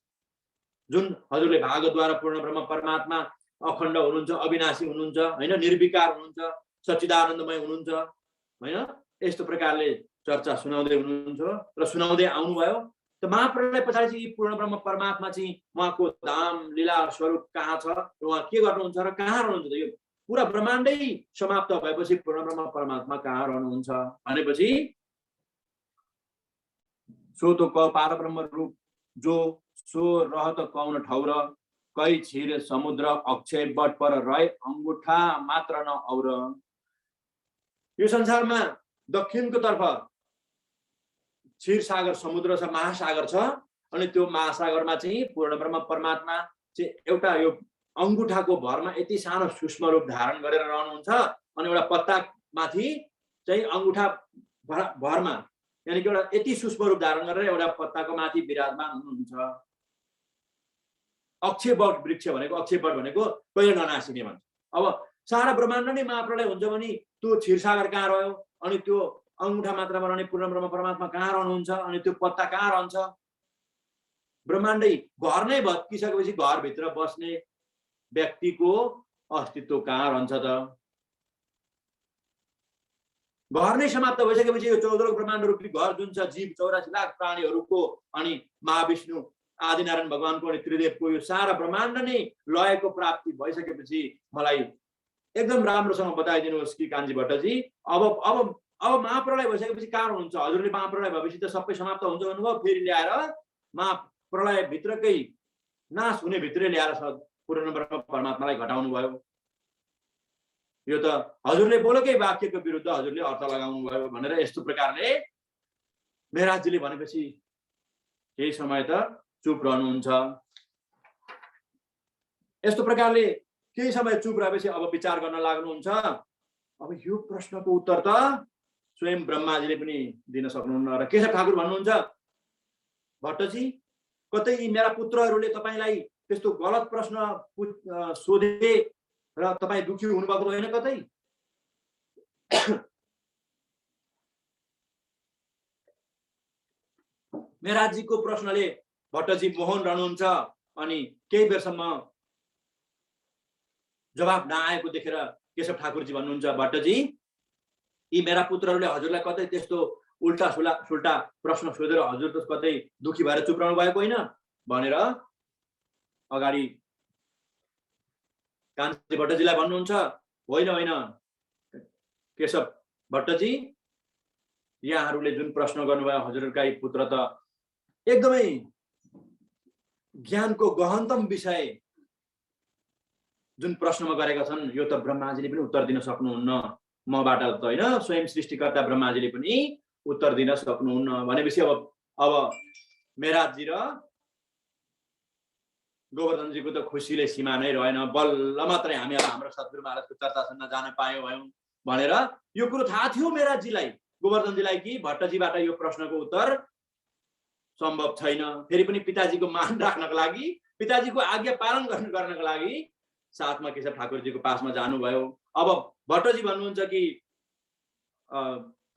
जुन हजुरले भागद्वारा पूर्ण ब्रह्म परमात्मा अखण्ड हुनुहुन्छ, अविनाशी हुनुहुन्छ हैन, निर्विकार हुनुहुन्छ, सच्चिदानन्दमय हुनुहुन्छ हैन। यस्तो प्रकारले चर्चा सुनाउँदै हुनुहुन्छ र सुनाउँदै आउनुभयो। त महाप्रलय पछाडि चाहिँ पूर्ण ब्रह्म परमात्मा चाहिँ उहाँको धाम लीला स्वरूप कहाँ छ, उहाँ के गर्नुहुन्छ र कहाँ रहनुहुन्छ? यो पुरा ब्रह्माण्डै समाप्त भएपछि पूर्ण ब्रह्म परमात्मा कहाँ रहनुहुन्छ भनेपछि सो तो क पारब्रह्म रूप जो सो रहत कौन ठौर, कै क्षीर समुद्र अक्षय बट पर रहे अंगूठा मात्र न और। यो संसारमा दक्षिणको तर्फ क्षीर सागर समुद्र छ, महासागर छ। अनि त्यो महासागरमा चाहिँ पूर्ण ब्रह्म परमात्मा चाहिँ एउटा यो अंगूठाको भरमा यति सानो सूक्ष्म रूप धारण गरेर रहनुहुन्छ। अनि एउटा पत्ता माथि चाहिँ अंगूठा भरमा यानी कि एउटा यति सूक्ष्म रूप धारण गरेर एउटा पत्ताको माथि विराजमान हुनुहुन्छ। अक्षय बट वृक्ष भनेको, अक्षय बट भनेको कहिले ननासिने भन्छ। अब सारा ब्रह्माण्ड नै महाप्रलय हुन्छ भने त्यो क्षीरसागर कहाँ रह्यो, अनि त्यो अंगूठा मात्रामा रहने पूर्ण ब्रह्म परमात्मा कहाँ रहनुहुन्छ, अनि त्यो पत्ता कहाँ रहन्छ? ब्रह्माण्डै घर नै भत्किसकेपछि घरभित्र बस्ने व्यक्तिको अस्तित्व कहाँ रहन्छ त? घर नै समाप्त भइसकेपछि यो 14 ब्रह्माण्ड रूपी घर जुन छ जीव 84 लाख प्राणीहरूको अनि महाविष्णु आदिनारायण भगवानको अनि त्रिदेवको यो सारा ब्रह्माण्ड नै लयको प्राप्ति भइसकेपछि मलाई एकदम राम्रोसँग बताइदिनुहोस् कि कान्छी भट्टजी, अब महाप्रलय भइसकेपछि कहाँ हुनुहुन्छ? हजुरले महाप्रलय भएपछि त सबै समाप्त हुन्छ भन्नुभयो, फेरि ल्याएर महाप्रलय भित्रकै नाश हुने भित्रै ल्याएर पूर्ण ब्रह्म परमात्मालाई घटाउनु भयो। यो त हजुरले बोलेकै वाक्यको विरुद्ध हजुरले अर्थ लगाउनु भयो भनेर यस्तो प्रकारले मेहराजजीले भनेपछि केही समय त चुप रहनुहुन्छ। यस्तो प्रकारले केही समय चुप रहेपछि अब विचार गर्न लाग्नुहुन्छ। अब यो प्रश्नको उत्तर त स्वयं ब्रह्माजीले पनि दिन सक्नुहुन्न र केशव ठाकुर भन्नुहुन्छ, भट्टजी कतै मेरा पुत्रहरूले तपाईलाई त्यस्तो गलत प्रश्न सोधे र तपाई दुखी हुनुभएको होइन कतै? मेहराजजीको प्रश्नले भट्टजी मोहन रहनुहुन्छ अनि केही बेरसम्म जवाब नआएको देखेर केशव ठाकुरजी भन्नुहुन्छ, भट्टजी यी मेरा पुत्रहरूले हजुरलाई कतै त्यस्तो उल्टा सुल्टा प्रश्न सोधेर हजुर त कतै दुखी भएर चुप रहनु भएको होइन भनेर अगाडि कान्छी भट्टजीलाई भन्नुहुन्छ। होइन केशव भट्टजी, यहाँहरूले जुन प्रश्न गर्नुभयो हजुरका यी पुत्र त एकदमै ज्ञानको गहनतम विषय जुन प्रश्नमा गरेका छन् यो त ब्रह्माजीले पनि उत्तर दिन सक्नुहुन्न, मबाट त होइन, स्वयं सृष्टिकर्ता ब्रह्माजीले पनि उत्तर दिन सक्नुहुन्न भनेपछि अब मेहराजजी र गोवर्धनजीको त खुसीले सीमा नै रहेन। बल्ल मात्रै हामी अब हाम्रो सद्गुरु महाराजको चर्चा सुन्न जान पायौँ भनेर यो कुरो थाहा थियो मेहराजजीलाई, गोवर्धनजीलाई कि भट्टजीबाट यो प्रश्नको उत्तर सम्भव छैन। फेरि पनि पिताजीको मान राख्नको लागि, पिताजीको आज्ञा पालन गर्नको लागि साथमा केशव ठाकुरजीको पासमा जानुभयो। अब भट्टजी भन्नुहुन्छ कि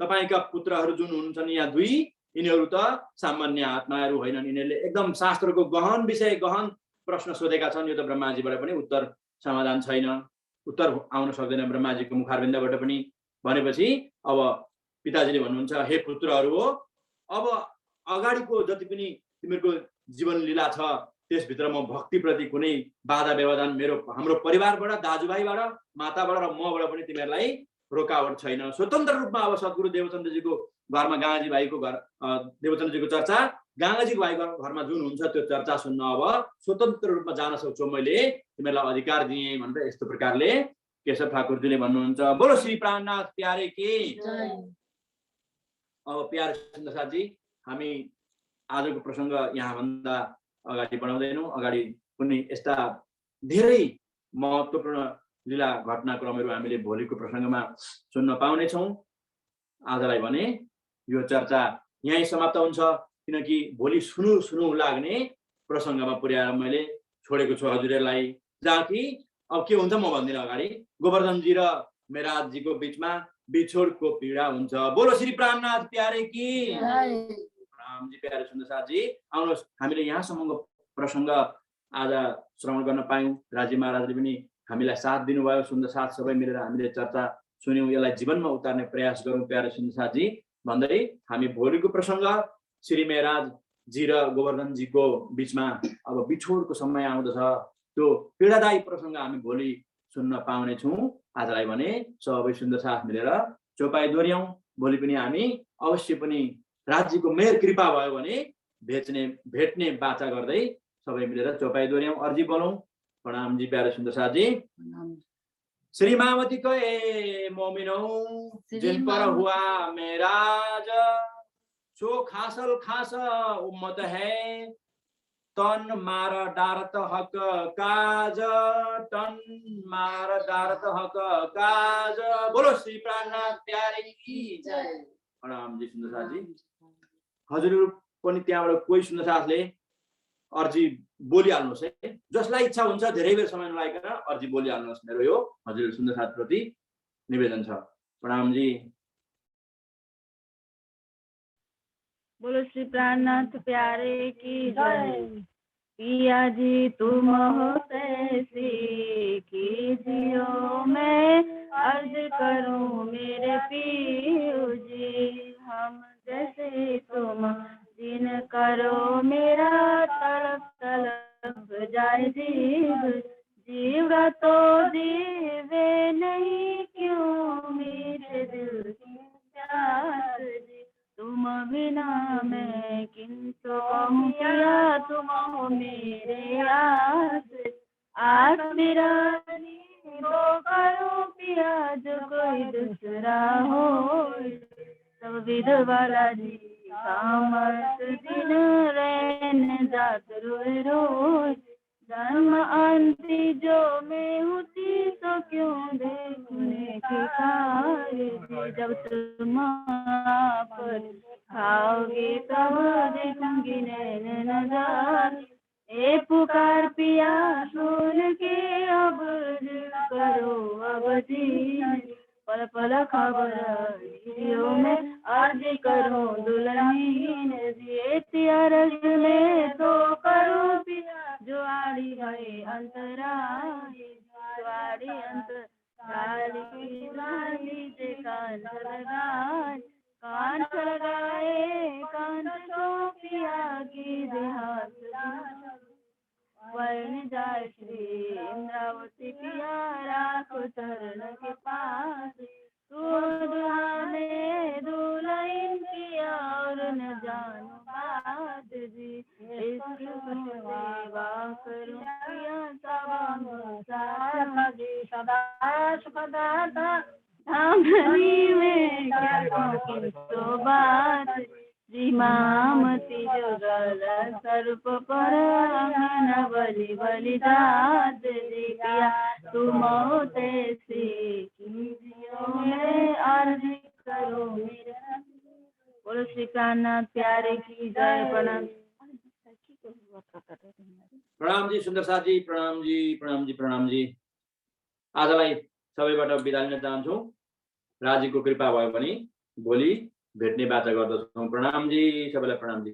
तपाईका पुत्रहरू जुन हुन्छन् यहाँ दुई, यिनीहरू त सामान्य आत्माहरू होइनन्, यिनीहरूले एकदम शास्त्रको गहन विषय गहन प्रश्न सोधेका छन्। यो त ब्रह्माजीबाट पनि उत्तर समाधान छैन, उत्तर आउन सक्दैन ब्रह्माजीको मुखारबिन्दबाट पनि भनेपछि अब पिताजीले भन्नुहुन्छ, हे पुत्रहरू हो, अब अगाडिको जति पनि तिमीहरूको जीवन लीला छ त्यसभित्र म भक्तिप्रति कुनै बाधा व्यवधान हाम्रो परिवारबाट, दाजुभाइबाट, माताबाट र मबाट पनि तिमीहरूलाई रोकावट छैन। स्वतन्त्र रूपमा अब सद्गुरु देवचन्द्रजीको घरमा गाँगाजी भाइको घर देवचन्द्रजीको चर्चा गाँगाजी भाइको घरमा जुन हुन्छ त्यो चर्चा सुन्न अब स्वतन्त्र रूपमा जान सक्छौ, मैले तिमीहरूलाई अधिकार दिएँ भनेर यस्तो प्रकारले केशव ठाकुरजीले भन्नुहुन्छ। बोलो श्री प्राणनाथ प्यारे के। अब प्यारे सुन्दरसाथजी, हामी आजको प्रसङ्ग यहाँभन्दा अगाडि बढाउँदैनौँ। अगाडि कुनै यस्ता धेरै महत्त्वपूर्ण लीला घटनाक्रमहरू हामीले भोलिको प्रसङ्गमा सुन्न पाउनेछौँ। आजलाई भने यो चर्चा यहीँ समाप्त हुन्छ, किनकि भोलि सुनु लाग्ने प्रसङ्गमा पुर्याएर मैले छोडेको छु हजुरहरूलाई, जहाँ कि अब के हुन्छ म भन्दिनँ अगाडि। गोवर्धनजी र मेहराजजीको बिचमा बिछोडको पीडा हुन्छ। बोलो श्री प्राणनाथ प्यारे की। रामजी प्यारे सुन्दरसाथजी, आउनुहोस् हामीले यहाँसम्मको प्रसङ्ग आज श्रवण गर्न पायौँ। राजी महाराजले पनि हामीलाई साथ दिनुभयो, सुन्दरसाथ सबै मिलेर हामीले चर्चा सुन्यौँ, यसलाई जीवनमा उतार्ने प्रयास गरौँ प्यारे सुन्दरसाथजी भन्दै हामी भोलिको प्रसङ्ग श्री मेहराजजी र गोवर्धनजीको बिचमा अब बिछोडको समय आउँदछ, त्यो पीडादायी प्रसङ्ग हामी भोलि सुन्न पाउनेछौँ। आजलाई भने सबै सुन्दरसाथ मिलेर चौपाई दोहोऱ्याउँ। भोलि पनि हामी अवश्य पनि राज्यको मेयर कृपा भयो भने भेट्ने बाचा गर्दै सबै मिलेर चौपाई दोहोऱ्याउँ, अर्जी बोलौँ। प्रणाम जी प्यारे सुन्दरसाथजी। श्री मामती को ए मोमिनौ जिन पर हुआ मेराज, सो खासल खास उम्मत है, तन मार डारत हक काज, तन मार डारत हक काज। बोलो श्री प्राणनाथ प्यारे की जय। प्रणाम जी सुन्दरसाथजी। हजुरहरू पनि त्यहाँबाट कोही सुन्दरसाथले अर्जी बोलिहाल्नुहोस् है, जसलाई इच्छा हुन्छ धेरै बेर समय नलागिकन अर्जी बोलिहाल्नुहोस्। मेरो यो हजुर सुन्दरसाथ प्रति निवेदन छ। प्रणाम जी। बोलो श्री प्राणनाथ प्यारे की जय। पिया जी तुम हो तैसी कीजियो मैं अर्ज करूं मेरे पियो जी। हम जैसे तुम जिन करो मेरा तड़प तड़प जाए जीव। जीवा तो जीवे नहीं क्यों मेरे दिल की प्यास जी। तुम बिना मैं किंतु कहूँ पिया तुम हो मेरे आस मेरा वो करो पिया जो कोई दूसरा हो। सब विधवाला जी कामत दिन रहन जात रोए रोज। जन्म अंति जो मैं होती तो क्यों देखने की कार। जब तुम पर खाओगे तब देखूंगी नैन नजर। ए पुकार पिया सुन के अब करो अब जी। पल पल खबर दियो मैं अर्ज करूं दुल्हन दिए त्यारज में तो करूं पिया जो आड़ी गए अंतराय। जो आड़ी अंतराली से कांच लगाए। कांच लगाए कांच तो पिया की देहात। वर्ण जाय श्री इंद्रावती पिया राखो चरण के पास। तू दुहाने दुल्हन पिया और न जानो बात जी। इश्क सेवा करूं पिया सदा सुखदाता। धामनी में क्या तो बात। मामती जुगल सर्प पर अंगन बलि बलिदात दिया। तुम तैसी कीजियो मैं अर्ज करो मेरा। बोलो श्री प्राणनाथ प्यारे की जय। प्रणाम। प्रणाम जी सुन्दर साथी, प्रणाम जी प्रणाम जी प्रणाम जी। आजलाई सबैबाट बिदा लिन चाहन्छु। राजीको कृपा भयो भने भोलि भेट्ने बाचा गर्दछौँ। प्रणाम जी सबैलाई, प्रणाम जी।